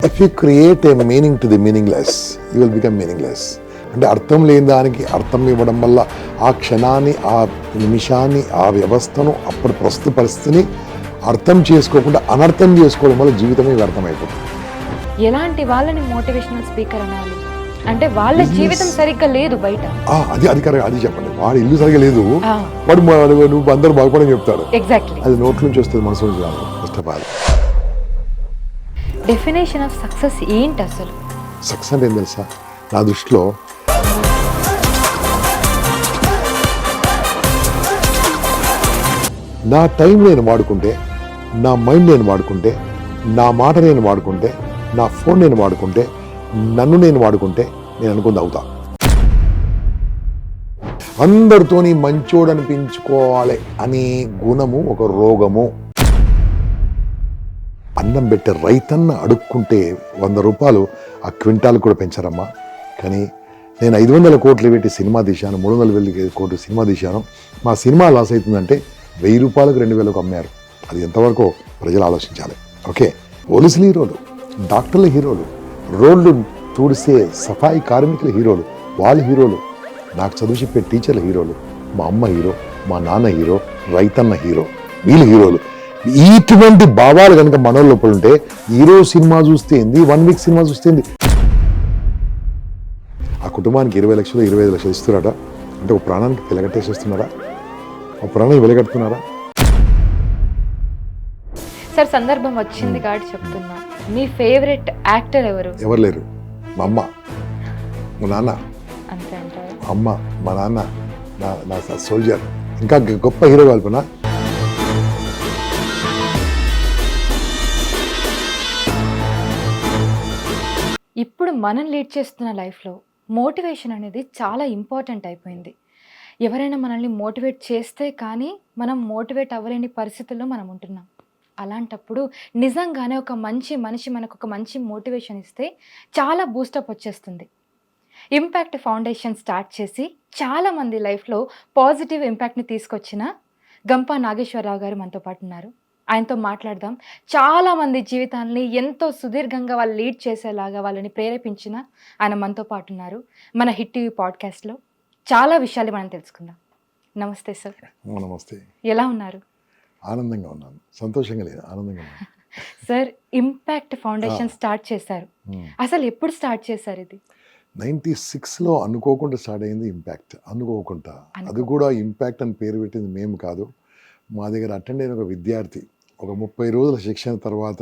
If you create a meaning to the meaningless, you will become meaningless. అంటే అర్థం లేని దానికి అర్థం ఇవ్వడం వల్ల ఆ క్షణాన్ని, ఆ నిమిషాన్ని, ఆ వ్యవస్థను, అప్పటి ప్రస్తుత పరిస్థితిని అర్థం చేసుకోకుండా అనర్థం చేసుకోవడం వల్ల జీవితమే వ్యర్థమైపోతుంది. ఎలాంటి వాళ్ళని మోటివేషనల్ స్పీకర్ అనాలి అంటే వాళ్ళ జీవితం సరిగ్గా లేదు బయట. అది కరెక్ట్, అది చెప్పండి. వాడి ఇల్లు సరిగ్గా లేదు, వాడు నువ్వు అందరూ బాగుపడని చెప్తాడు. ఎగ్జాక్ట్లీ, అది నోట్ల నుంచి వస్తుంది, మనసు నుంచి రాదు. First of all definition of success ఏంటి అసలు? సక్సెస్ అంటే ఏం తెలుసా నా దృష్టిలో? నా టైం నేను వాడుకుంటే, నా మైండ్ నేను వాడుకుంటే, నా మాట నేను వాడుకుంటే, నా ఫోన్ నేను వాడుకుంటే, నన్ను నేను వాడుకుంటే నేను అనుకుంది అవుతా. అందరితోని మంచోడు అనిపించుకోవాలి అనే గుణము ఒక రోగము. అన్నం పెట్టే రైతన్న అడుక్కుంటే 100 రూపాయలు ఆ క్వింటాల్ కూడా పెంచారమ్మా. కానీ నేను 500 కోట్లు పెట్టి సినిమా తీశాను, 300 కోట్లు సినిమా తీశాను. మా సినిమా లాస్ అవుతుందంటే 1000 రూపాయలకు 2000కు అమ్మారు. అది ఎంతవరకు ప్రజలు ఆలోచించాలి. ఓకే, పోలీసులు హీరోలు, డాక్టర్లు హీరోలు, రోడ్లు తుడిసే సఫాయి కార్మికుల హీరోలు, వాళ్ళు హీరోలు. నాకు చదువు చెప్పే టీచర్ల హీరోలు, మా అమ్మ హీరో, మా నాన్న హీరో, రైతన్న హీరో, వీళ్ళు హీరోలు. ఇటువంటి భావాలు కనుక మన లోపల ఉంటే ఈరోజు సినిమా చూస్తే ఏంది, 1 వీక్ సినిమా చూస్తే ఏంది. ఆ కుటుంబానికి 20 లక్షలు 25 లక్షలు ఇస్తున్నారట అంటే ఒక ప్రాణానికి వెలగట్టేసేస్తున్నారా? ఒక ప్రాణానికి వెలగట్టుతున్నారా? సార్ సందర్భం వచ్చింది కాబట్టి చెప్తున్నా, మీ ఫేవరెట్ యాక్టర్ ఎవరు? ఎవరు లేరు. మా అమ్మ, మా నాన్న. అంతే అంటారు? అమ్మ, మా నాన్న, నా సోల్జర్. ఇంకా గొప్ప హీరో కల్పన. ఇప్పుడు మనం లీడ్ చేస్తున్న లైఫ్లో మోటివేషన్ అనేది చాలా ఇంపార్టెంట్ అయిపోయింది. ఎవరైనా మనల్ని మోటివేట్ చేస్తే కానీ మనం మోటివేట్ అవ్వలేని పరిస్థితుల్లో మనం ఉంటున్నాం. అలాంటప్పుడు నిజంగానే ఒక మంచి మనిషి మనకు ఒక మంచి మోటివేషన్ ఇస్తే చాలా బూస్టప్ వచ్చేస్తుంది. ఇంపాక్ట్ ఫౌండేషన్ స్టార్ట్ చేసి చాలామంది లైఫ్లో పాజిటివ్ ఇంపాక్ట్ని తీసుకొచ్చిన గంపా నాగేశ్వరరావు గారు మనతో పాటు ఉన్నారు. ఆయనతో మాట్లాడదాం. చాలామంది జీవితాన్ని ఎంతో సుదీర్ఘంగా వాళ్ళు లీడ్ చేసేలాగా వాళ్ళని ప్రేరేపించిన ఆయన మనతో పాటు ఉన్నారు. మన హిట్ టీవీ పాడ్కాస్ట్లో చాలా విషయాలు మనం తెలుసుకుందాం. నమస్తే సార్. నమస్తే. ఎలా ఉన్నారు? ఆనందంగా ఉన్నాను, సంతోషంగా లేదు, ఆనందంగా ఉన్నాను. సార్, ఇంపాక్ట్ ఫౌండేషన్ స్టార్ట్ చేశారు. అసలు ఎప్పుడు స్టార్ట్ చేశారు ఇది? 96లో అనుకోకుండా స్టార్ట్ అయింది ఇంపాక్ట్. అనుకోకుండా, అది కూడా ఇంపాక్ట్ అని పేరు పెట్టింది మేము కాదు. మా దగ్గర అటెండ్ అయిన ఒక విద్యార్థి ఒక 30 రోజుల శిక్షణ తర్వాత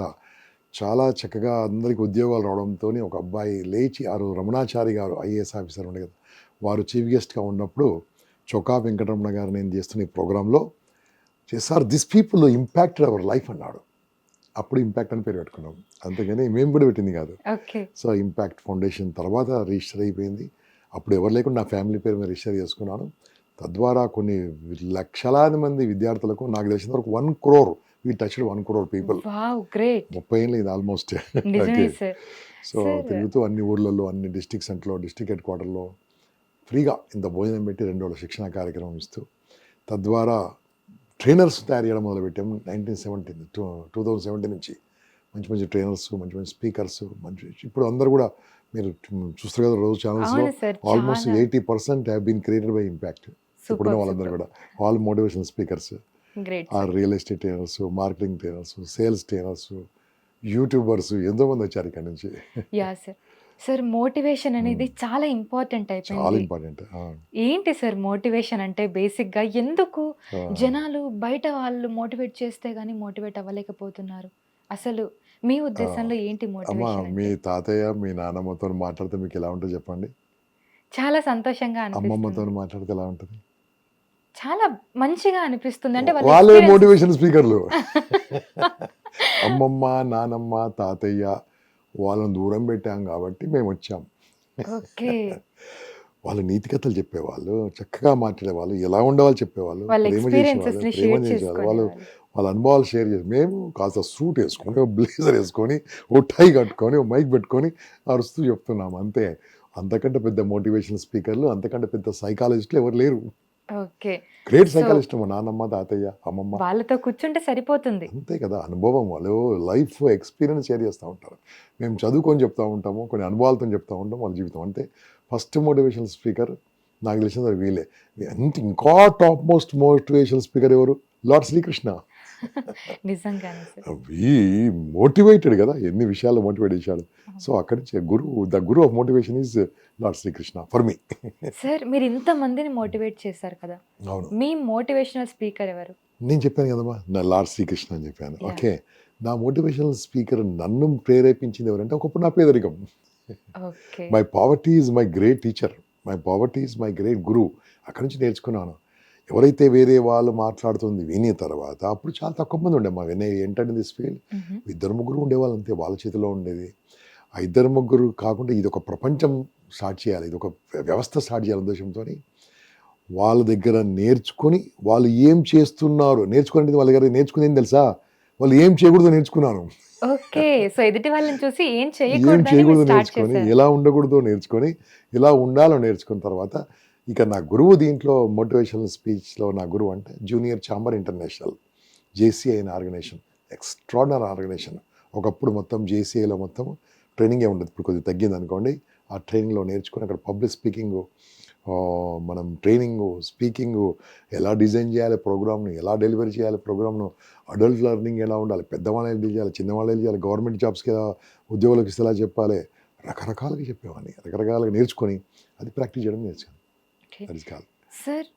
చాలా చక్కగా అందరికీ ఉద్యోగాలు రావడంతో ఒక అబ్బాయి లేచి, ఆ రోజు రమణాచారి గారు ఐఏఎస్ ఆఫీసర్ ఉండే కదా, వారు చీఫ్ గెస్ట్గా ఉన్నప్పుడు చొక్కా వెంకటరమణ గారు నేను చేస్తున్న ఈ ప్రోగ్రాంలో sir this people impacted our life అన్నాడు. అప్పుడు ఇంపాక్ట్ అని పేరు పెట్టుకున్నాం, అంతేగాని మేము కూడా పెట్టింది కాదు. సో ఇంపాక్ట్ ఫౌండేషన్ తర్వాత రిజిస్టర్ అయిపోయింది. అప్పుడు ఎవరు లేకుండా నా ఫ్యామిలీ పేరు మీద రిజిస్టర్ చేసుకున్నాను. తద్వారా కొన్ని లక్షలాది మంది విద్యార్థులకు, నాకు తెలిసిన వరకు 1 crore, we touched 1 crore people. 30 ఏళ్ళు ఇది ఆల్మోస్ట్. సో తిరుగుతూ అన్ని ఊర్లలో, అన్ని డిస్ట్రిక్ట్ సెంటర్లో, డిస్ట్రిక్ట్ హెడ్ క్వార్టర్లో ఫ్రీగా ఇంత భోజనం పెట్టి 2 రోజుల శిక్షణ కార్యక్రమం ఇస్తూ తద్వారా ట్రైనర్స్ తయారు చేయడం మొదలుపెట్టాము. 2017 నుంచి మంచి మంచి ట్రైనర్స్, మంచి మంచి స్పీకర్స్, ఇప్పుడు అందరూ కూడా మీరు చూస్తారు కదా రోజు ఛానల్స్లో, almost 80% have been created by impact. ఇప్పుడున్న వాళ్ళందరూ కూడా ఆల్ మోటివేషనల్ స్పీకర్స్, ఆ real estate trainers, marketing trainers, sales trainers, youtubers, ఎంతో మంది వచ్చారు ఇక్కడ నుంచి. సార్, మోటివేషన్ అనేది చాలా ఇంపార్టెంట్ అయిపోయింది. చాలా ఇంపార్టెంట్. ఏంటి సార్ మోటివేషన్ అంటే? బేసిక్గా ఎందుకు జనాలు బయట వాళ్ళు మోటివేట్ చేస్తే గానీ మోటివేట్ అవ్వలేకపోతున్నారు? అసలు మీ ఉద్దేశంలో ఏంటి మోటివేషన్? మీ తాతయ్య, మీ నాన్నమ్మతో మాట్లాడితే మీకు ఎలా ఉంటుంది చెప్పండి? చాలా సంతోషంగా అనిపిస్తుంది. అమ్మమ్మతో మాట్లాడితే ఎలా ఉంటుంది? చాలా మంచిగా అనిపిస్తుంది. అంటే వాళ్ళే మోటివేషన్ స్పీకర్లు. అమ్మమ్మ, నానమ్మ, తాతయ్య వాళ్ళని దూరం పెట్టాం కాబట్టి మేము వచ్చాం. వాళ్ళు నీతి కథలు చెప్పేవాళ్ళు, చక్కగా మాట్లాడేవాళ్ళు, ఎలా ఉండేవాళ్ళు చెప్పేవాళ్ళు, ప్రేమ చేసేవాళ్ళు, వాళ్ళ అనుభవాలు షేర్ చేసి, మేము కాస్త సూట్ వేసుకొని, బ్లేజర్ వేసుకొని, ఓ టై కట్టుకొని, ఓ మైక్ పెట్టుకొని అరుస్తూ చెప్తున్నాం అంతే. అంతకంటే పెద్ద మోటివేషనల్ స్పీకర్లు, అంతకంటే పెద్ద సైకాలజిస్టులు ఎవరు లేరు. ఓకే. గ్రేట్ సో సైకాలజిస్ట్ మా నాన్నమ్మ, తాతయ్య, అమ్మమ్మ. వాళ్ళతో కూర్చుంటే సరిపోతుంది. అంతే కదా, అనుభవం, వాళ్ళు లైఫ్ ఎక్స్పీరియన్స్ షేర్ చేస్తూ ఉంటారు. మేము చదువుకొని చెప్తూ ఉంటాము, కొన్ని అనుభవాలతో చెప్తూ ఉంటాం వాళ్ళ జీవితం. అంతే ఫస్ట్ మోటివేషనల్ స్పీకర్ నాకు తెలిసిన వీళ్ళే. అంటే ఇంకా టాప్ మోస్ట్ మోటివేషనల్ స్పీకర్ ఎవరు? లార్డ్ శ్రీకృష్ణ. నిజంగానే సార్. ఈ మోటివేటెడ్ కదా, ఎన్ని విషయాలు మోటివేట్ చేశాడు. సో అక్కడి నుంచి the guru of motivation is Lord Srikrishna for me. Sir మీరు ఇంతమందిని మోటివేట్ చేశారు కదా, అవును, మీ మోటివేషనల్ స్పీకర్ ఎవరు? నేను చెప్పాను కదమ్మా, నా లార్డ్ శ్రీకృష్ణ అని చెప్పాను. Yeah. ఓకే, నా మోటివేషనల్ స్పీకర్ నన్ను ప్రేరేపించింది ఎవరంటే, ఒకప్పుడు నా పేదరికం. Okay. My poverty is my great teacher, my poverty is my great guru. అక్కడి నుంచి నేర్చుకున్నాను. ఎవరైతే వేరే వాళ్ళు మాట్లాడుతుంది విని తర్వాత, అప్పుడు చాలా తక్కువ మంది ఉండే మా వినే ఏంటంటే దిస్ ఫీల్డ్. ఇద్దరు ముగ్గురు ఉండేవాళ్ళు అంతే, వాళ్ళ చేతిలో ఉండేది. ఆ ఇద్దరు ముగ్గురు కాకుండా ఇది ఒక ప్రపంచం స్టార్ట్ చేయాలి, ఇది ఒక వ్యవస్థ స్టార్ట్ చేయాలి ఉద్దేశంతో వాళ్ళ దగ్గర నేర్చుకొని, వాళ్ళు ఏం చేస్తున్నారు నేర్చుకునేది. వాళ్ళ దగ్గర నేర్చుకునేది తెలుసా, వాళ్ళు ఏం చేయకూడదు నేర్చుకున్నాను. ఓకే. సో ఎదుటి వాళ్ళని చూసి ఏం ఏం చేయకూడదని చేయకూడదు మీరు స్టార్ట్ నేర్చుకొని, చేశారు. ఎలా ఉండకూడదో నేర్చుకొని, ఎలా ఉండాలో నేర్చుకున్న తర్వాత, ఇక నా గురువు దీంట్లో మోటివేషనల్ స్పీచ్లో నా గురువు అంటే జూనియర్ ఛాంబర్ ఇంటర్నేషనల్, జేసీఐ అనే ఆర్గనైజేషన్, ఎక్స్ట్రాడినరీ ఆర్గనైజేషన్. ఒకప్పుడు మొత్తం జేసీఐలో మొత్తం ట్రైనింగే ఉండదు, ఇప్పుడు కొద్దిగా తగ్గింది అనుకోండి. ఆ ట్రైనింగ్లో నేర్చుకొని అక్కడ పబ్లిక్ స్పీకింగ్, మనం ట్రైనింగు, స్పీకింగు, ఎలా డిజైన్ చేయాలి ప్రోగ్రామ్ను, ఎలా డెలివరీ చేయాలి ప్రోగ్రామ్ను, అడల్ట్ లెర్నింగ్ ఎలా ఉండాలి, పెద్దవాళ్ళు ఎలా చేయాలి, చిన్నవాళ్ళు ఎలా చేయాలి, గవర్నమెంట్ జాబ్స్కి ఎలా, ఉద్యోగులకు ఇస్తే ఎలా చెప్పాలి, రకరకాలుగా చెప్పేవాడిని. రకరకాలుగా నేర్చుకొని అది ప్రాక్టీస్ చేయడం నేర్చుకుని. అది కాదు సార్,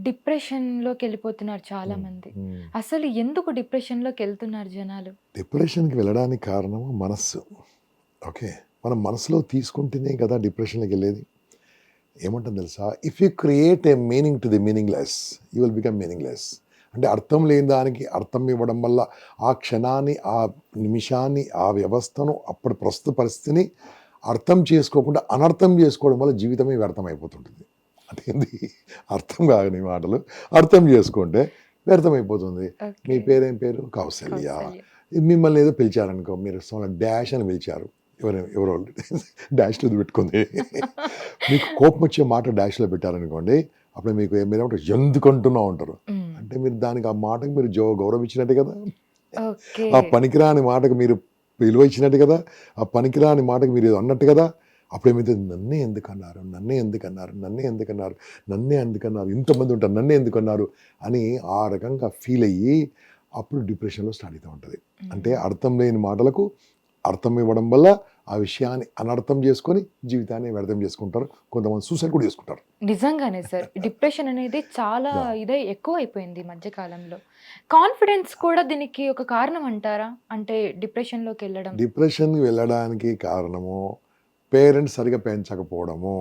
డిప్రెషన్లోకి వెళ్ళిపోతున్నారు చాలా మంది. అసలు ఎందుకు డిప్రెషన్లోకి వెళ్తున్నారు జనాలు? డిప్రెషన్కి వెళ్ళడానికి కారణము మనస్సు. ఓకే, మనం మనసులో తీసుకుంటేనే కదా డిప్రెషన్లోకి వెళ్ళేది. ఏమంటుంది తెలుసా, if you create a meaning to the meaningless, you will become meaningless. అంటే అర్థం లేని దానికి అర్థం ఇవ్వడం వల్ల ఆ క్షణాన్ని, ఆ నిమిషాన్ని, ఆ వ్యవస్థను, అప్పటి ప్రస్తుత పరిస్థితిని అర్థం చేసుకోకుండా అనర్థం చేసుకోవడం వల్ల జీవితమే వ్యర్థమైపోతుంటుంది. అంటే ఏంది, అర్థం కాని మాటలు అర్థం చేసుకుంటే వ్యర్థమైపోతుంది. మీ పేరేం పేరు? కౌసల్య. మిమ్మల్ని ఏదో పిలిచారనుకో, మీరు డాష్ అని పిలిచారు, ఎవరో డాష్లో పెట్టుకుంది. మీకు కోపం వచ్చే మాట డాష్లో పెట్టారనుకోండి, అప్పుడు మీకు మీరేమంటారు, ఎందుకంటున్నావు అంటారు. అంటే మీరు దానికి, ఆ మాటకు మీరు గౌరవం ఇచ్చినట్టే కదా, ఆ పనికిరాని మాటకు మీరు విలువ ఇచ్చినట్టు కదా, ఆ పనికిరాని మాటకు మీరు అన్నట్టు కదా. అప్పుడేమైతే, నన్నే ఎందుకన్నారు, నన్నే ఎందుకన్నారు, నన్నే ఎందుకన్నారు, నన్నే ఎందుకన్నారు, ఇంతమంది ఉంటారు, నన్నే ఎందుకన్నారు అని ఆ రకంగా ఫీల్ అయ్యి అప్పుడు డిప్రెషన్లో స్టార్ట్ అవుతూ ఉంటుంది. అంటే అర్థం లేని మాటలకు అర్థం ఇవ్వడం వల్ల ఆ విషయాన్ని అనర్థం చేసుకొని జీవితాన్ని వ్యర్థం చేసుకుంటారు. కొంతమంది సూసైడ్ కూడా చేసుకుంటారు. నిజంగానే సార్, డిప్రెషన్ అనేది చాలా ఇదే ఎక్కువ అయిపోయింది ఈ మధ్యకాలంలో. కాన్ఫిడెన్స్ కూడా దీనికి ఒక కారణం అంటారా? అంటే డిప్రెషన్లోకి వెళ్ళడం, డిప్రెషన్కి వెళ్ళడానికి కారణము పేరెంట్స్ సరిగా పెంచకపోవడము,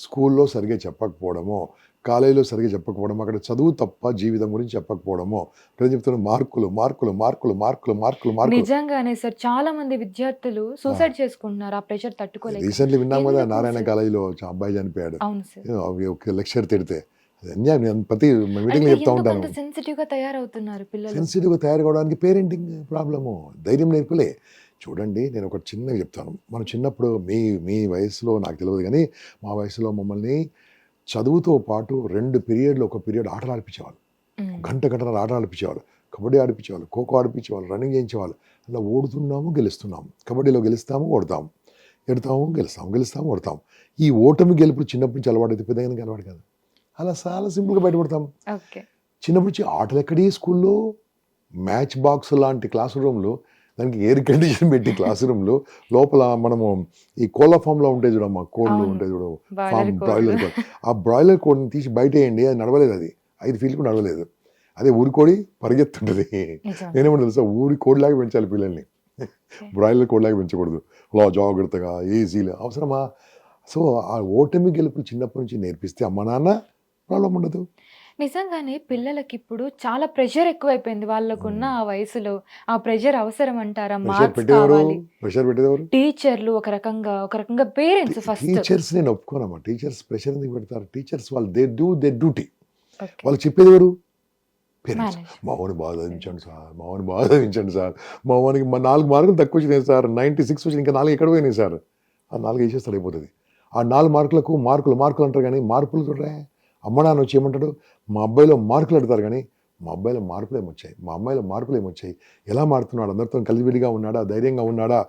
స్కూల్లో సరిగా చెప్పకపోవడము, కాలేజీలో సరిగా చెప్పకపోవడము, అక్కడ చదువు తప్ప జీవితం గురించి చెప్పకపోవడము. ప్రజలు చెప్తున్న మార్కులు మార్కులు మార్కులు మార్కులు మార్కులు మార్కులు. నిజంగానే సార్, చాలా మంది విద్యార్థులు సూసైడ్ చేసుకుంటున్నారు ఆ ప్రెషర్ తట్టుకోలేక. రీసెంట్లీ విన్నాం కదా, ఎందుకు నారాయణ సార్? కాలేజీలో అబ్బాయి చనిపోయాడు. అవును సార్. అవి ఒక లెక్చర్ తిడితే, అది అన్యాయం. నేను ప్రతి మీటింగ్లో చెప్తా ఉంటాను, సెన్సిటివ్ గా తయారవుతున్నారు పిల్లలు. సెన్సిటివ్గా తయారు కావడానికి పేరెంటింగ్ ప్రాబ్లము, ధైర్యం నేర్పులే. చూడండి, నేను ఒక చిన్నగా చెప్తాను. మనం చిన్నప్పుడు, మీ వయసులో నాకు తెలియదు కానీ, మా వయసులో మమ్మల్ని చదువుతో పాటు 2 పీరియడ్లు, ఒక పీరియడ్ ఆటలు ఆడిపించేవాళ్ళు. గంటన్నర ఆటలు ఆడిపించేవాళ్ళు, కబడ్డీ ఆడిపించేవాళ్ళు, ఖోఖో ఆడిపించేవాళ్ళు, రన్నింగ్ చేయించేవాళ్ళు. అలా ఓడుతున్నాము, గెలుస్తున్నాము, కబడ్డీలో గెలుస్తాము, ఓడతాము, ఎడతాము, గెలుస్తాము, గెలుస్తాము, ఓడతాము. ఈ ఓటమి గెలుపులు చిన్నప్పటి నుంచి అలవాటు అయితే పెద్దగా అలవాటు కాదు. అలా చాలా సింపుల్గా బయటపడతాం. చిన్నప్పటి నుంచి ఆటలు ఎక్కడి, స్కూల్లో మ్యాచ్ బాక్స్ లాంటి క్లాస్ రూమ్లో, దానికి ఎయిర్ కండిషన్ పెట్టి క్లాస్ రూమ్లో లోపల మనము ఈ కోళ్ళ ఫామ్లో ఉంటాయి చూడమ్మా, కోళ్ళు ఉంటాయి చూడ, ఫామ్ బ్రాయిలర్ కోడ్. ఆ బ్రాయిలర్ కోడ్ని తీసి బయట వేయండి, అది నడవలేదు, అది 5 ఫీట్లు కూడా నడవలేదు. అదే ఊరి కోడి పరిగెత్తుంటుంది. నేనేమన్నా తెలుసా, ఊరి కోడిలాగా పెంచాలి పిల్లల్ని, బ్రాయిలర్ కోడిలాగా పెంచకూడదు. అలా జాగ్రత్తగా ఈజీగా అవసరమా. సో ఆ ఓటమి గెలుపులు చిన్నప్పటి నుంచి నేర్పిస్తే అమ్మ నాన్న ప్రాబ్లం ఉండదు. నిజంగానే పిల్లలకి ఇప్పుడు చాలా ప్రెషర్ ఎక్కువైపోయింది వాళ్ళకున్న ఆ వయసులో. ఆ ప్రెషర్ అవసరం అంటారా? మార్క్స్ కావాలి, ప్రెషర్ పెట్టేవారు టీచర్లు, ఒక రకంగా పేరెంట్స్. ఫస్ట్ టీచర్స్ నేను ఒప్పుకోనమ్మా, టీచర్స్ ప్రెషర్ ఎందుకు పెడతారు? టీచర్స్ వాళ్ళు దే డూ దే డ్యూటీ. వాళ్ళు చెప్పేది ఎవరు? పేరెంట్స్. మావాడిని బాగా చదివించండి సార్, మావాడిని బాగా చదివించండి సార్, మావానికి 4 మార్కులు తక్కువ వచ్చినాయి సార్, 96 వచ్చి ఇంకా 4 ఎక్కడ పోయినాయి సార్, ఆ 4 వేసేస్తాడు అయిపోతుంది. ఆ 4 మార్కులకు మార్కులు అంటారు కానీ మార్పులు చూడరా, అమ్మ నాన్న వచ్చి ఏమంటాడు, మా అబ్బాయిలో మార్కులు అడతారు కానీ మా అబ్బాయిలో మార్పులు ఏమొచ్చాయి, మా అమ్మాయిలో మార్పులు ఏమొచ్చాయి, ఎలా మారుతున్నాడు, అందరితో కలివిడిగా ఉన్నాడా, ధైర్యంగా ఉన్నాడా,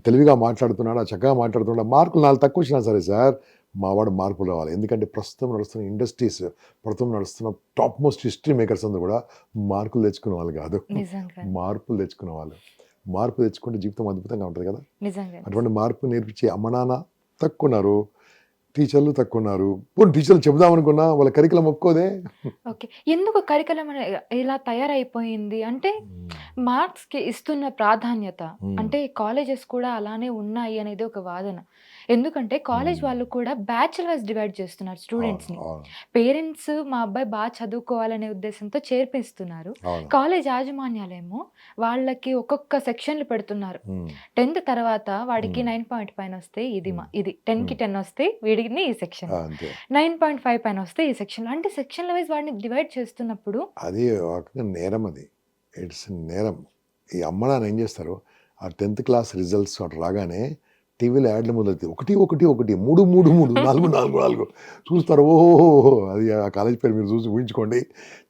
తెలివిగా మాట్లాడుతున్నాడా, చక్కగా మాట్లాడుతున్నాడా. మార్కులు 4 తక్కువ వచ్చినా సరే సార్ మా వాడు మార్పులు రావాలి. ఎందుకంటే ప్రస్తుతం నడుస్తున్న ఇండస్ట్రీస్, ప్రస్తుతం నడుస్తున్న టాప్ మోస్ట్ హిస్టరీ మేకర్స్ అందరూ కూడా మార్కులు తెచ్చుకునే వాళ్ళు కాదు, నిజంగా మార్పులు తెచ్చుకునే వాళ్ళు. మార్పు తెచ్చుకుంటే జీవితం అద్భుతంగా ఉంటుంది కదా. నిజంగా అటువంటి మార్పు నేర్పించే అమ్మ నాన్న తక్కువ ఉన్నారు, టీచర్లు తక్కువ ఉన్నారు. పోనీ టీచర్లు చెబుదామనుకున్నా వాళ్ళ కరికులం ఒప్పుకోదే. ఓకే. ఎందుకు కరికులం ఇలా తయారైపోయింది అంటే మార్క్స్‌కి ఇస్తున్న ప్రాధాన్యత. అంటే కాలేజెస్ కూడా అలానే ఉన్నాయి అనేది ఒక వాదన. ఎందుకంటే కాలేజ్ వాళ్ళు కూడా బ్యాచ్‌ల వైస్ డివైడ్ చేస్తున్నారు స్టూడెంట్స్‌ని. అవును, పేరెంట్స్ మా అబ్బాయి బాగా చదువుకోవాలనే ఉద్దేశంతో చేర్పిస్తున్నారు. అవును. కాలేజ్ యాజమాన్యాలేమో వాళ్ళకి ఒక్కొక్క సెక్షన్లు పెడుతున్నారు. 10th తర్వాత వాడికి 9 పాయింట్ పైన వస్తే ఇది 10కి 10 వస్తే వీడిని ఈ సెక్షన్, అంతే. 9.5 పైన వస్తే ఈ సెక్షన్. అంటే సెక్షన్ల వైజ్ వాడిని డివైడ్ చేస్తున్నప్పుడు అది ఒక నేరం, అది ఇట్స్ నేరం. ఈ అమ్మ నాన్న ఏం చేస్తారు, ఆ 10th క్లాస్ రిజల్ట్స్ అటు రాగానే టీవీలో యాడ్లు మొదలవుతాయి, 1 1 1 3 3 3 4 4 4 చూస్తారు. ఓహో, అది ఆ కాలేజ్ పేరు మీరు చూసి ఊహించుకోండి.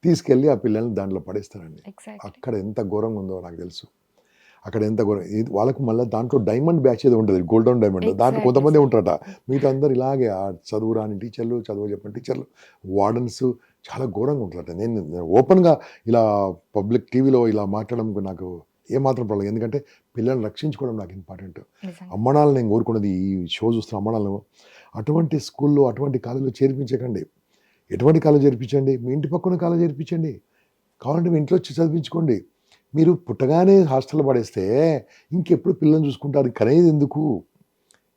తీసుకెళ్ళి ఆ పిల్లల్ని దాంట్లో పడేస్తారండి. ఎగ్జాక్ట్లీ అక్కడ ఎంత ఘోరంగా ఉందో నాకు తెలుసు. అక్కడ ఎంత ఘోరం. వాళ్ళకు మళ్ళీ దాంట్లో డైమండ్ బ్యాచ్ ఏదో ఉంటుంది, గోల్డెన్ డైమండ్. దాంట్లో కొంతమంది ఉంటారట, మిగతా అందరు ఇలాగే ఆ చదువు రాని టీచర్లు, చదువు చెప్పని టీచర్లు, వార్డన్స్ చాలా ఘోరంగా ఉంటారట. నేను ఓపెన్గా ఇలా పబ్లిక్ టీవీలో ఇలా మాట్లాడడం నాకు ఏమాత్రం ప్రాబ్లం, ఎందుకంటే పిల్లల్ని రక్షించుకోవడం నాకు ఇంపార్టెంట్. అమ్మనాలను నేను కోరుకున్నది, ఈ షో చూస్తున్న అమ్మనాలను అటువంటి స్కూల్లో, అటువంటి కాలేజీలో చేర్పించకండి. ఎటువంటి కాలేజ్ చేర్పించండి, మీ ఇంటి పక్కన కాలేజ్ చేర్పించండి, కావాలంటే మీ ఇంట్లో వచ్చి చదివించుకోండి. మీరు పుట్టగానే హాస్టల్లో పడేస్తే ఇంకెప్పుడు పిల్లల్ని చూసుకుంటారు, కనేది ఎందుకు?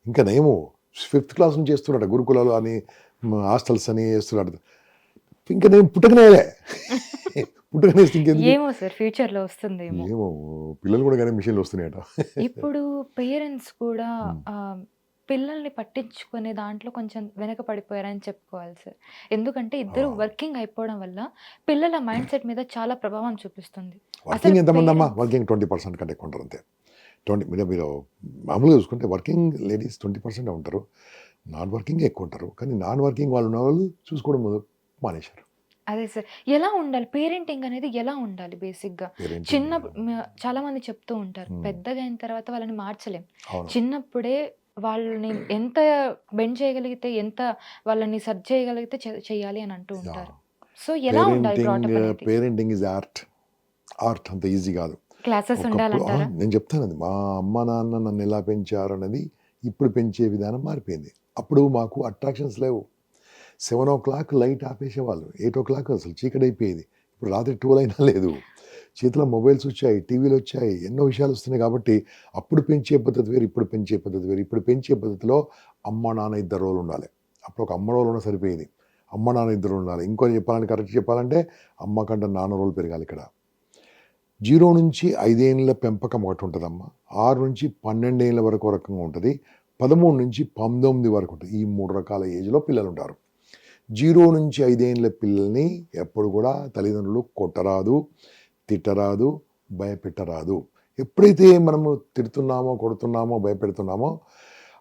ఇంకా నేమో 5th క్లాస్ నుంచి చేస్తున్నాడు, గురుకులాలు అని హాస్టల్స్ అని చేస్తున్నాడు. ఇంకా నేను పుట్టకనేలే పుట్టకనేస్తే ఇంకెందుకు? ఏమో సార్ ఫ్యూచర్లో వస్తుందేమో. ఏమో పిల్లలు కూడా కానీ మిషన్లు వస్తున్నాయట. ఇప్పుడు పేరెంట్స్ కూడా పిల్లల్ని పట్టించుకునే దాంట్లో కొంచెం వెనక పడిపోయారని చెప్పుకోవాలి సార్. ఎందుకంటే ఇద్దరు వర్కింగ్ అయిపోవడం వల్ల పిల్లల మైండ్ సెట్ మీద చాలా ప్రభావం చూపిస్తుంది. వర్కింగ్ ఎంతమంది అమ్మా? వర్కింగ్ 20% కంటే ఎక్కువ ఉంటారు అంతే. 20 మీరు మామూలుగా చూసుకుంటే వర్కింగ్ లేడీస్ 20% ఉంటారు, నాన్ వర్కింగ్ ఎక్కువ ఉంటారు. కానీ నాన్ వర్కింగ్ వాళ్ళు ఉన్న వాళ్ళు చూసుకోవడం మానేశారు. అదే సార్, ఎలా ఉండాలి పేరెంటింగ్ అనేది, ఎలా ఉండాలి బేసిక్గా? చిన్న చాలా మంది చెప్తూ ఉంటారు పెద్దగా అయిన తర్వాత వాళ్ళని మార్చలేం, చిన్నప్పుడే వాళ్ళని ఎంత బెండ్ చేయగలిగితే, ఎంత వాళ్ళని సర్చ్ చేయగలిగితే చేయాలి అని అంటూ ఉంటారు. సో ఎలా ఉండాలి? Parenting is art. అంత ఈజీ కాదు. క్లాసెస్ ఉండాలంటారా? నేను చెప్తాను, అది మా అమ్మ నాన్న నన్ను ఎలా పెంచారు అనేది ఇప్పుడు పెంచే విధానం మారిపోయింది. అప్పుడు మాకు అట్రాక్షన్స్ లేవు. 7 o'clock లైట్ ఆపేసేవాళ్ళు, 8 o'clock అసలు చీకటి అయిపోయేది. ఇప్పుడు రాత్రి 12 అయినా లేదు. చేతిలో మొబైల్స్ వచ్చాయి, టీవీలు వచ్చాయి, ఎన్నో విషయాలు వస్తున్నాయి. కాబట్టి అప్పుడు పెంచే పద్ధతి వేరు, ఇప్పుడు పెంచే పద్ధతి వేరు. ఇప్పుడు పెంచే పద్ధతిలో అమ్మ నాన్న 2 రోజులు ఉండాలి. అప్పుడు ఒక అమ్మ రోజులు ఉన్న సరిపోయేది, అమ్మ నాన్న 2 ఉండాలి. ఇంకొని చెప్పాలని కరెక్ట్ చెప్పాలంటే అమ్మ కంటే నాన్న రోజులు పెరగాలి. ఇక్కడ 0 నుంచి 5 ఏళ్ళ పెంపకం ఒకటి ఉంటుందమ్మా, 6 నుంచి 12 ఏళ్ళ వరకు రకంగా ఉంటుంది, 13 నుంచి 19 వరకు ఉంటుంది. ఈ 3 రకాల ఏజ్లో పిల్లలు ఉంటారు. 0 నుంచి 5 ఏళ్ళ పిల్లల్ని ఎప్పుడు కూడా తల్లిదండ్రులు కొట్టరాదు, తిట్టరాదు, భయపెట్టరాదు. ఎప్పుడైతే మనము తిడుతున్నామో, కొడుతున్నామో, భయపెడుతున్నామో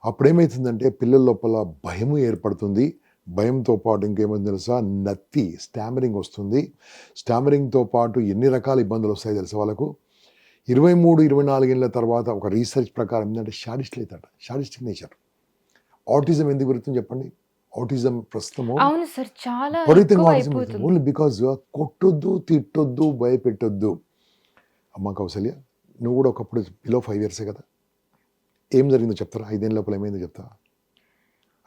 అప్పుడేమవుతుందంటే పిల్లల లోపల భయము ఏర్పడుతుంది. భయంతో పాటు ఇంకేమైంది తెలుసా, నత్తి, స్టామరింగ్ వస్తుంది. స్టామరింగ్తో పాటు ఎన్ని రకాల ఇబ్బందులు వస్తాయి తెలుసా వాళ్ళకు. 23-24 ఏళ్ళ తర్వాత ఒక రీసెర్చ్ ప్రకారం ఏంటంటే షాడిస్టులు అవుతాడు, షాడిస్టిక్ నేచర్. ఆటిజం ఎందుకు పెరుగుతుంది చెప్పండి? ఆటిజం ప్రస్తుతము అవును సార్, చాలా ఓన్లీ బికాజ్ కొట్టొద్దు, తిట్టొద్దు, భయపెట్టొద్దు. అమ్మ కౌసల్య, నువ్వు కూడా ఒకప్పుడు బిలో 5 years కదా, ఏం జరిగిందో చెప్తారా? 5 ఏళ్ళ లోపల ఏమైందో చెప్తా?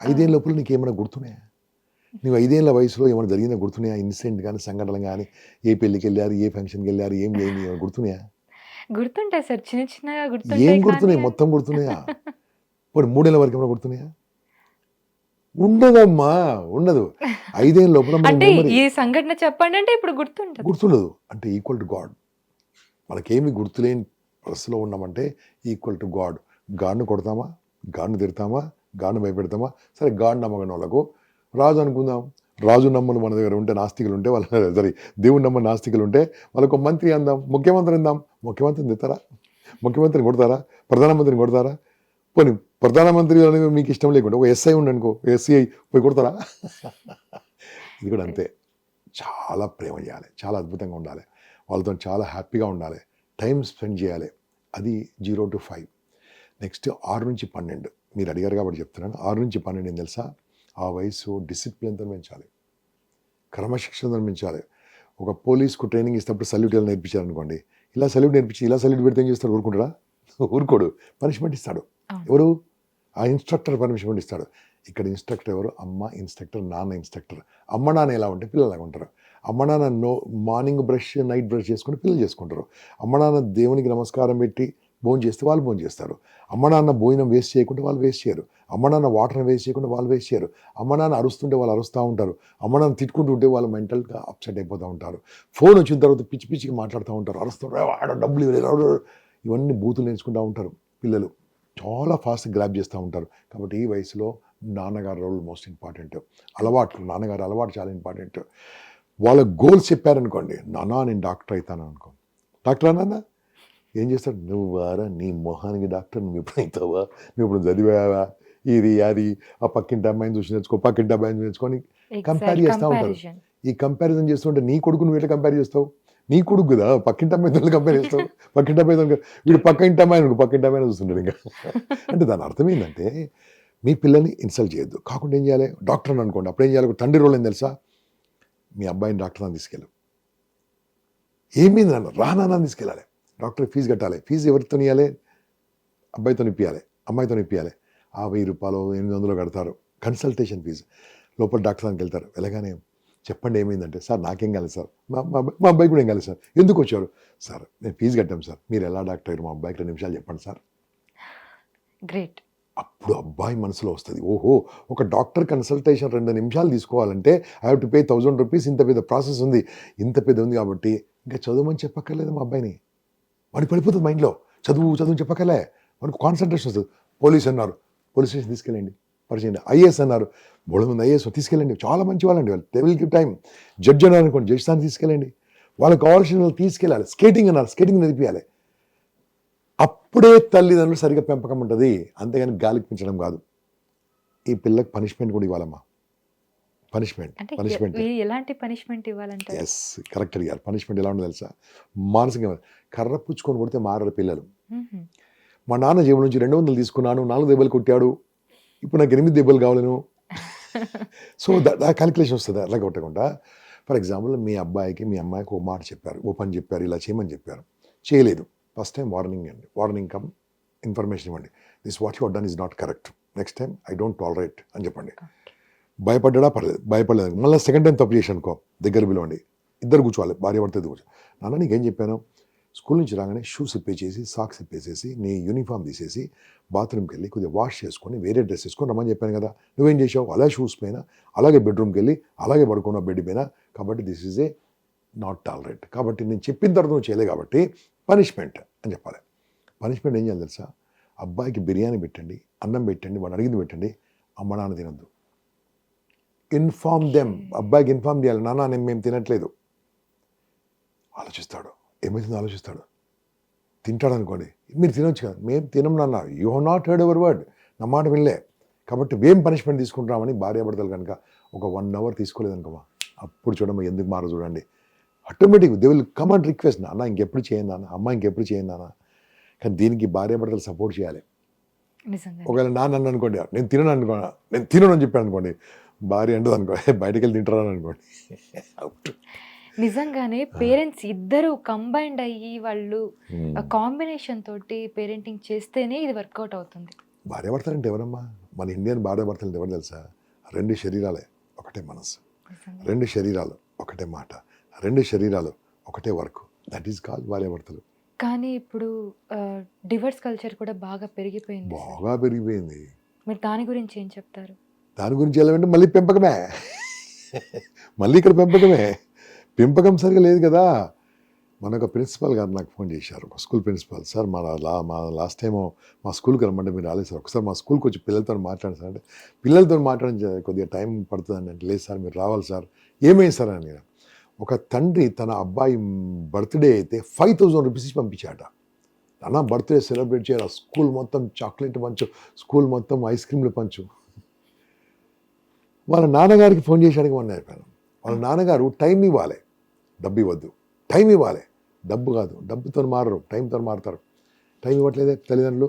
5 ఏళ్ళ లోపల నీకు ఏమైనా గుర్తున్నాయా? నువ్వు 5 ఏళ్ళ వయసులో ఏమైనా జరిగిందో గుర్తున్నాయా? ఇన్సిడెంట్ కానీ, సంఘటనలు కానీ, ఏ పెళ్ళికి వెళ్ళారు, ఏ ఫంక్షన్కి వెళ్ళారు, ఏం లేని ఏమైనా గుర్తున్నాయా? గుర్తుంటాయి సార్, చిన్న చిన్నగా ఏం గుర్తుంటాయి. గుర్తున్నాయి? మొత్తం గుర్తున్నాయా? ఇప్పుడు 3 ఏళ్ళ వరకు ఏమైనా గుర్తున్నాయా? ఉండదమ్మా, ఉండదు. 5 ఏళ్ళ లోపల అంటే ఈ సంఘటన చెప్పండి అంటే ఇప్పుడు గుర్తుండదు. అంటే ఈక్వల్ టు గాడ్. మనకేమి గుర్తులేని పరిస్థితిలో ఉన్నామంటే ఈక్వల్ టు గాడ్. గాడ్ను కొడతామా, గాడ్ను తిడతామా, గాడ్ను భయపెడతామా? సరే, గాడ్ నమ్మకం వాళ్ళకు రాజు అనుకుందాం. రాజు నమ్మలు మన దగ్గర ఉంటే, నాస్తికులు ఉంటే వాళ్ళ సరే, దేవుడు నమ్మని నాస్తికులు ఉంటే వాళ్ళకు మంత్రి అందాం, ముఖ్యమంత్రి అందాం. ముఖ్యమంత్రిని తిడతారా? ముఖ్యమంత్రిని కొడతారా? ప్రధానమంత్రిని కొడతారా? పోనీ ప్రధానమంత్రి అనేది మీకు ఇష్టం లేకుండా ఒక ఎస్ఐ ఉండనుకో, ఎస్ఐ పోయి కొడతారా? ఇది కూడా అంతే. చాలా ప్రేమ చేయాలి, చాలా అద్భుతంగా ఉండాలి, వాళ్ళతో చాలా హ్యాపీగా ఉండాలి, టైం స్పెండ్ చేయాలి. అది 0 to 5. నెక్స్ట్ 6 నుంచి 12 మీరు అడిగారు కాబట్టి చెప్తున్నాను. 6 నుంచి 12 ఏం తెలుసా, ఆ వయసు డిసిప్లిన్తో పెంచాలి, క్రమశిక్షణతో పెంచాలి. ఒక పోలీస్కు ట్రైనింగ్ ఇచ్చినప్పుడు సల్యూట్ ఎలా నేర్పించారనుకోండి, ఇలా సల్యూట్ నేర్పించి ఇలా సల్యూట్ పెడితే ఏం చేస్తాడు, ఊరుకుంటాడా? ఊరుకోడు, పనిష్మెంట్ ఇస్తాడు. ఎవరు? ఆ ఇన్స్ట్రక్టర్ పనిష్మెంట్ ఇస్తాడు. ఇక్కడ ఇన్స్ట్రక్టర్ ఎవరు? అమ్మ ఇన్స్ట్రక్టర్, నాన్న ఇన్స్ట్రక్టర్. అమ్మ నాన్న ఎలా ఉంటే పిల్లలు అలాగ ఉంటారు. అమ్మ నాన్న మార్నింగ్ బ్రష్ నైట్ బ్రష్ చేసుకుని పిల్లలు చేసుకుంటారు. అమ్మ నాన్న దేవునికి నమస్కారం పెట్టి భోజనం చేస్తే వాళ్ళు భోజనం చేస్తారు. అమ్మ నాన్న భోజనం వేస్ట్ చేయకుండా వాళ్ళు వేస్ట్ చేయరు. అమ్మ నాన్న వాటర్ని వేస్ట్ చేయకుండా వాళ్ళు వేస్ట్ చేయరు. అమ్మ నాన్న అరుస్తుంటే వాళ్ళు అరుస్తూ ఉంటారు. అమ్మ నాన్న తిట్టుకుంటూ ఉంటే వాళ్ళు మెంటల్గా అప్సెట్ అయిపోతూ ఉంటారు. ఫోన్ వచ్చిన తర్వాత పిచ్చి పిచ్చిగా మాట్లాడుతూ ఉంటారు, అరుస్తారు, ఆడ డబ్బులు ఇవ్వలేదు, ఇవన్నీ బూతులు నేర్చుకుంటూ ఉంటారు పిల్లలు. చాలా ఫాస్ట్ గ్రాప్ చేస్తూ ఉంటారు. కాబట్టి ఈ వయసులో నాన్నగారు రోల్ మోస్ట్ ఇంపార్టెంట్. అలవాట్లు, నాన్నగారు అలవాటు చాలా ఇంపార్టెంట్. వాళ్ళ గోల్స్ చెప్పారనుకోండి, నాన్న నేను డాక్టర్ అవుతాను అనుకో. డాక్టర్ అన్నా ఏం చేస్తాడు? నువ్వు వారా, నీ మొహానికి డాక్టర్, నువ్వు ఎప్పుడు అవుతావా, నువ్వు ఇప్పుడు చదివావా, ఇది అది, ఆ పక్కింటి అమ్మాయిని చూసి నేర్చుకో, పక్కింటి అబ్బాయిని నేర్చుకొని కంపేర్ చేస్తూ ఉంటారు. ఈ కంపారిజన్ చేస్తుంటే నీ కొడుకు నువ్వు ఎట్లా కంపేర్ చేస్తావు? నీ కొడుకు కదా, పక్కింటి అమ్మాయితో కంపేర్ చేస్తావు. పక్కింటి అమ్మాయితో వీడు పక్కింటి అమ్మాయి, పక్కింటి అమ్మాయిని చూస్తుంటాడు ఇంకా. అంటే దాని అర్థం ఏంటంటే మీ పిల్లల్ని ఇన్సల్ట్ చేయొద్దు. కాకుండా ఏం చేయాలి? డాక్టర్ అని అనుకోండి, అప్పుడు ఏం చేయాలి? ఒక తండ్రి రోల్ ఏం తెలుసా? మీ అబ్బాయిని డాక్టర్ అని తీసుకెళ్ళు. ఏమీ నాన్న, రానా తీసుకెళ్ళాలి. డాక్టర్ ఫీజు కట్టాలి. ఫీజు ఎవరితో ఇవ్వాలి? అబ్బాయితో ఇప్పియాలి, అమ్మాయితో ఇప్పియాలి. ఆ 1000 రూపాయలు 800 కడతారు కన్సల్టేషన్ ఫీజు. లోపల డాక్టర్ దానికి వెళ్తారు. వెళ్ళగానే చెప్పండి ఏమైందంటే, సార్ నాకేం కాలేదు సార్, మా అబ్బాయి కూడా ఏం కాలేదు సార్. ఎందుకు వచ్చారు? సార్ నేను ఫీజు కట్టాం సార్, మీరు ఎలా డాక్టర్ అయ్యారు, మా అబ్బాయికి 2 నిమిషాలు చెప్పండి సార్. గ్రేట్. అప్పుడు అబ్బాయి మనసులో వస్తుంది, ఓహో ఒక డాక్టర్ కన్సల్టేషన్ 2 నిమిషాలు తీసుకోవాలంటే I have to pay 1000 rupees. ఇంత పెద్ద ప్రాసెస్ ఉంది, ఇంత పెద్ద ఉంది కాబట్టి ఇంకా చదువుమని చెప్పక్కర్లేదు మా అబ్బాయిని. వాడికి పడిపోతుంది మైండ్లో, చదువు చెప్పక్కర్లే, వాడికి కాన్సన్ట్రేషన్ వస్తుంది. పోలీస్ అన్నారు, పోలీస్ స్టేషన్ తీసుకెళ్ళండి, పరిచయం. ఐఏఎస్ అన్నారు, బోళ మంది ఐఏఎస్ తీసుకెళ్ళండి, చాలా మంచి వాళ్ళండి వాళ్ళు, they will give time. Judge అన్నారు అనుకోండి, జడ్జ్ స్థానం తీసుకెళ్ళండి, వాళ్ళకి కావాల్సిన వాళ్ళు తీసుకెళ్ళాలి. స్కేటింగ్ అన్నారు, స్కేటింగ్ నేర్పియాలి. అప్పుడే తల్లిదండ్రులు సరిగ్గా పెంపకం ఉంటుంది, అంతేగాని గాలికి పెంచడం కాదు. ఈ పిల్లకి పనిష్మెంట్ కూడా ఇవ్వాలమ్మా. పనిష్మెంట్ ఎలాంటి పనిష్మెంట్ ఇవ్వాలంటే? ఎస్, కరెక్ట్ అడిగారు. పనిష్మెంట్ ఎలా ఉండదు తెలుసా? మానసికంగా కర్ర పుచ్చుకొని కొడితే మారరు పిల్లలు. మా నాన్న జేబుల నుంచి 200 తీసుకున్నాను, 4 దెబ్బలు కొట్టాడు, ఇప్పుడు నాకు 8 దెబ్బలు కావాలను. సో క్యాలిక్యులేషన్ వస్తుంది. అట్లా కొట్టకుండా, ఫర్ ఎగ్జాంపుల్ మీ అబ్బాయికి మీ అమ్మాయికి ఓ మాట చెప్పారు, ఓ పని చెప్పారు, ఇలా చేయమని చెప్పారు, చేయలేదు. ఫస్ట్ టైం వార్నింగ్ అండి, వార్నింగ్ కమ్ ఇన్ఫర్మేషన్ ఇవ్వండి. This what you done is not correct, next time I don't tolerate అని చెప్పండి. భయపడ్డా పర్లేదు, భయపడలేదు. మళ్ళీ సెకండ్ టైం తప్పు చేసి అనుకో, దగ్గర పిలవండి, ఇద్దరు కూర్చోవాలి, భార్య పడితే కూర్చో. నాన్న నీకేం చెప్పాను, స్కూల్ నుంచి రాగానే షూస్ ఇప్పేసేసి, సాక్స్ ఇప్పేసేసి, నీ యూనిఫామ్ తీసేసి బాత్రూమ్కి వెళ్ళి కొద్దిగా వాష్ చేసుకొని వేరే డ్రెస్ వేసుకొని రమ్మని చెప్పాను కదా, నువ్వేం చేసావు? అలా షూస్ పైన, అలాగే బెడ్రూమ్కి వెళ్ళి అలాగే పడుకున్నావు బెడ్ పైన. కాబట్టి this is a not tolerate. కాబట్టి నేను చెప్పిన తర్వాత నువ్వు చేయలేదు కాబట్టి పనిష్మెంట్ అని చెప్పాలి. పనిష్మెంట్ ఏం చేయాలి తెలుసా? అబ్బాయికి బిర్యానీ పెట్టండి, అన్నం పెట్టండి, వాడు అడిగింది పెట్టండి, అమ్మ నాన్న తినద్దు. Inform them. అబ్బాయికి ఇన్ఫార్మ్ చేయాలి, నాన్న నేను మేము తినట్లేదు. ఆలోచిస్తాడు, ఏమైతుందో ఆలోచిస్తాడు, తింటాడు అనుకోండి, మీరు తినొచ్చు కదా, మేము తినం నాన్న, you have not heard hour word, నా మాట వినలే, కాబట్టి ఏం పనిష్మెంట్ తీసుకుంటామని భార్యాభర్తలు కనుక ఒక 1 hour తీసుకోలేదు అనుకోమా, అప్పుడు చూడమ్మా ఎందుకు మారో చూడండి. Automatic they will come and request, నాన్న ఇంకెప్పుడు చేయండి నాన్న, అమ్మ ఇంకెప్పుడు చేయండి నాన్న. కానీ దీనికి భార్యాభర్తలు సపోర్ట్ చేయాలి. ఒకవేళ నాన్న అనుకోండి, నేను తినను అని చెప్పాను అనుకోండి, భార్య అంటది అనుకో, బయటకు వెళ్ళి తింటారని అనుకోండి. నిజంగానే పేరెంట్స్ ఇద్దరు కంబైన్డ్ అయ్యి వాళ్ళు కాంబినేషన్ తోటి పేరెంటింగ్ చేస్తేనే ఇది వర్కౌట్ అవుతుంది. భార్యాభర్తలు అంటే ఎవరమ్మా? మన ఇండియన్ భార్యాభర్తలు అంటే ఎవరు తెలుసా? 2 శరీరాలే ఒకటే మనసు, 2 శరీరాలు ఒకటే మాట, 2 శరీరాలు ఒకటే వర్క్, దట్ ఈస్ కాల్డ్ భార్యాభర్తలు. కానీ ఇప్పుడు డివోర్స్ కల్చర్ కూడా బాగా పెరిగిపోయింది. మీరు దాని గురించి ఏం చెప్తారు? దాని గురించి వెళ్ళాలంటే మళ్ళీ పెంపకమే, మళ్ళీ ఇక్కడ పెంపకం సరిగా లేదు కదా. మనకు ప్రిన్సిపాల్ గారు నాకు ఫోన్ చేశారు, స్కూల్ ప్రిన్సిపాల్, సార్ మా లాస్ట్ టైం మా స్కూల్కి రమ్మంటే మీరు రాలేదు సార్, ఒకసారి మా స్కూల్కి వచ్చి పిల్లలతో మాట్లాడండి సార్ అంటే, పిల్లలతో మాట్లాడి కొద్దిగా టైం పడుతుందండి అంటే, లేదు సార్ మీరు రావాలి సార్. ఏమైంది సార్ అని. ఒక తండ్రి తన అబ్బాయి బర్త్డే అయితే 5000 రూపీస్ పంపించాట. నాన్న బర్త్డే సెలబ్రేట్ చేయాలి, స్కూల్ మొత్తం చాక్లెట్ పంచు, స్కూల్ మొత్తం ఐస్ క్రీమ్లు పంచు. వాళ్ళ నాన్నగారికి ఫోన్ చేశాడు మొన్న అయిపోయాను, వాళ్ళ నాన్నగారు టైం ఇవ్వాలి, డబ్బు ఇవ్వద్దు. టైం ఇవ్వాలి, డబ్బు కాదు. డబ్బుతో మారరు, టైంతో మారుతారు. టైం ఇవ్వట్లేదే తల్లిదండ్రులు.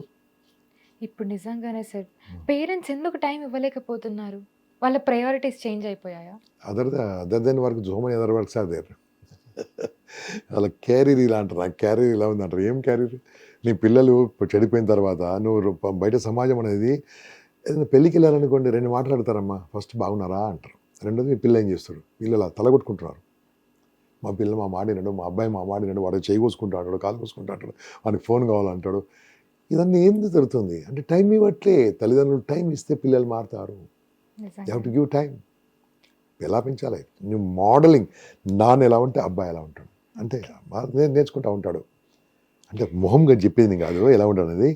ఇప్పుడు నిజంగానే సార్ పేరెంట్స్ ఎందుకు టైం ఇవ్వలేకపోతున్నారు? వాళ్ళ ప్రయారిటీస్ చేంజ్ అయిపోయాయా? Other than work so many other works are there. వాళ్ళ క్యారీర్ ఇలా అంటారు, నాకు క్యారీర్ ఇలా ఉంది అంటారు. ఏం క్యారీర్? నీ పిల్లలు చెడిపోయిన తర్వాత నువ్వు బయట సమాజం అనేది ఏదైనా పెళ్ళికి వెళ్ళాలనుకోండి, 2 మాట్లాడతారమ్మా. ఫస్ట్ బాగున్నారా అంటారు, రెండోది మీ పిల్ల ఏం చేస్తాడు, పిల్లలు తలగొట్టుకుంటున్నారు. మా పిల్ల మా మాడినాడు, మా అబ్బాయి మా మాడినాడు, వాడు చేయి కోసుకుంటా అంటాడు, కాలు కోసుకుంటా అంటాడు, వాడికి ఫోన్ కావాలంటాడు. ఇదన్నీ ఏంది జరుగుతుంది అంటే టైం ఇవ్వట్లే. తల్లిదండ్రులు టైం ఇస్తే పిల్లలు మారుతారు. You have to give time. ఎలా పెంచాలి? నువ్వు మోడలింగ్, నాన్న ఎలా ఉంటే అబ్బాయి ఎలా ఉంటాడు అంటే నేను నేర్చుకుంటూ ఉంటాడు. అంటే మొహంగా చెప్పేది కాదు ఎలా ఉంటాడు అనేది,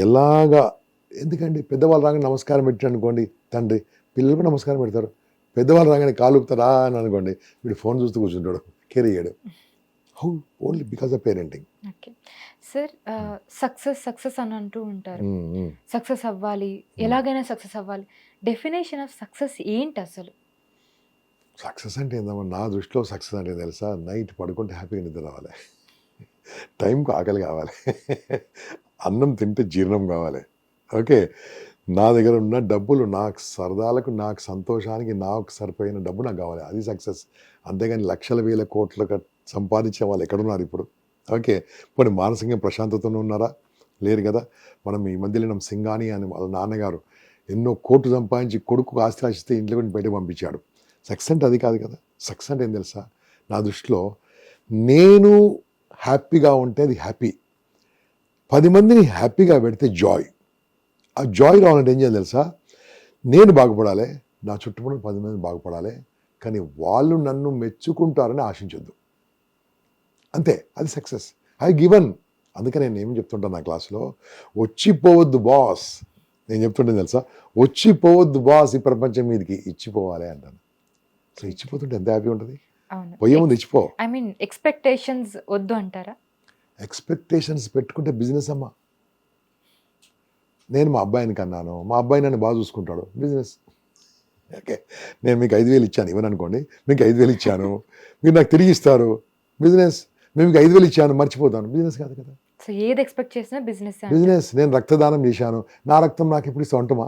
ఎలాగా. ఎందుకంటే పెద్దవాళ్ళు రాగానే నమస్కారం పెట్టాడు అనుకోండి తండ్రి, పిల్లలకు నమస్కారం పెడతారు. పెద్దవాళ్ళు రాగానే కాలు ఊపుతారా అని అనుకోండి, వీడు ఫోన్ చూస్తూ కూర్చుంటాడు, కేర్ చేయడు. How? Only because of parenting. Okay sir, success అని అంటూ ఉంటారు. సక్సెస్ అవ్వాలి, ఎలాగైనా సక్సెస్ అవ్వాలి. డెఫినేషన్ ఆఫ్ సక్సెస్ ఏంటి అసలు? సక్సెస్ అంటే ఏందమ్మా, నా దృష్టిలో సక్సెస్ అంటే తెలుసా, నైట్ పడుకుంటే హ్యాపీగా నిద్ర రావాలి, టైంకు ఆకలి కావాలి, అన్నం తింటే జీర్ణం కావాలి. ఓకే, నా దగ్గర ఉన్న డబ్బులు నాకు సరదాలకు, నాకు సంతోషానికి, నాకు సరిపోయిన డబ్బు నాకు కావాలి, అది సక్సెస్. అంతేగాని లక్షల వేల కోట్ల సంపాదించే వాళ్ళు ఎక్కడున్నారు ఇప్పుడు? ఓకే, పోనీ మానసికంగా ప్రశాంతతను ఉన్నారా? లేరు కదా. మనం ఈ మధ్యలో సింగాని అని వాళ్ళ నాన్నగారు ఎన్నో కోట్లు సంపాదించి కొడుకు ఆస్తి రాసిస్తే ఇంట్లో కూడా బయటకు పంపించాడు. సక్సెస్ అంటే అది కాదు కదా. సక్సెస్ అంటే ఏం తెలుసా, నా దృష్టిలో నేను హ్యాపీగా ఉంటే అది హ్యాపీ. 10 మందిని హ్యాపీగా పెడితే జాయ్. ఆ జాయ్ రావాలంటే ఏం చేయాలి తెలుసా, నేను బాగుపడాలి, నా చుట్టుపక్కల 10 మంది బాగుపడాలి, కానీ వాళ్ళు నన్ను మెచ్చుకుంటారని ఆశించొద్దు. అంతే, అది సక్సెస్. I given. అందుకని నేను ఏం చెప్తుంటాను నా క్లాసులో, వచ్చిపోవద్దు బాస్. నేను చెప్తుంటాను తెలుసా, వచ్చిపోవద్దు బాస్ ఈ ప్రపంచం మీదకి, ఇచ్చిపోవాలి అంటాను. సో ఇచ్చిపోతుంటే ఎంత హ్యాపీ ఉంటుంది. పోయే ముందు ఇచ్చిపో. ఐ మీన్ ఎక్స్పెక్టేషన్స్ వద్దు అంటారా? ఎక్స్పెక్టేషన్స్ పెట్టుకుంటే బిజినెస్ అమ్మా. నేను మా అబ్బాయిని కన్నాను, మా అబ్బాయి నన్ను బాగా చూసుకుంటాడు, బిజినెస్. ఓకే, నేను మీకు 5,000 ఇచ్చాను, ఇవ్వననుకోండి, మీకు 5,000 ఇచ్చాను, మీరు నాకు తిరిగి ఇస్తారు, బిజినెస్. మేము మీకు 5,000 ఇచ్చాను, మర్చిపోతాను, బిజినెస్ కాదు కదా. సో ఏది ఎక్స్పెక్ట్ చేసినా బిజినెస్. బిజినెస్. నేను రక్తదానం చేశాను, నా రక్తం నాకు ఇప్పుడు ఇస్తా అంటుమా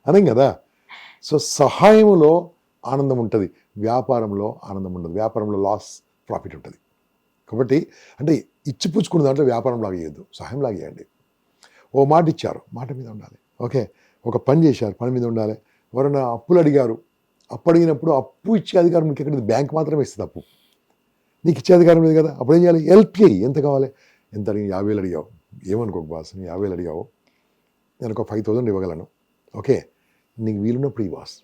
అనం కదా. సో సహాయంలో ఆనందం ఉంటుంది, వ్యాపారంలో ఆనందం ఉండదు. వ్యాపారంలో లాస్, ప్రాఫిట్ ఉంటుంది. కాబట్టి అంటే ఇచ్చిపుచ్చుకున్న దాంట్లో వ్యాపారం లాగా చేయొద్దు, సహాయం లాగా చేయండి. ఓ మాట ఇచ్చారు, మాట మీద ఉండాలి. ఓకే, ఒక పని చేశారు, పని మీద ఉండాలి. ఎవరైనా అప్పులు అడిగారు, అప్పు అడిగినప్పుడు అప్పు ఇచ్చే అధికారం మీకు ఎక్కడ? బ్యాంక్ మాత్రమే ఇస్తుంది అప్పు, నీకు ఇచ్చే అధికారం లేదు కదా. అప్పుడు ఏం చేయాలి? హెల్ప్ చేయి. ఎంత కావాలి? ఎంత అడిగి? 50,000 అడిగావు, ఏమనుకోకు బాస్, నేను 50,000 అడిగావు, నేను ఒక 5,000 ఇవ్వగలను. ఓకే, నీకు వీలున్నప్పుడు ఈ బాస్,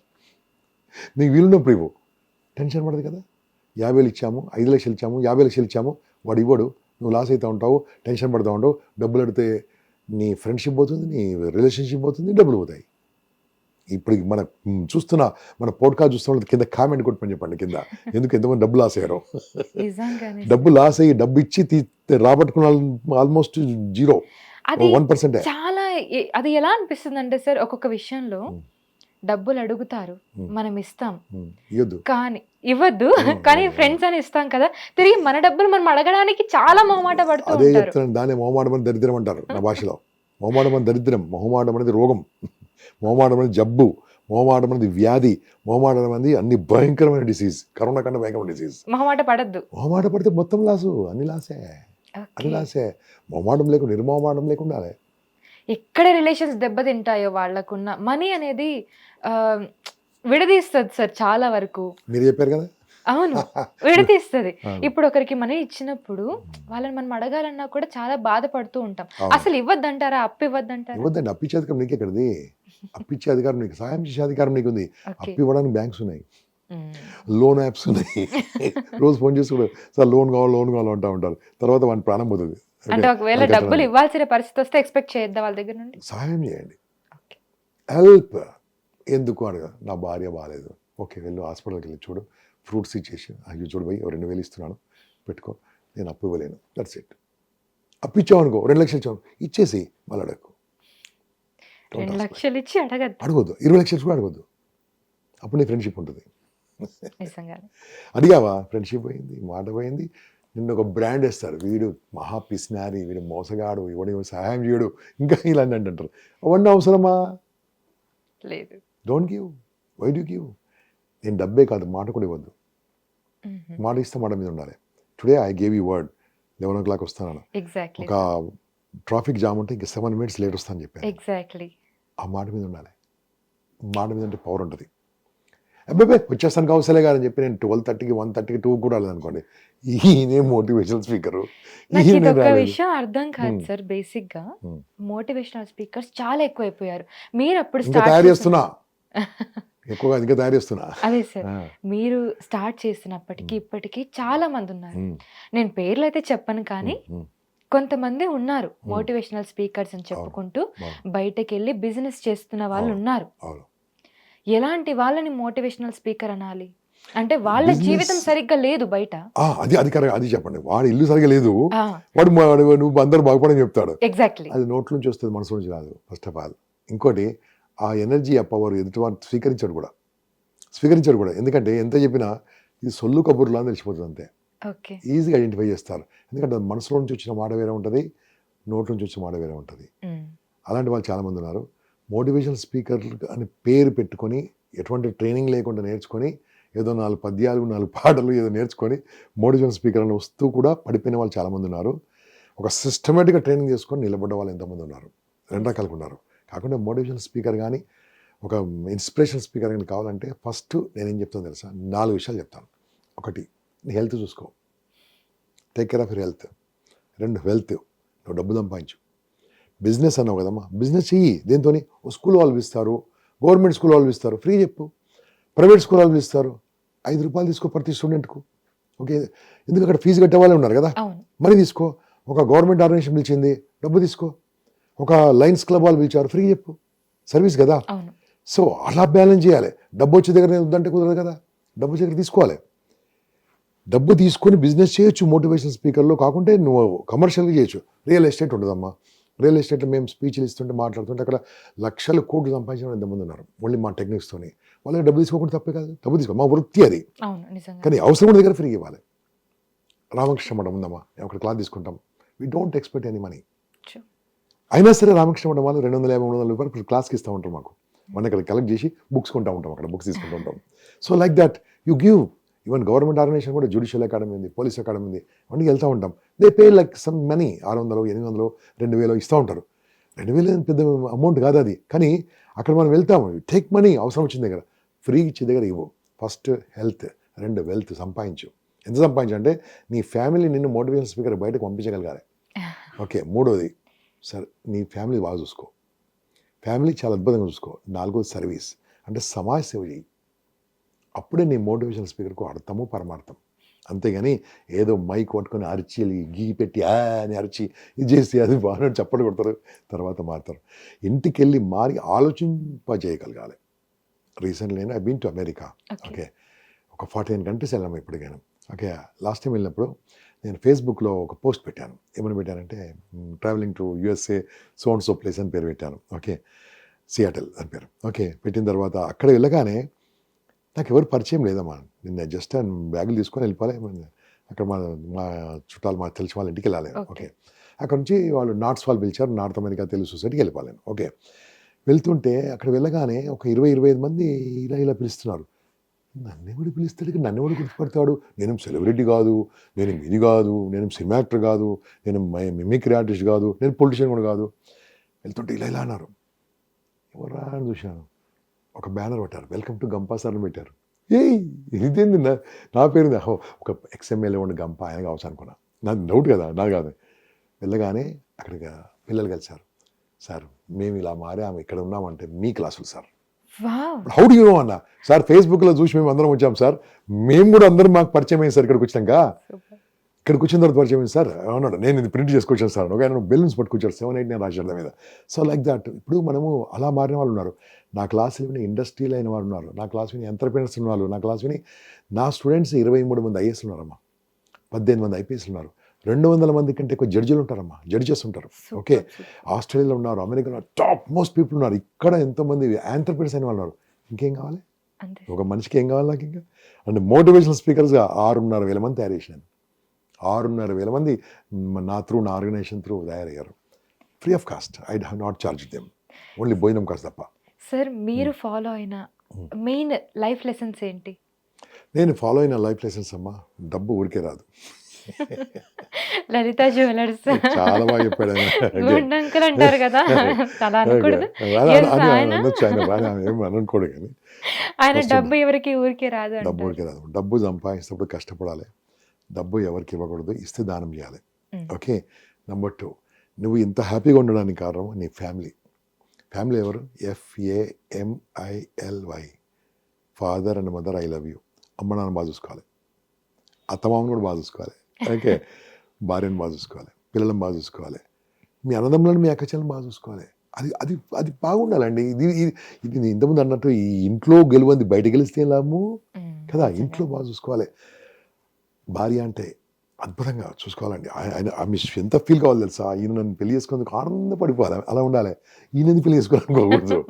నీకు వీలున్నప్పుడు ఇవ్వు, టెన్షన్ పడదు కదా. 50,000 ఇచ్చాము, 5 లక్షలు ఇచ్చాము, 50 లక్షలు ఇచ్చాము, వాడు ఇవ్వడు, నువ్వు లాస్ అవుతూ ఉంటావు, టెన్షన్ పడుతూ ఉంటావు. డబ్బులు అడిగితే నీ ఫ్రెండ్షిప్ పోతుంది, నీ రిలేషన్షిప్ పోతుంది, డబ్బులు పోతాయి. ఇప్పుడు మన చూస్తున్న మన పోడ్కాస్ట్ చూస్తున్న కింద కామెంట్ కొట్టుకొని చెప్పండి కింద, ఎందుకు ఎంతమంది డబ్బు లాస్ అయ్యారో. డబ్బు లాస్ అయ్యి డబ్బు ఇచ్చి రాబట్టుకున్న ఆల్మోస్ట్ 1%. చాలా అది ఎలా అనిపిస్తుంది అంటే సార్, ఒక్కొక్క విషయంలో డబ్బులు అడుగుతారు, మనం ఇస్తాం, కానీ ఇవ్వద్దు, కానీ ఫ్రెండ్స్ అని ఇస్తాం కదా, తిరిగి మన డబ్బులు మనం అడగడానికి చాలా మొహమాట పడుతూ అదే చెప్తాను. దాన్ని మొహమాటం అని దరిద్రం అంటారు నా భాషలో. మొహమాటం అని దరిద్రం, మొహమాటం అనేది రోగం, మొహమాటం అనేది జబ్బు, మొహమాటం అనేది వ్యాధి, మొహమాటం అనేది అన్ని భయంకరమైన డిసీజ్, కరోనా కన్నా భయంకరమైన డిసీజ్. మొహమాట పడద్దు. మొహమాట పడితే మొత్తం లాసు, అన్ని లాసే, అన్ని లాసే. మొహమాటం లేకుండా, నిర్మోహమాటం లేకుండా. ఎక్కడ రిలేషన్స్ దెబ్బతింటాయో వాళ్ళకున్న మనీ అనేది విడదీస్తుంది సార్ చాలా వరకు. మీరు చెప్పారు కదా. అవును, విడదీస్తుంది. ఇప్పుడు ఒకరికి మనీ ఇచ్చినప్పుడు వాళ్ళని మనం అడగాలన్నా కూడా చాలా బాధపడుతూ ఉంటాం. అసలు ఇవ్వద్దంటారా? అప్పు ఇవ్వద్దంటారా? ఇవ్వద్దండి. అప్పిచ్చే అధికారం నీకు ఎక్కడిది? అప్పిచ్చే అధికారం నీకు, సహాయం చేసే అధికారం నీకుంది. అప్పు ఇవ్వడానికి బ్యాంక్స్ ఉన్నాయి, లోన్ యాప్స్ ఉన్నాయి. రోజు ఫోన్ చేసి కూడా సార్ లోన్ కావాలి అంటూ ఉంటారు. తర్వాత వాడి ప్రాణం పోతుంది. అంటే ఒకవేళ డబ్బులు ఇవ్వాల్సిన పరిస్థితి వస్తే ఎక్స్పెక్ట్ చేయొద్దా వాళ్ళ దగ్గర నుండి? సహాయం చేయండి, హెల్ప్. ఎందుకు అడగ, నా భార్య బాగాలేదు, ఓకే వెళ్ళు హాస్పిటల్కి వెళ్ళి చూడు, ఫ్రూట్స్ ఇచ్చేసి అయ్యో చూడు పోయి 2,000 ఇస్తున్నాను పెట్టుకో, నేను అప్పు ఇవ్వలేను, దట్స్ ఇట్. అప్పు ఇచ్చామనుకో, 2 లక్షలు ఇచ్చాము, ఇచ్చేసి మళ్ళీ అడగకు. 2 లక్షలు ఇచ్చి అడగద్దు, 20 లక్షలు కూడా అడగద్దు. అప్పుడు నీ ఫ్రెండ్షిప్ ఉంటుంది. నిజంగానే. అడిగావా? ఫ్రెండ్షిప్ పోయింది, మాట పోయింది. నిన్ను ఒక బ్రాండ్ వేస్తారు, వీడు మహా పిసినారి, వీడు మోసగాడు, ఎవడు సహాయం చేయడు, ఇంకా ఇలాంటి అంటారు. అవన్నీ అవసరమా? లేదు. Don't give. Why do give? నేను డబ్బే కాదు, మాట కూడా ఇవ్వద్దు. మాట ఇస్తే మాట మీద ఉండాలి. Today I gave you word, 11 o'clock వస్తాను. ఎగ్జాక్ట్లీ. ఒక ట్రాఫిక్ జామ్ ఉంటే ఇంకా 7 minutes లేట్ వస్తాను చెప్పాను. ఎగ్జాక్ట్లీ. ఆ మాట మీద ఉండాలి. మాట మీద అంటే పవర్ ఉంటుంది. అబ్బాయి వచ్చేస్తాను కౌశలే గారు అని చెప్పి నేను 12:30కి 1:30కి 2 కూడా రాలేదనుకోండి, ఈయనే మోటివేషనల్ స్పీకరు. నాకు ఇదొక విషయం అర్థం కాదు సార్. బేసిక్ గా మోటివేషనల్ స్పీకర్స్ చాలా ఎక్కువైపోయారు. మీరు అప్పుడు ఇంకా తయారు చేస్తున్నా, ఎక్కువగా ఇంకా తయారు చేస్తున్నా. అదే సార్, మీరు స్టార్ట్ చేసినప్పటికీ ఇప్పటికీ చాలా మంది ఉన్నారు. నేను పేర్లు అయితే చెప్పను, కానీ కొంతమంది ఉన్నారు మోటివేషనల్ స్పీకర్స్ అని చెప్పుకుంటూ బయటకు వెళ్ళి బిజినెస్ చేస్తున్న వాళ్ళు ఉన్నారు. ఎలాంటి వాళ్ళని మోటివేషనల్ స్పీకర్ అనాలి అంటే? వాళ్ళ జీవితం సరిగ్గా లేదు బయట. అది కరెక్ట్. అది చెప్పండి. వాడి ఇల్లు సరిగ్గా లేదు, వాడు నువ్వు అందరూ బాగుపడని చెప్తాడు. ఎగ్జాక్ట్లీ. అది నోట్ల నుంచి వస్తుంది, మనసు నుంచి రాదు. ఫస్ట్ ఆఫ్ ఆల్ ఇంకోటి, ఆ ఎనర్జీ, ఆ పవర్ ఎదుటివాడు స్వీకరించాడు కూడా. ఎందుకంటే ఎంత చెప్పినా ఇది సొల్లు కబుర్లా అని తెలిసిపోతుంది అంతే. ఈజీగా ఐడెంటిఫై చేస్తారు. ఎందుకంటే మనసులో నుంచి వచ్చిన మాట వేరే ఉంటుంది, నోట్ల నుంచి వచ్చిన మాట వేరే ఉంటుంది. అలాంటి వాళ్ళు చాలామంది ఉన్నారు. మోటివేషనల్ స్పీకర్ అని పేరు పెట్టుకొని ఎటువంటి ట్రైనింగ్ లేకుండా నేర్చుకొని ఏదో 4 పద్యాలు 4 పాటలు ఏదో నేర్చుకొని మోటివేషనల్ స్పీకర్ అని వస్తూ కూడా పడిపోయిన వాళ్ళు చాలామంది ఉన్నారు. ఒక సిస్టమేటిక్గా ట్రైనింగ్ చేసుకొని నిలబడ్డ వాళ్ళు ఎంతమంది ఉన్నారు. 2 రకాలుగా ఉన్నారు. కాకుండా మోటివేషనల్ స్పీకర్ కానీ ఒక ఇన్స్పిరేషనల్ స్పీకర్ కానీ కావాలంటే ఫస్ట్ నేనేం చెప్తాను తెలుసా? 4 విషయాలు చెప్తాను. 1, నీ హెల్త్ చూసుకో, take care of your health. 2, wealth, నువ్వు డబ్బు సంపాదించు. బిజినెస్ అన్నావు కదమ్మా, బిజినెస్ చెయ్యి. దేంతో? స్కూల్ వాళ్ళు ఇస్తారు, గవర్నమెంట్ స్కూల్ వాళ్ళు ఇస్తారు, ఫ్రీ చెప్పు. ప్రైవేట్ స్కూల్ వాళ్ళు ఇస్తారు, 5 రూపాయలు తీసుకో ప్రతి స్టూడెంట్కు. ఓకే, ఎందుకు అక్కడ ఫీజు కట్టే వాళ్ళే ఉన్నారు కదా, మనీ తీసుకో. ఒక గవర్నమెంట్ ఆర్గనైజేషన్ పిలిచింది, డబ్బు తీసుకో. ఒక లయన్స్ క్లబ్ వాళ్ళు పిలిచారు, ఫ్రీ చెప్పు. సర్వీస్ కదా. సో అలా బ్యాలెన్స్ చేయాలి. డబ్బు వచ్చే దగ్గర వద్దంటే కుదరదు కదా, డబ్బు వచ్చే దగ్గర తీసుకోవాలి. డబ్బు తీసుకొని బిజినెస్ చేయొచ్చు మోటివేషనల్ స్పీకర్లో. కాకుంటే నువ్వు కమర్షియల్గా చేయొచ్చు. రియల్ ఎస్టేట్ ఉంటుందమ్మా. రియల్ ఎస్టేట్లో మేము స్పీచ్లు ఇస్తుంటే మాట్లాడుతుంటే అక్కడ లక్షల కోట్లు సంపాదించిన ఎంతమంది ఉన్నారు ఓన్లీ మా టెక్నిక్స్తోని. వాళ్ళకి డబ్బు తీసుకోకుండా తప్పే కాదు, డబ్బు తీసుకో, మా వృత్తి అది. కానీ అవసరం ఉన్న దగ్గర ఫ్రీ ఇవ్వాలి. రామకృష్ణ మఠం ఉందమ్మా, మేము అక్కడ క్లాస్ తీసుకుంటాం, we don't expect any money. అయినా సరే రామకృష్ణ మఠం వాళ్ళు 250-300 రూపాయలు క్లాస్కి ఇస్తూ ఉంటారు మాకు. మనం ఇక్కడ కలెక్ట్ చేసి బుక్స్ కొంటూ ఉంటాం, అక్కడ బుక్స్ తీసుకుంటూ ఉంటాం. So like that you give. Even government organization కూడా జ్యుడిషియల్ అకాడమీ ఉంది, పోలీస్ అకాడమీ ఉంది, అవన్నీ వెళ్తూ ఉంటాం. They pay like some money, 600, 800, 2000 ఇస్తూ ఉంటారు. 2000 పెద్ద అమౌంట్ కాదు అది, కానీ అక్కడ మనం వెళ్తాము. టేక్ మనీ, అవసరం వచ్చిన దగ్గర ఫ్రీ ఇచ్చే దగ్గర ఇవ్వు. ఫస్ట్ హెల్త్, 2 వెల్త్ సంపాదించు. ఎంత సంపాదించు అంటే నీ ఫ్యామిలీ నిన్ను మోటివేషనల్ స్పీకర్ బయటకు పంపించగలగాలి. ఓకే, 3వది సరే నీ ఫ్యామిలీ బాగా చూసుకో, ఫ్యామిలీ చాలా అద్భుతంగా చూసుకో. 4వది సర్వీస్, అంటే సమాజ సేవ చేయి. అప్పుడే నీ మోటివేషనల్ స్పీకర్కు అర్థము పరమార్థం. అంతేగాని ఏదో మైక్ పట్టుకొని అరిచి గీ పెట్టి అని అరిచి ఇది చేసి అది బాగా చప్పట్లు కొడతారు, తర్వాత మారుతారు. ఇంటికి వెళ్ళి మారి ఆలోచింపజేయగలగాలి. Recently I been to America. Okay, ఒక 49 కంట్రీస్ వెళ్ళాము ఇప్పటికైనా. ఓకే, లాస్ట్ టైం వెళ్ళినప్పుడు నేను ఫేస్బుక్లో ఒక పోస్ట్ పెట్టాను. ఏమని పెట్టానంటే travelling to USA so and so place అని పేరు పెట్టాను. ఓకే, సియాటల్ అని పేరు. ఓకే, పెట్టిన తర్వాత అక్కడ వెళ్ళగానే నాకు ఎవరు పరిచయం లేదమ్మా. నిన్న జస్ట్ బ్యాగులు తీసుకొని వెళ్ళిపోలే. అక్కడ మా చుట్టాలు, మా తెలిసిన వాళ్ళ ఇంటికి వెళ్ళాలి. ఓకే, అక్కడ నుంచి వాళ్ళు నార్త్స్ వాళ్ళు పిలిచారు, నార్త్ అమెరికా తెలుగు సొసైటీకి వెళ్ళిపోలేను. ఓకే, వెళ్తుంటే అక్కడ వెళ్ళగానే ఒక 20-25 మంది ఇలా పిలుస్తున్నారు. నన్నెవడు పిలుస్తాడు, నన్నెవడు గుర్తుపడతాడు? నేను సెలబ్రిటీ కాదు, నేను ఇది కాదు, నేను సినిమా యాక్టర్ కాదు, నేను మిమిక్రీ ఆర్టిస్ట్ కాదు, నేను పొలిటీషియన్ కూడా కాదు. వెళ్తుంటే ఇలా అన్నారు. ఎవరా అని చూశాను, ఒక బ్యానర్ పెట్టారు, వెల్కమ్ టు గంపా సార్ అని పెట్టారు. ఇదేంది నా పేరు, ఒక XMLA ఉండి గంప ఆయన కావచ్చు అనుకున్నా. నాకు డౌట్ కదా, నాకు కాదు. వెళ్ళగానే అక్కడికి పిల్లలు కలిసారు. సార్ మేము ఇలా మారాము, ఇక్కడ ఉన్నామంటే మీ క్లాసులు sir. How do you know అన్న? సార్ ఫేస్బుక్లో చూసి మేము అందరం వచ్చాం సార్, మేము కూడా అందరం మాకు పరిచయం అయింది సార్. ఇక్కడికి వచ్చినాక, ఇక్కడికి వచ్చిన తర్వాత పరిచయం అయింది సార్ అన్నాడు. నేను ఇది ప్రింట్ చేసుకొచ్చాను సార్. ఒక ఆయన బెలూన్స్ పట్టుకొచ్చారు, 7-8 నేను రాశాడు మీద. సో లైక్ దట్ ఇప్పుడు మనము అలా మారిన వాళ్ళు ఉన్నారు. నా క్లాస్ విని ఇండస్ట్రీలో అయిన వారు ఉన్నారు, నా క్లాస్ విని ఎంటర్ప్రెనర్స్ ఉన్న వాళ్ళు, నా క్లాస్ విని నా స్టూడెంట్స్ 23 మంది IAS ఉన్నారమ్మా, 18 మంది IPS ఉన్నారు, 200 మంది కంటే ఎక్కువ జడ్జిలు ఉంటారమ్మా, జడ్జెస్ ఉంటారు. ఓకే, ఆస్ట్రేలియాలో ఉన్నారు, అమెరికాలో టాప్ మోస్ట్ పీపుల్ ఉన్నారు, ఇక్కడ ఎంతోమంది ఎంటర్ప్రెనర్స్ అయిన వాళ్ళు ఉన్నారు. ఇంకేం కావాలి? అంతే. ఒక మనిషికి ఏం కావాలి నాకు ఇంకా? అంటే మోటివేషనల్ స్పీకర్స్గా 6,500 మంది తయారు చేసినాను. 6,500 మంది నా ఆర్గనైజేషన్ త్రూ తయారయ్యారు. Free of cost. I have not charge them. Only భోజనం కాస్ట్ తప్ప. సార్ మీరు ఫాలో అయిన మెయిన్ లైఫ్ లెసన్స్ ఏంటి? నేను ఫాలో అయిన లైఫ్ లెసన్స్ అమ్మా, డబ్బు ఊరికే రాదు. లలిత జ్యువెలర్స్ చాలా బాగా చెప్పాడు ఆయన. గుండు అంకుల్ అంటారు కదా, అలా అనకూడదు. Yes, ఆయన అనొచ్చు, ఆయన బాగా ఏం అనుకోడు కానీ ఆయన డబ్బు ఎవరికి ఊరికే రాదు డబ్బు అంటారు. ఊరికే రాదు. డబ్బు సంపాదించినప్పుడు కష్టపడాలి. డబ్బు ఎవరికి ఇవ్వకూడదు, ఇస్తే దానం చేయాలి. ఓకే. నెంబర్ 2, నువ్వు ఇంత హ్యాపీగా ఉండడానికి కారణం నీ ఫ్యామిలీ. ఫ్యామిలీ ఎవరు? FAMILY. Father and mother, I love you. అమ్మ నాన్న బాగా చూసుకోవాలి, అత్తమామను కూడా బాగా చూసుకోవాలి. ఓకే. భార్యను బాగా చూసుకోవాలి, పిల్లలను బాగా చూసుకోవాలి, మీ అన్నదమ్ములను మీ అక్కచెల్లను బాగా చూసుకోవాలి. అది అది అది బాగుండాలండి. ఇది నేను ఇంతకుముందు అన్నట్టు ఈ ఇంట్లో గెలువంది బయట గెలిస్తే లాభము కదా. ఇంట్లో బాగా చూసుకోవాలి. భార్య అంటే అద్భుతంగా చూసుకోవాలండి. ఆయన ఆమె ఎంత ఫీల్ కావాలి తెలుసా? ఈయన నన్ను పెళ్లి చేసుకునేందుకు ఆనందపడిపోవాలి, అలా ఉండాలి. ఈయనది పెళ్లి చేసుకోవాలనుకోకూడదు.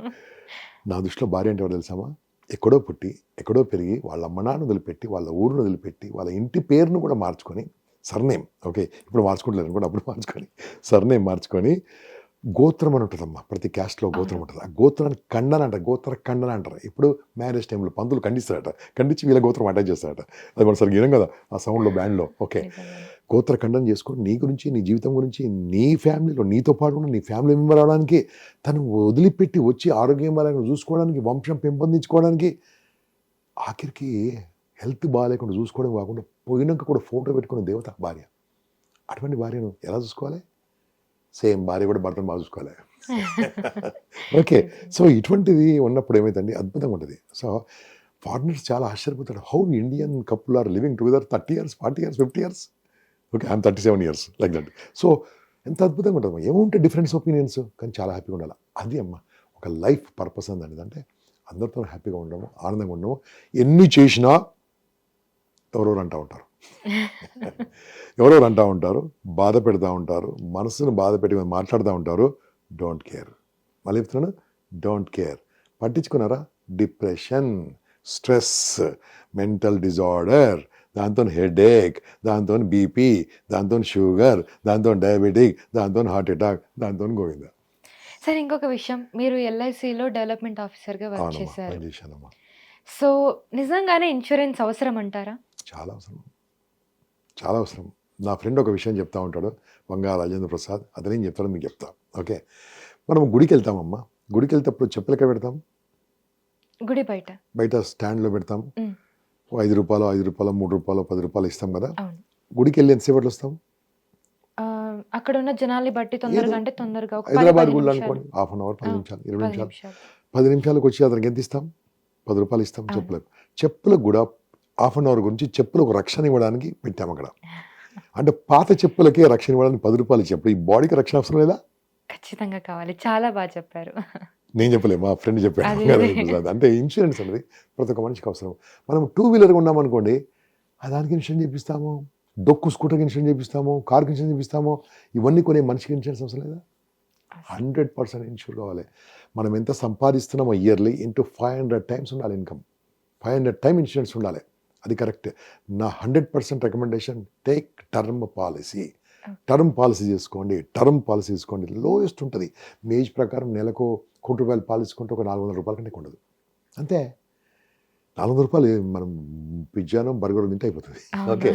నా దృష్టిలో భార్య అంటే ఎవరు తెలుసామా? ఎక్కడో పుట్టి ఎక్కడో పెరిగి వాళ్ళ అమ్మ నాన్న వదిలిపెట్టి వాళ్ళ ఊరును వదిలిపెట్టి వాళ్ళ ఇంటి పేరును కూడా మార్చుకొని, సర్నేమ్, ఓకే ఇప్పుడు మార్చుకుంటలేరు అనుకోండి, అప్పుడు మార్చుకొని సర్నేమ్ మార్చుకొని, గోత్రం అని ఉంటుందమ్మా. ప్రతి క్యాస్ట్లో గోత్రం ఉంటుంది. ఆ గోత్రాన్ని ఖండన అంటారు, గోత్ర ఖండన అంటారు. ఇప్పుడు మ్యారేజ్ టైంలో పంతులు ఖండిస్తారట, ఖండించి వీళ్ళ గోత్రం అటాచ్ చేస్తారట. అది మన సరిగ్గా వినం కదా ఆ సౌండ్లో, బ్యాండ్లో. ఓకే. గోత్ర ఖండన చేసుకొని నీ గురించి, నీ జీవితం గురించి, నీ ఫ్యామిలీలో నీతో పాటు ఉన్న నీ ఫ్యామిలీ మెంబర్ అవడానికి, తను వదిలిపెట్టి వచ్చి ఆరోగ్యం బాగాలేకుండా చూసుకోవడానికి, వంశం పెంపొందించుకోవడానికి, ఆఖరికి హెల్త్ బాగాలేకుండా చూసుకోవడం కాకుండా పోయినాక కూడా ఫోటో పెట్టుకున్న దేవత భార్య. అటువంటి భార్యను ఎలా చూసుకోవాలి? సేమ్ భార్య కూడా భర్తను బాగా చూసుకోవాలి. ఓకే. సో ఇటువంటిది ఉన్నప్పుడు ఏమైందండి, అద్భుతంగా ఉంటుంది. సో ఫారినర్స్ చాలా ఆశ్చర్యపోతాడు, how Indian couple are living together 30 years, 40 years, 50 years. Okay, I'm 37 years like that. So ఎంత అద్భుతంగా ఉంటుంది. ఏముంటే డిఫరెన్స్ ఒపీనియన్స్, కానీ చాలా హ్యాపీగా ఉండాలి. అది అమ్మ ఒక లైఫ్ పర్పస్ అనేది. అంటే అందరితో హ్యాపీగా ఉండము, ఆనందంగా ఉండము. ఎన్ని చేసినా ఎవరెవరు అంటూ ఉంటారు, ఎవరెవరు అంటూ ఉంటారు, బాధ పెడతా ఉంటారు, మనసును బాధ పెట్టి మాట్లాడుతూ ఉంటారు. Don't care. మళ్ళీ చెప్తున్నాను, డోంట్ కేర్. పట్టించుకున్నారా? డిప్రెషన్, స్ట్రెస్, మెంటల్ డిజార్డర్, దాంతో హెడేక్, దాంతో బీపీ, దాంతో షుగర్, దాంతో డయాబెటిక్, దాంతో హార్ట్ అటాక్, దాంతో గోవింద. సార్ ఇంకొక విషయం, మీరు ఎల్ఐసిలో డెవలప్మెంట్ ఆఫీసర్గా వర్క్ చేశారు. చేశానమ్మా. సో నిజంగానే ఇన్సూరెన్స్ అవసరం అంటారా? చాలా అవసరం, చాలా అవసరం. నా ఫ్రెండ్ ఒక విషయం చెప్తా ఉంటాడు, బంగారు రాజేంద్ర ప్రసాద్. అతనేం చెప్తాడో మీకు చెప్తా. ఓకే. మనం గుడికి వెళ్తామమ్మా. గుడికి వెళ్తేప్పుడు చెప్పులు ఎక్కడ పెడతాం? గుడి బయట, బయట స్టాండ్లో పెడతాం. మ్. 5 రూపాయలు, 5 రూపాయలు, 3 రూపాయలు, 10 రూపాయలు ఇస్తాం కదా. అవును. గుడికి వెళ్ళి ఎంతసేపట్లో వస్తాం? ఆ, అక్కడ ఉన్న జనాల్ని బట్టి తొందరగా, అంటే తొందరగా ఒక 10, హైదరాబాద్ 10 గుళ్ళు నిమిషాలు. అనుకోండి, 1/2 hour, 10 నిమిషాలు, 20 10 నిమిషాలు. నిమిషాలు. 10 నిమిషాలకు వచ్చి అతనికి ఎంత ఇస్తాం? 10 రూపాయలు ఇస్తాం చెప్పులకు. చెప్పులకు కూడా 1/2 hour గురించి చెప్పులకు రక్షణ ఇవ్వడానికి పెట్టాం అక్కడ. అంటే పాత చెప్పులకే రక్షణ ఇవ్వడానికి 10 రూపాయలు ఇచ్చినప్పుడు ఈ బాడీకి రక్షణ అవసరం లేదా? ఖచ్చితంగా కావాలి. చాలా బాగా చెప్పారు. నేను చెప్పలే, మా ఫ్రెండ్ చెప్పాడు. అదే. అంటే ఇన్సూరెన్స్ అనేది ప్రతి ఒక్క మనిషికి అవసరం. మనం 2-wheeler ఉన్నామనుకోండి, దానికి ఇన్సూరెన్స్ చేపిస్తాము, డొక్కు స్కూటర్కి ఇన్సూరెన్స్ చేపిస్తాము, కార్కి ఇన్సూరెన్స్ చేపిస్తాము. ఇవన్నీ కొనే మనిషికి ఇన్సూరెన్స్ అవసరం లేదా? 100% ఇన్సూర్ కావాలి. మనం ఎంత సంపాదిస్తున్నామో ఇయర్లీ ఇంటూ 500 times ఉండాలి ఇన్కమ్. 500 times ఇన్సూరెన్స్ ఉండాలి. అది కరెక్ట్. నా 100% recommendation, take term policy. Term policy చేసుకోండి. టర్మ్ పాలసీ తీసుకోండి. లోయెస్ట్ ఉంటుంది. మీ ఏజ్ ప్రకారం నెలకు ₹1,00,000 పాలసీ కొంటే ఒక ₹400 కంటే ఉండదు. అంతే. ₹400 మనం పిజ్జానో బర్గర్ తింటే అయిపోతుంది. ఓకే.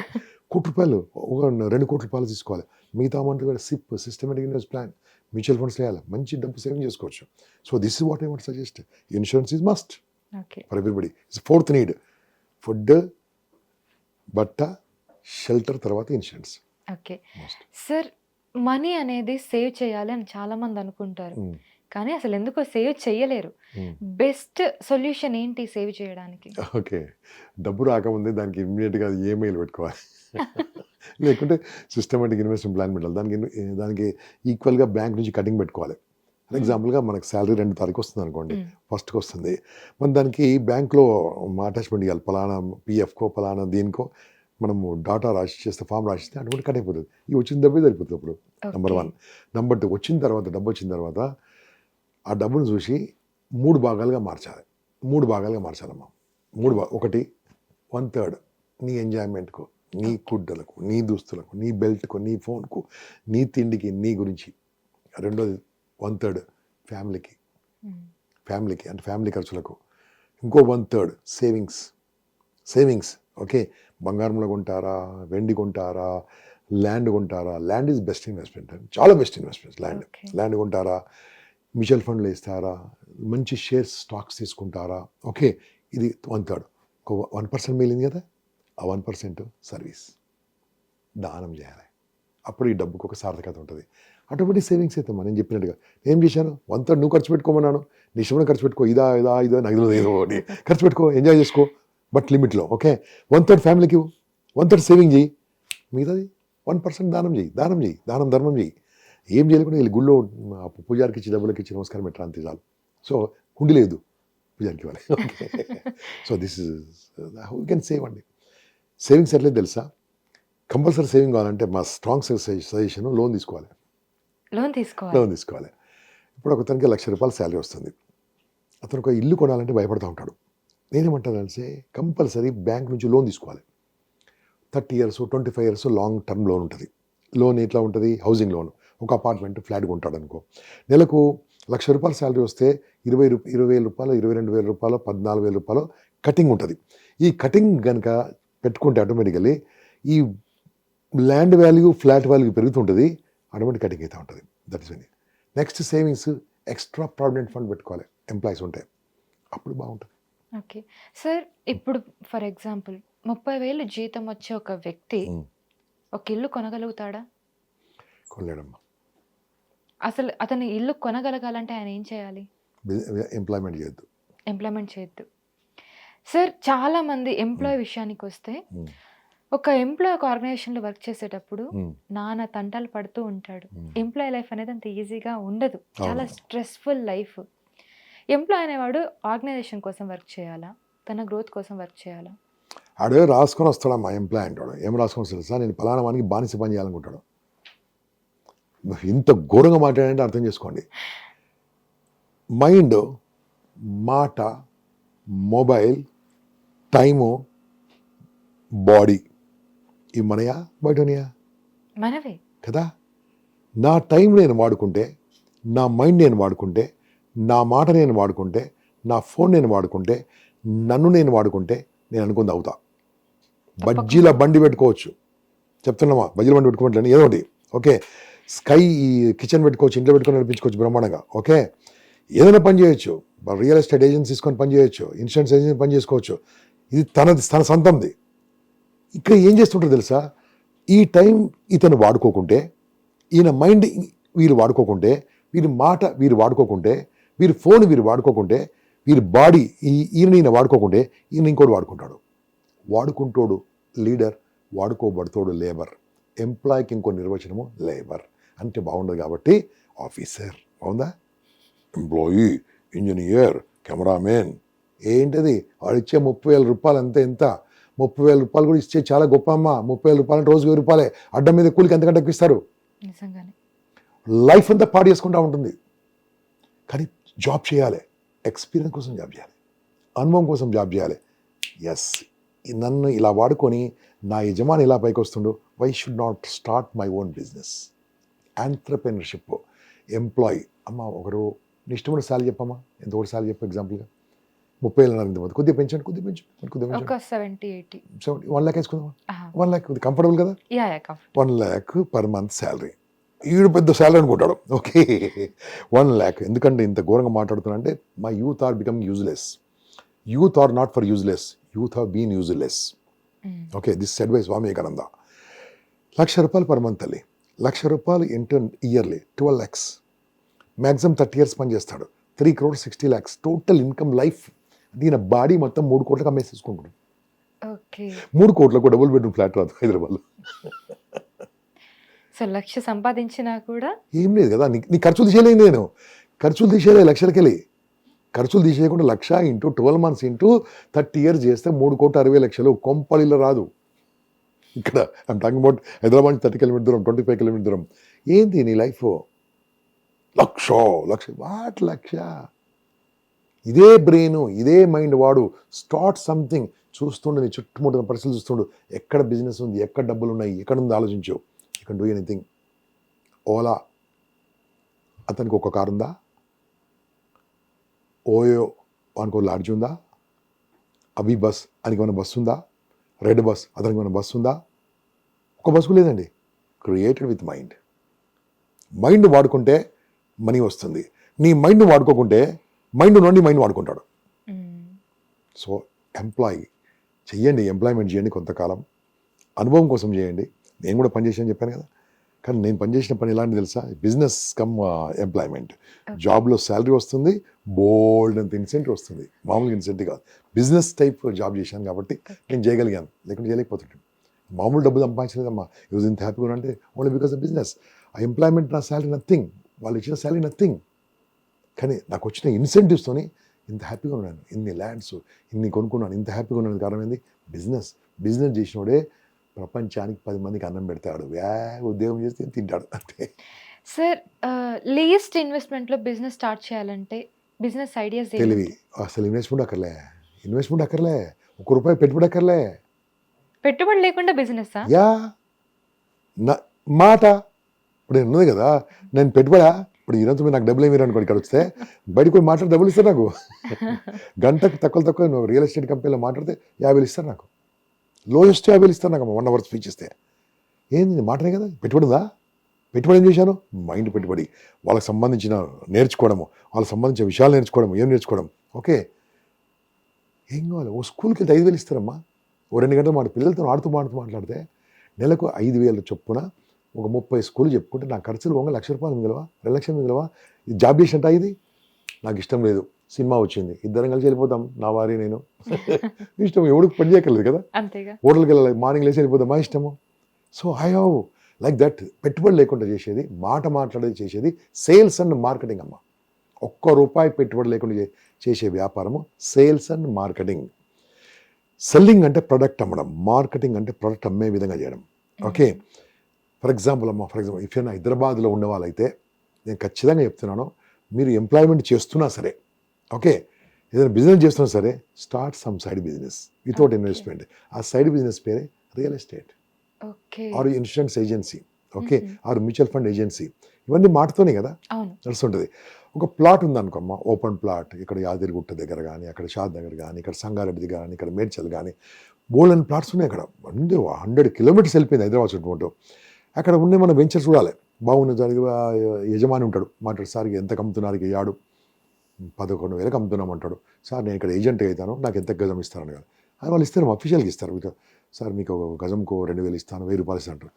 ₹1,00,000, ఒక 2 కోట్ల పాలసీ తీసుకోవాలి. మిగతా అమౌంట్ కూడా SIP, systematic invest plan, mutual funds వేయాలి. మంచి డబ్బు సేవింగ్ చేసుకోవచ్చు. So this is what I want suggest. Insurance is must okay. For everybody. It's 4th need. Food, బట్ట, షెల్టర్, తర్వాత ఇన్సూరెన్స్. ఓకే. సార్ మనీ అనేది సేవ్ చేయాలి అని చాలా మంది అనుకుంటారు, కానీ అసలు ఎందుకో సేవ్ చేయలేరు. బెస్ట్ సొల్యూషన్ ఏంటి సేవ్ చేయడానికి? ఓకే. డబ్బు రాకముందే దానికి ఇమ్మీడియట్గా ఈఎంఐలు పెట్టుకోవాలి. లేకుంటే సిస్టమేటిక్ ఇన్వెస్ట్మెంట్ ప్లాన్ పెట్టాలి. దానికి ఈక్వల్గా బ్యాంక్ నుంచి కటింగ్ పెట్టుకోవాలి. ఫర్ ఎగ్జాంపుల్గా మనకు శాలరీ 2 తారీఖు వస్తుంది అనుకోండి, ఫస్ట్కి వస్తుంది. మనం దానికి బ్యాంక్లో అటాచ్మెంట్ ఇవ్వాలి. పలానా పిఎఫ్కో, పలానా దీనికో మనము డాటా రాసి చేస్తే, ఫామ్ రాసిస్తే అటువంటి కట్ అయిపోతుంది. ఈ వచ్చిన డబ్బే సరిపోతుంది అప్పుడు. నెంబర్ 1. నెంబర్ 2, డబ్బు వచ్చిన తర్వాత ఆ డబ్బును చూసి 3 భాగాలుగా మార్చాలి. 3 భాగాలుగా మార్చాలమ్మా. ఒకటి 1/3 నీ ఎంజాయ్మెంట్కు, నీ గుడ్డలకు, నీ దుస్తులకు, నీ బెల్ట్కు, నీ ఫోన్కు, నీ తిండికి, నీ గురించి. రెండోది 1/3 ఫ్యామిలీకి అంటే ఫ్యామిలీ ఖర్చులకు. ఇంకో 1/3 సేవింగ్స్. ఓకే, బంగారంలో కొంటారా, వెండి కొంటారా, ల్యాండ్ కొంటారా? ల్యాండ్ ఈజ్ బెస్ట్ ఇన్వెస్ట్మెంట్, చాలా బెస్ట్ ఇన్వెస్ట్మెంట్ ల్యాండ్ కొంటారా, మ్యూచువల్ ఫండ్లు ఇస్తారా, మంచి షేర్స్ స్టాక్స్ తీసుకుంటారా? ఓకే, ఇది 1/3. 1% మిగిలింది కదా, ఆ 1% సర్వీస్, దానం చేయాలి. అప్పుడు ఈ డబ్బుకు ఒక సార్థకత ఉంటుంది. అటువంటి సేవింగ్స్ అయితే మనం చెప్పినట్టుగా ఏం చేశాను, 1/3 నువ్వు ఖర్చు పెట్టుకోమన్నాను, నీ ఇష్టమైన ఖర్చు పెట్టుకో, ఇదో నాకు ఏదో ఖర్చు పెట్టుకో, ఎంజాయ్ చేసుకో, బట్ లిమిట్లో. ఓకే, 1/3 ఫ్యామిలీకి, 1/3 సేవింగ్ చేయి, మిగతాది 1% దానం చేయి, ధర్మం చేయి. ఏం చేయలేకుండా వీళ్ళు గుళ్ళో పూజారికి ఇచ్చి డబ్బులకి ఇచ్చి నమస్కారం పెట్టరా అంతే చాలు. సో హుండి లేదు, పూజారికి ఇవ్వాలి. Okay, so this is how you can save అండి. సేవింగ్స్ ఎట్లేదు తెలుసా, కంపల్సరీ సేవింగ్ కావాలంటే మా స్ట్రాంగ్ సజెషన్ లోన్ తీసుకోవాలి. ఇప్పుడు ఒకతనికి ₹1,00,000 శాలరీ వస్తుంది, అతను ఒక ఇల్లు కొనాలంటే భయపడుతూ ఉంటాడు. నేనేమంటానంటే కంపల్సరీ బ్యాంక్ నుంచి లోన్ తీసుకోవాలి. 30 years 25 years long term loan ఉంటుంది. లోన్ ఎట్లా ఉంటుంది, హౌసింగ్ లోన్. ఒక అపార్ట్మెంట్ ఫ్లాట్ కొంటాడు అనుకో, నెలకు ₹1,00,000 శాలరీ వస్తే 20,000 రూపాయలు, 22,000 రూపాయలు, 14,000 రూపాయలు కటింగ్ ఉంటుంది. ఈ కటింగ్ కనుక పెట్టుకుంటే ఆటోమేటికలీ ఈ ల్యాండ్ వాల్యూ, ఫ్లాట్ వాల్యూ పెరుగుతుంటుంది, ఆటోమేటిక్ కటింగ్ అవుతూ ఉంటుంది. That is when. Next savings, extra provident fund పెట్టుకోవాలి, ఎంప్లాయీస్ ఉంటాయి, అప్పుడు బాగుంటుంది. ఓకే సార్, ఇప్పుడు ఫర్ ఎగ్జాంపుల్ 30,000 జీతం వచ్చే ఒక వ్యక్తి ఒక ఇల్లు కొనగలుగుతాడా? కొనలేడమ్మా. అసలు అతను ఇల్లు కొనగలగాలంటే ఆయన ఏం చేయాలి? ఎంప్లాయ్మెంట్ చేయొద్దు సార్. చాలా మంది ఎంప్లాయ్ విషయానికి వస్తే, ఒక ఎంప్లాయ్ ఒక ఆర్గనైజేషన్లో వర్క్ చేసేటప్పుడు నానా తంటాలు పడుతూ ఉంటాడు. ఎంప్లాయ్ లైఫ్ అనేది అంత ఈజీగా ఉండదు, చాలా స్ట్రెస్ఫుల్ లైఫ్. ఎంప్లాయ్ అనేవాడు ఆర్గనైజేషన్ కోసం వర్క్ చేయాలా, తన గ్రోత్ కోసం వర్క్ చేయాలా? ఆడే రాసుకొని వస్తాడు మా ఎంప్లాయ్ అంటాడు. ఏం రాసుకొని వస్తాడు సార్, నేను పలానా వానికి బానిస పని చేయాలనుకుంటాడు. ఇంత ఘోరంగా మాట్లాడంటే అర్థం చేసుకోండి. మైండ్, మాట, మొబైల్, టైము, బాడీ, ఈ మనయా బయటనియా? మనవే కదా. నా టైం నేను వాడుకుంటే, నా మైండ్ నేను వాడుకుంటే, నా మాట నేను వాడుకుంటే, నా ఫోన్ నేను వాడుకుంటే, నన్ను నేను వాడుకుంటే, నేను అనుకుంది అవుతా. బజ్జీల బండి పెట్టుకోవచ్చు, చెప్తున్నామా, బజ్జీల బండి పెట్టుకోవట్లేదు ఏదో ఒకటి. ఓకే, స్కై కిచెన్ పెట్టుకోవచ్చు, ఇంట్లో పెట్టుకొని నడిపించుకోవచ్చు బ్రహ్మాండంగా. ఓకే, ఏదైనా పని చేయొచ్చు, రియల్ ఎస్టేట్ ఏజెన్సీ తీసుకొని పని చేయొచ్చు, ఇన్సూరెన్స్ ఏజెన్సీ పని చేసుకోవచ్చు. ఇది తన సొంతంది. ఇక్కడ ఏం చేస్తుంటారు తెలుసా, ఈ టైం ఇతను వాడుకోకుంటే, ఈయన మైండ్ వీరు వాడుకోకుంటే, వీరి మాట వీరు వాడుకోకుంటే, వీరి ఫోన్ వీరు వాడుకోకుంటే, వీరి బాడీ ఈయన వాడుకోకుంటే, ఈయన ఇంకోటి వాడుకుంటాడు. వాడుకుంటోడు లీడర్, వాడుకోబడుతోడు లేబర్. ఎంప్లాయ్కి ఇంకో నిర్వచనము లేబర్ అంటే బాగుండదు. కాబట్టి ఆఫీసర్ బాగుందా, ఎంప్లాయీ, ఇంజనీర్, కెమెరామెన్, ఏంటది వాడు ఇచ్చే 30,000 రూపాయలు అంతే. ఎంత 30,000 రూపాయలు కూడా ఇచ్చే చాలా గొప్ప అమ్మ. 30,000 రూపాయలు అంటే రోజు 1,000 రూపాయలే. అడ్డం మీద కూలికి ఎంతకంటే ఎక్కువ ఇస్తారు. లైఫ్ అంతా పాడు చేసుకుంటూ ఉంటుంది. కానీ జాబ్ చేయాలి, ఎక్స్పీరియన్స్ కోసం జాబ్ చేయాలి, అనుభవం కోసం జాబ్ చేయాలి. ఎస్, నన్ను ఇలా వాడుకొని నా యజమాని ఇలా పైకి వస్తుండు, why should not start my own business? Entrepreneurship. Employee అమ్మ, ఒకరు నీ ఇష్టమైన శాలరీ చెప్పమ్మా, ఎంత ఒకటి శాలరీ చెప్పు. ఎగ్జాంపుల్గా 30,000 అన్నారు, ఇంతమంది కొద్దిగా పెంచండి, 1 lakh వేసుకుందాం. 1 lakh కంఫర్టబుల్ కదా. 1 lakh పర్ మంత్ శాలరీ. ఈడు పెద్ద శాలరీ అనుకుంటాడు. Okay, 1 lakh. ఎందుకంటే ఇంత ఘోరంగా మాట్లాడుతున్నా అంటే, my youth are becoming useless. Youth are not for useless, youth have been useless. Okay, this said by Swami Vivekananda. ₹1,00,000 per month తల్లి, ₹1,00,000 into yearly 12 lakhs. Maximum 30 years పని చేస్తాడు, 3 crores 60 lakhs total income life. దీని body మొత్తం 3 కోట్లకు అమ్మేసి తీసుకుంటాడు. 3 కోట్లకు double bedroom flat రాదు హైదరాబాద్లో. సో 1,00,000 సంపాదించినా కూడా ఏం లేదు కదా. నీ ఖర్చులు తీసేయలేదు, నేను ఖర్చులు తీసేయలే. లక్షలకెళ్ళి ఖర్చులు తీసేయకుండా 1,00,000 ఇంటూ 12 months ఇంటూ 30 years చేస్తే 3,60,00,000 కొంపలిలో రాదు. ఇక్కడ ఐమ్ టాకింగ్ అబౌట్ హైదరాబాద్ నుంచి 30 kilometers దూరం, 25 kilometers దూరం. ఏంటి నీ లైఫ్? 1,00,000 వాట్ 1,00,000? ఇదే బ్రెయిన్, ఇదే మైండ్ వాడు. Start something. చూస్తుండు, నీ చుట్టుముట్టిన పరిస్థితులు చూస్తుండు, ఎక్కడ బిజినెస్ ఉంది, ఎక్కడ డబ్బులు ఉన్నాయి, ఎక్కడ ఉంది ఆలోచించు. You can do anything. Ola అతనికి ఒక కారు ఉందా? ఓయో వానికి ఒక లాడ్జ్ ఉందా? అభి బస్ అనికి ఏమైనా బస్సు ఉందా? రెడ్ బస్ అతనికి ఏమైనా బస్సు ఉందా? ఒక బస్సు లేదండి. Created with mind. మైండ్ వాడుకుంటే మనీ వస్తుంది. నీ మైండ్ వాడుకోకుంటే మైండ్ నుండి మైండ్ వాడుకుంటాడు. సో ఎంప్లాయీ చెయ్యండి, ఎంప్లాయ్మెంట్ చేయండి కొంతకాలం, అనుభవం కోసం చేయండి. నేను కూడా పనిచేసాను చెప్పాను కదా. కానీ నేను పనిచేసిన పని ఎలాంటి తెలుసా? Business come employment. జాబ్లో శాలరీ వస్తుంది, బోల్డ్ అంత ఇన్సెంటివ్ వస్తుంది. మామూలుగా ఇన్సెంటివ్ కాదు, బిజినెస్ టైప్ జాబ్ చేశాను కాబట్టి నేను చేయగలిగాను, లేకుంటే చేయలేకపోతుంటాను. మామూలు డబ్బు సంపాదించలేదమ్మా. ఈరోజు ఇంత హ్యాపీగా అంటే ఓన్లీ బికాస్ ఆఫ్ బిజినెస్. ఆ ఎంప్లాయ్మెంట్ నా శాలరీ నథింగ్, వాళ్ళు ఇచ్చిన శాలరీ నథింగ్. కానీ నాకు వచ్చిన ఇన్సెంటివ్స్తోని ఇంత హ్యాపీగా ఉన్నాను. ఇన్ని ల్యాండ్స్ ఇన్ని కొనుక్కున్నాను, ఇంత హ్యాపీగా ఉన్నాను. కారణం ఏంది? బిజినెస్. బిజినెస్ చేసినోడే ప్రపంచానికి 10 మందికి అన్నం పెడతాడు. ఉద్యోగం చేస్తే తింటాడు అంతే. సార్, లీస్ట్ ఇన్వెస్ట్మెంట్లో బిజినెస్ స్టార్ట్ చేయాలంటే బిజినెస్ ఐడియాస్ తెలివి. అసలు ఇన్వెస్ట్మెంట్ అక్కర్లే, ₹1 పెట్టుబడి అక్కర్లే. పెట్టుబడి లేకుండా బిజినెస్ మాట ఇప్పుడు ఉన్నది కదా. నేను పెట్టుబడా ఇప్పుడు ఈరోజు మీరు నాకు డబ్బులు ఏమి అనుకోండి, ఇక్కడ వస్తే బయటకు పోయి మాట్లాడి డబ్బులు ఇస్తారు నాకు. గంటకు తక్కువ నువ్వు రియల్ ఎస్టేట్ కంపెనీలో మాట్లాడితే 50,000 ఇస్తారు నాకు. లోయెస్ట్ 50,000 ఇస్తారు నాకు 1 hour స్పీచ్ ఇస్తే. ఏంది మాటనే కదా. పెట్టుబడి ఉందా? పెట్టుబడి ఏం చేశాను? మైండ్ పెట్టుబడి. వాళ్ళకి సంబంధించిన నేర్చుకోవడము, వాళ్ళకి సంబంధించిన విషయాలు నేర్చుకోవడం, ఏం నేర్చుకోవడం. ఓకే, ఏం కావాలి? ఓ స్కూల్కి వెళ్తే 5,000 ఇస్తారమ్మా. ఓ 2 గంటలు మాట పిల్లలతో ఆడుతూ మాట్లాడితే నెలకు 5,000 చొప్పున ఒక 30 స్కూల్ చెప్పుకుంటే నా ఖర్చులు పోగా ₹1,00,000 మిగలవా, 2 లక్షలు మిగలవా? ఇది జాబ్ చేసినట్ట ఇది? నాకు ఇష్టం లేదు. సినిమా వచ్చింది, ఇద్దరం కలిసి వెళ్ళిపోతాం, నా వారి నేను. ఇష్టం, ఎవరికి పని చేయక్కర్లేదు కదా. హోటల్కి వెళ్ళాలి, మార్నింగ్ లేచి వెళ్ళిపోతాం, మా ఇష్టము. So I have like that. పెట్టుబడి లేకుండా చేసేది, మాట్లాడేది చేసేది సేల్స్ అండ్ మార్కెటింగ్ అమ్మ. ₹1 పెట్టుబడి లేకుండా చేసే వ్యాపారము సేల్స్ అండ్ మార్కెటింగ్. సెల్లింగ్ అంటే ప్రొడక్ట్ అమ్మడం, మార్కెటింగ్ అంటే ప్రొడక్ట్ అమ్మే విధంగా చేయడం. ఓకే, ఫర్ ఎగ్జాంపుల్ ఇఫ్ ఏమైనా హైదరాబాద్లో ఉన్న వాళ్ళైతే నేను ఖచ్చితంగా చెప్తున్నాను, మీరు ఎంప్లాయ్మెంట్ చేస్తున్నా సరే, ఓకే, ఏదైనా బిజినెస్ చేస్తున్నా సరే, start some side business without investment. ఆ సైడ్ బిజినెస్ పేరే real estate, or insurance agency, okay, or mutual fund agency. ఇవన్నీ మాటతోనే కదా నడుస్తుంటుంది. ఒక ప్లాట్ ఉందనుకోమ్మా, ఓపెన్ ప్లాట్, ఇక్కడ యాదగిరిగుట్ట దగ్గర కానీ, అక్కడ షాద్ నగర్ కానీ, ఇక్కడ సంగారెడ్డి దగ్గర కానీ, ఇక్కడ మేడ్చల్ కానీ, బోల్డెన్ ప్లాట్స్ ఉన్నాయి. అక్కడ 100 kilometers వెళ్ళిపోయింది హైదరాబాద్ చుట్టుకుంటూ. అక్కడ ఉన్న మన వెంచర్స్ చూడాలి. బాగున్న దానికి యజమాని ఉంటాడు, మాట్లాడు, సార్ ఎంత కమ్ముతున్నారు, ఏడు 11,000 అమ్ముతున్నామంటాడు. సార్ నేను ఇక్కడ ఏజెంట్ అవుతాను, నాకు ఎంత గజం ఇస్తారని కదా. అది వాళ్ళు ఇస్తారు, అఫీషియల్గా ఇస్తారు. సార్ మీకు ఒక గజంకు 2,000 ఇస్తాను, ₹1,000 ఇస్తాను.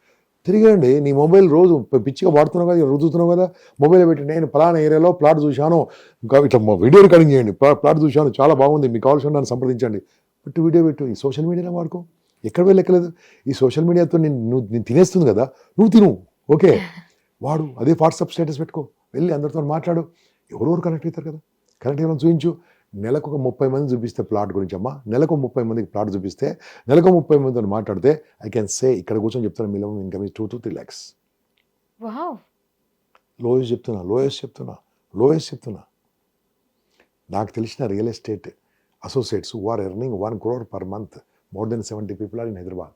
తిరిగండి, నీ మొబైల్ రోజు పిచ్చిగా వాడుతున్నావు కదా, రుద్దుతున్నావు కదా, మొబైల్ పెట్టి నేను పలానా ఏరియాలో ప్లాట్ చూశాను, ఇంకా ఇట్లా వీడియో రికార్డింగ్ చేయండి, ప్లాట్ చూశాను చాలా బాగుంది, మీకు కావాల్సిన నన్ను సంప్రదించండి, పెట్టి వీడియో పెట్టు. ఈ సోషల్ మీడియాలో వాడుకో, ఎక్కడ వెళ్ళక్కలేదు. ఈ సోషల్ మీడియాతో నేను తినేస్తుంది కదా, నువ్వు తిను. ఓకే, వాడు అదే వాట్సాప్ స్టేటస్ పెట్టుకో, వెళ్ళి అందరితో మాట్లాడు, ఎవరెవరు కనెక్ట్ అవుతారు కదా, కనెక్ట్ అయ్యాలని చూపించు. నెలకు ఒక 30 మంది చూపిస్తే ప్లాట్ గురించి అమ్మా, నెలకు 30 మందికి ప్లాట్ చూపిస్తే, నెలకు 30 మందితో మాట్లాడితే, ఐ కెన్ సే ఇక్కడ కూర్చొని చెప్తాను, minimum income 2 to 3 lakhs. Lowest చెప్తున్నా. నాకు తెలిసిన real estate associates who are earning 1 crore per month, more than 70 people are in Hyderabad,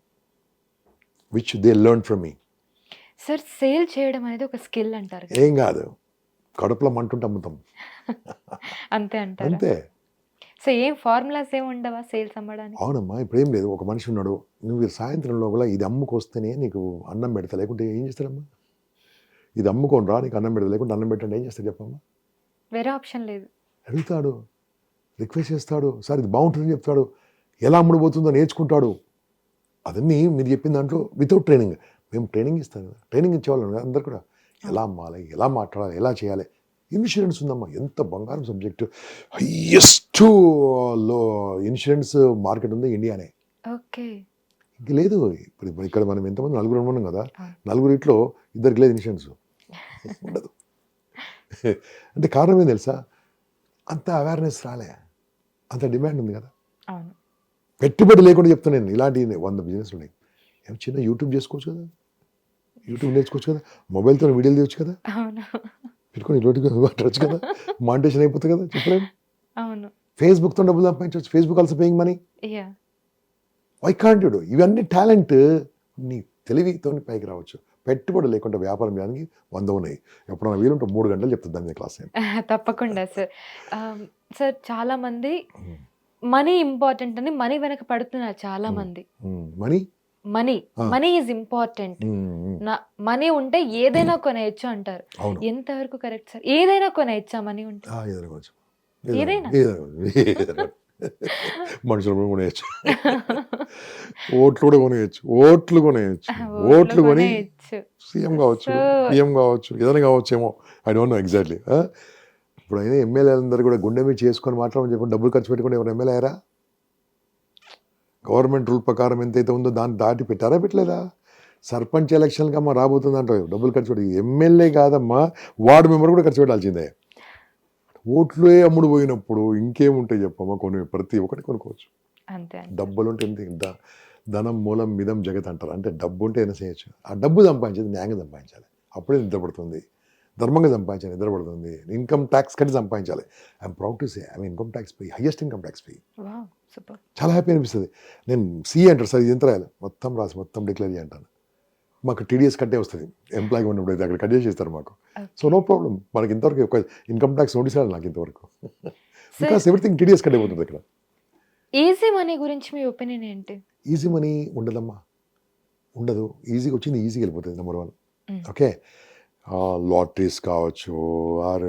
which they learned from me. Sir, sale చేయడం అనేది ఒక స్కిల్ అంటారు. ఏం కాదు, కడుపులో మంటుంటే అమ్ముతాం అంతే అంటారు. అంతే. సో ఏం ఫార్ములాస్ ఏమి ఉండవా సేల్స్ అమ్మడానికి? అవునమ్మా, ఇప్పుడు ఏం లేదు. ఒక మనిషి ఉన్నాడు, నువ్వు సాయంత్రం లోపల ఇది అమ్ముకొస్తేనే నీకు అన్నం పెడతా, లేకుంటే ఏం చేస్తారమ్మా? ఇది అమ్ముకోండి రా, నీకు అన్నం పెడతా, లేకుంటే అన్నం పెట్టండి, ఏం చేస్తారు చెప్పమ్మా? వేరే ఆప్షన్ లేదు. అడుగుతాడు, రిక్వెస్ట్ చేస్తాడు, సార్ ఇది బాగుంటుందని చెప్తాడు, ఎలా అమ్ముడుపోతుందో నేర్చుకుంటాడు. అదన్నీ మీరు చెప్పిన దాంట్లో వితౌట్ ట్రైనింగ్. మేము ట్రైనింగ్ ఇస్తాం కదా, ట్రైనింగ్ ఇచ్చేవాళ్ళం అందరు కూడా, ఎలా అమ్మాలి, ఎలా మాట్లాడాలి, ఎలా చేయాలి. ఇన్సూరెన్స్ ఉందమ్మా, ఎంత బంగారం సబ్జెక్టు. హైయెస్ట్ ఇన్సూరెన్స్ మార్కెట్ ఉంది ఇండియానే. ఓకే, ఇంక లేదు. ఇప్పుడు ఇక్కడ మనం ఎంతమంది 4 ఉన్నాం కదా, 4 2 లేదు ఇన్సూరెన్స్ ఉండదు. అంటే కారణం ఏం తెలుసా? అంత అవేర్నెస్ రాలే, అంత డిమాండ్ ఉంది కదా. పెట్టుబడి లేకుండా చెప్తాను నేను, ఇలాంటి 100 బిజినెస్ ఉన్నాయి. ఏమో చిన్న యూట్యూబ్ చేసుకోవచ్చు కదా, యూట్యూబ్ నేర్చుకోవచ్చు కదా, మొబైల్తో వీడియోలు తీయచ్చు కదా, పెట్టుకొని రోడ్డుగా మాట్లాడచ్చు కదా, మానిటేషన్ అయిపోతుంది కదా. చెప్పలేము. అవును. ఫేస్బుక్తో డబ్బులు సంపాదించవచ్చు. Facebook also paying money. Ya. Why can't you do? ఇవన్నీ టాలెంట్. నీ తెలివితో పైకి రావచ్చు. పెట్టుబడి లేకుండా వ్యాపారం చేయడానికి 100 ఉన్నాయి. ఎప్పుడైనా వీలుంటే 3 గంటలు చెప్తుంది దాని క్లాస్ నేను. తప్పకుండా సార్. సార్ చాలా మంది మనీ ఇంపార్టెంట్ అని మనీ వెనక పడుతున్నారు చాలా మంది. Money money money is important. Money ఉంటే ఏదైనా కొనేయచ్చు అంటారు. అవును. ఎంతవరకు కరెక్ట్ సార్? ఏదైనా కొనేయచ్చా మనీ ఉంటే? ఏదైనా కొంచెం ఏదైనా? మనుషులు కూడా కొనేయచ్చు. ఓట్లు కూడా కొనేయచ్చు. ఓట్లు కొనేయచ్చు. ఓట్లు కొని కొనేయచ్చు. సీఎం కావచ్చు, పిఎం కావచ్చు, ఏదైనా కావచ్చేమో. I don't know exactly. ఇప్పుడు అయినా ఎమ్మెల్యేలందరూ కూడా గుండె మీద చేసుకొని మాట్లాడమని చెప్పి డబ్బులు ఖర్చు పెట్టుకుని ఎవరు ఎమ్మెల్యే అయ్యారా? గవర్నమెంట్ రూల్ ప్రకారం ఎంతైతే ఉందో దాన్ని దాటి పెట్టారా, పెట్టలేదా? సర్పంచ్ ఎలక్షన్కి అమ్మ రాబోతుంది అంటారు, డబ్బులు ఖర్చు పెట్టి. ఎమ్మెల్యే కాదమ్మా, వార్డు మెంబర్ కూడా ఖర్చు పెట్టాల్సిందే. ఓట్లే అమ్ముడు పోయినప్పుడు ఇంకేముంటాయి చెప్పమ్మా? ప్రతి ఒక్కటి కొనుక్కోవచ్చు. అంతే. డబ్బులు ఉంటే ఎంత ధనం మూలం మిదం జగత్ అంటారు. అంటే డబ్బు ఉంటే ఏమైనా చేయొచ్చు. ఆ డబ్బు సంపాదించేది న్యాయంగా సంపాదించాలి, అప్పుడే నిద్రపడుతుంది. ధర్మంగా సంపాదించాలి, నిద్రపడుతుంది. ఇన్కమ్ ట్యాక్స్ కట్టి సంపాదించాలి. I'm proud to say I income tax pay, highest income tax pay. చాలా హ్యాపీ అనిపిస్తుంది. నేను సిఏ అంటారు సార్, ఇది ఎంత రాయాలి మొత్తం రాసి మొత్తం డిక్లేర్ చేయంటాను. మాకు టీడీఎస్ కట్టే వస్తుంది. ఎంప్లాయీగా ఉన్నప్పుడు అయితే అక్కడ కట్ చేసి ఇస్తారు మాకు. So no problem. మనకి ఇంతవరకు ఒక ఇన్కమ్ ట్యాక్స్ నోటీస్ రాదు నాకు ఇంతవరకు. బికాస్ ఎవ్రీథింగ్ టీడీఎస్ కట్ అయిపోతుంది ఇక్కడ. ఈజీ మనీ గురించి మీ ఒపీనియన్ ఏంటి? ఈజీ మనీ ఉండదమ్మా, ఉండదు. ఈజీగా వచ్చింది ఈజీగా వెళ్ళిపోతుంది. నెంబర్ 1. ఓకే, లాటరీస్ కావచ్చు, ఆర్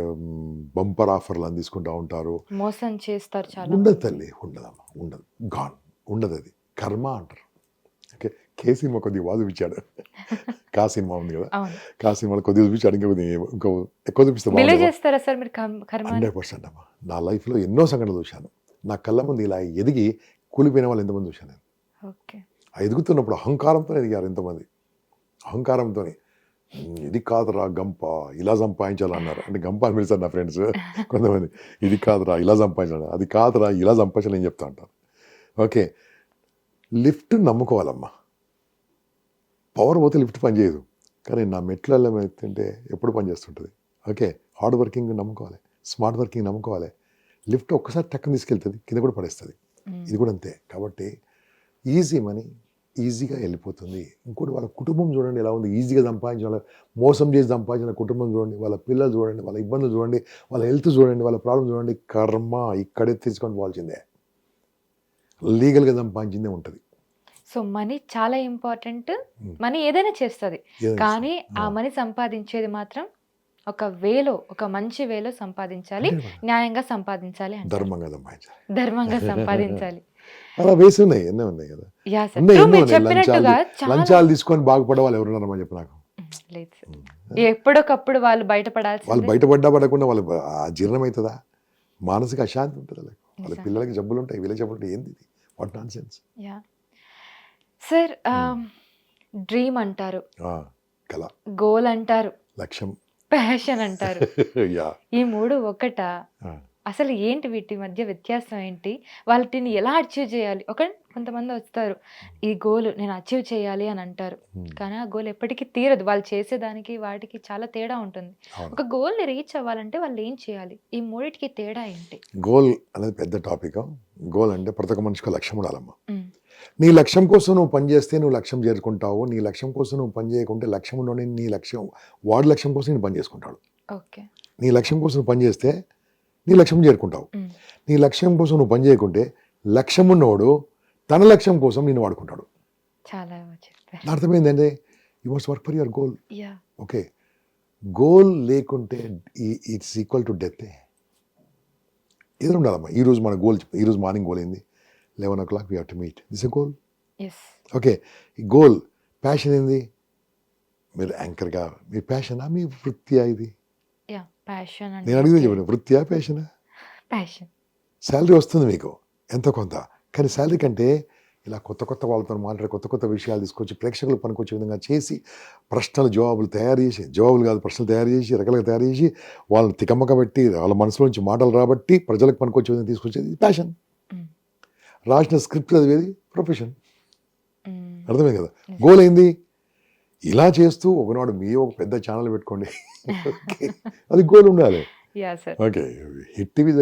బంపర్ ఆఫర్లు అని తీసుకుంటూ ఉంటారు, మోసం చేస్తారు చాలా. ఉండదు తల్లి, ఉండదమ్మా, ఉండదు. గాన్ ఉండదు. అది కర్మ అంటారు. ఓకే, కే సినిమా కొద్దిగా వాదు చూపించాడు. కా సినిమా ఉంది కదా, కా సినిమాలో కొద్దిగా చూపించాడు. ఇంకో ఎక్కువ చూపిస్తే 100% అమ్మా. నా లైఫ్లో ఎన్నో సంఘటనలు చూశాను. నా కళ్ళ ముందు ఇలా ఎదిగి కూలిపోయిన వాళ్ళు ఎంతమంది చూశాను నేను. ఆ ఎదుగుతున్నప్పుడు అహంకారంతో ఎదిగారు ఎంతమంది. అహంకారంతో ఇది కాదురా గంప ఇలా సంపాదించాలన్నారు. అంటే గంప అని పిలుస్తారు నా ఫ్రెండ్స్ కొంతమంది. ఇది కాదురా ఇలా సంపాదించాలి, అది కాదురా ఇలా సంపాదించాలి అని చెప్తా ఉంటారు. ఓకే, లిఫ్ట్ నమ్ముకోవాలమ్మా. పవర్ పోతే లిఫ్ట్ పనిచేయదు, కానీ నా మెట్లలో ఎత్తుంటే ఎప్పుడు పనిచేస్తుంటుంది. ఓకే, హార్డ్ వర్కింగ్ నమ్ముకోవాలి, స్మార్ట్ వర్కింగ్ నమ్ముకోవాలి. లిఫ్ట్ ఒక్కసారి టక్కన తీసుకెళ్తుంది, కింద కూడా పడేస్తుంది. ఇది కూడా అంతే. కాబట్టి ఈజీ మనీ ఈజీగా వెళ్ళిపోతుంది. ఇంకోటి వాళ్ళ కుటుంబం చూడండి ఎలా ఉంది. ఈజీగా సంపాదించాలి, మోసం చేసి సంపాదించిన కుటుంబం చూడండి, వాళ్ళ పిల్లలు చూడండి, వాళ్ళ ఇబ్బందులు చూడండి, వాళ్ళ హెల్త్ చూడండి, వాళ్ళ ప్రాబ్లం చూడండి. కర్మ ఇక్కడే తీసుకొని పోవాల్సిందే. లీగల్గా సంపాదించిందే ఉంటుంది. సో మనీ చాలా ఇంపార్టెంట్. మనీ ఏదైనా చేస్తుంది, కానీ ఆ మనీ సంపాదించేది మాత్రం ఒక వేలో, ఒక మంచి వేలో సంపాదించాలి, న్యాయంగా సంపాదించాలి, ధర్మంగా సంపాదించాలి. అలా వేసి ఉన్నాయి, ఎన్నో ఉన్నాయి కదా. లంచాలు తీసుకొని బాగుపడే వాళ్ళు ఎవరున్నారమ్మా చెప్పు నాకు. ఎప్పుడొకప్పుడు వాళ్ళు బయటపడాలి. వాళ్ళు పడకుండా వాళ్ళు జీర్ణం అవుతుందా? మానసిక అశాంతి ఉంటుంది వాళ్ళకి. వాళ్ళ పిల్లలకి జబ్బులు ఉంటాయి, వీళ్ళకి జబ్బులు ఉంటాయి. ఏంది what non sense. Sir, dream అంటారు, కళ, గోల్ అంటారు, లక్ష్యం, ప్యాషన్ అంటారు. ఈ 3 ఒకటా? అసలు ఏంటి వీటి మధ్య వ్యత్యాసం ఏంటి? వాటిని ఎలా అచీవ్ చేయాలి? కొంతమంది వస్తారు, ఈ గోల్ నేను అచీవ్ చేయాలి అని అంటారు, కానీ ఆ గోల్ ఎప్పటికీ తీరదు. వాళ్ళు చేసేదానికి వాటికి చాలా తేడా ఉంటుంది. ఒక గోల్ని రీచ్ అవ్వాలంటే వాళ్ళు ఏం చేయాలి? ఈ 3టికి తేడా ఏంటి? గోల్ అనేది పెద్ద టాపిక్. గోల్ అంటే ప్రతి ఒక్క మనిషికి లక్ష్యం ఉండాలమ్మా. నీ లక్ష్యం కోసం నువ్వు పనిచేస్తే నువ్వు లక్ష్యం చేరుకుంటావు. నీ లక్ష్యం కోసం నువ్వు పని చేయకుంటే లక్ష్యం ఉండని నీ లక్ష్యం వాడి లక్ష్యం కోసం నేను పని చేసుకుంటాడు. నీ లక్ష్యం కోసం నువ్వు పని చేస్తే నీ లక్ష్యం చేరుకుంటావు. నీ లక్ష్యం కోసం నువ్వు పని చేయకుంటే లక్ష్యం ఉన్నవాడు తన లక్ష్యం కోసం నేను వాడుకుంటాడు. అర్థం ఏంటంటే you must work for your goal. Okay, goal లేకుంటే ఇట్స్ ఈక్వల్ టు డెత్. ఏదో ఉండాలమ్మా. ఈరోజు మన గోల్, ఈరోజు మార్నింగ్ గోల్ ఏంది? 11 o'clock we have to meet. This is a goal. Okay, ఈ గోల్. ప్యాషన్ ఏంది? మీరు యాంకర్గా మీ ప్యాషనా, మీ వృత్తియా? ఇది నేను అడిగితే చెప్పండి, వృత్తియా ప్యాషనా? ప్యాషన్. శాలరీ వస్తుంది మీకు ఎంతో కొంత, కానీ శాలరీ కంటే ఇలా కొత్త కొత్త వాళ్ళతో మాట్లాడి కొత్త కొత్త విషయాలు తీసుకొచ్చి ప్రేక్షకులు పనికొచ్చే విధంగా చేసి ప్రశ్నలు జవాబులు తయారు చేసి, జవాబులు కాదు ప్రశ్నలు తయారు చేసి రకరకాలుగా తయారు చేసి వాళ్ళని తికమ్మక పెట్టి వాళ్ళ మనసులో నుంచి మాటలు రాబట్టి ప్రజలకు పనికొచ్చే విధంగా తీసుకొచ్చేది ప్యాషన్. రాసిన స్క్రిప్ట్ చదివేది ప్రొఫెషన్. అర్థమే కదా. గోల్ అయింది ఇలా చేస్తూ ఒకనాడు మీ ఒక పెద్ద ఛానల్ పెట్టుకోండి, అది గోల్ ఉండాలి. Ya sir. Okay, hit TV is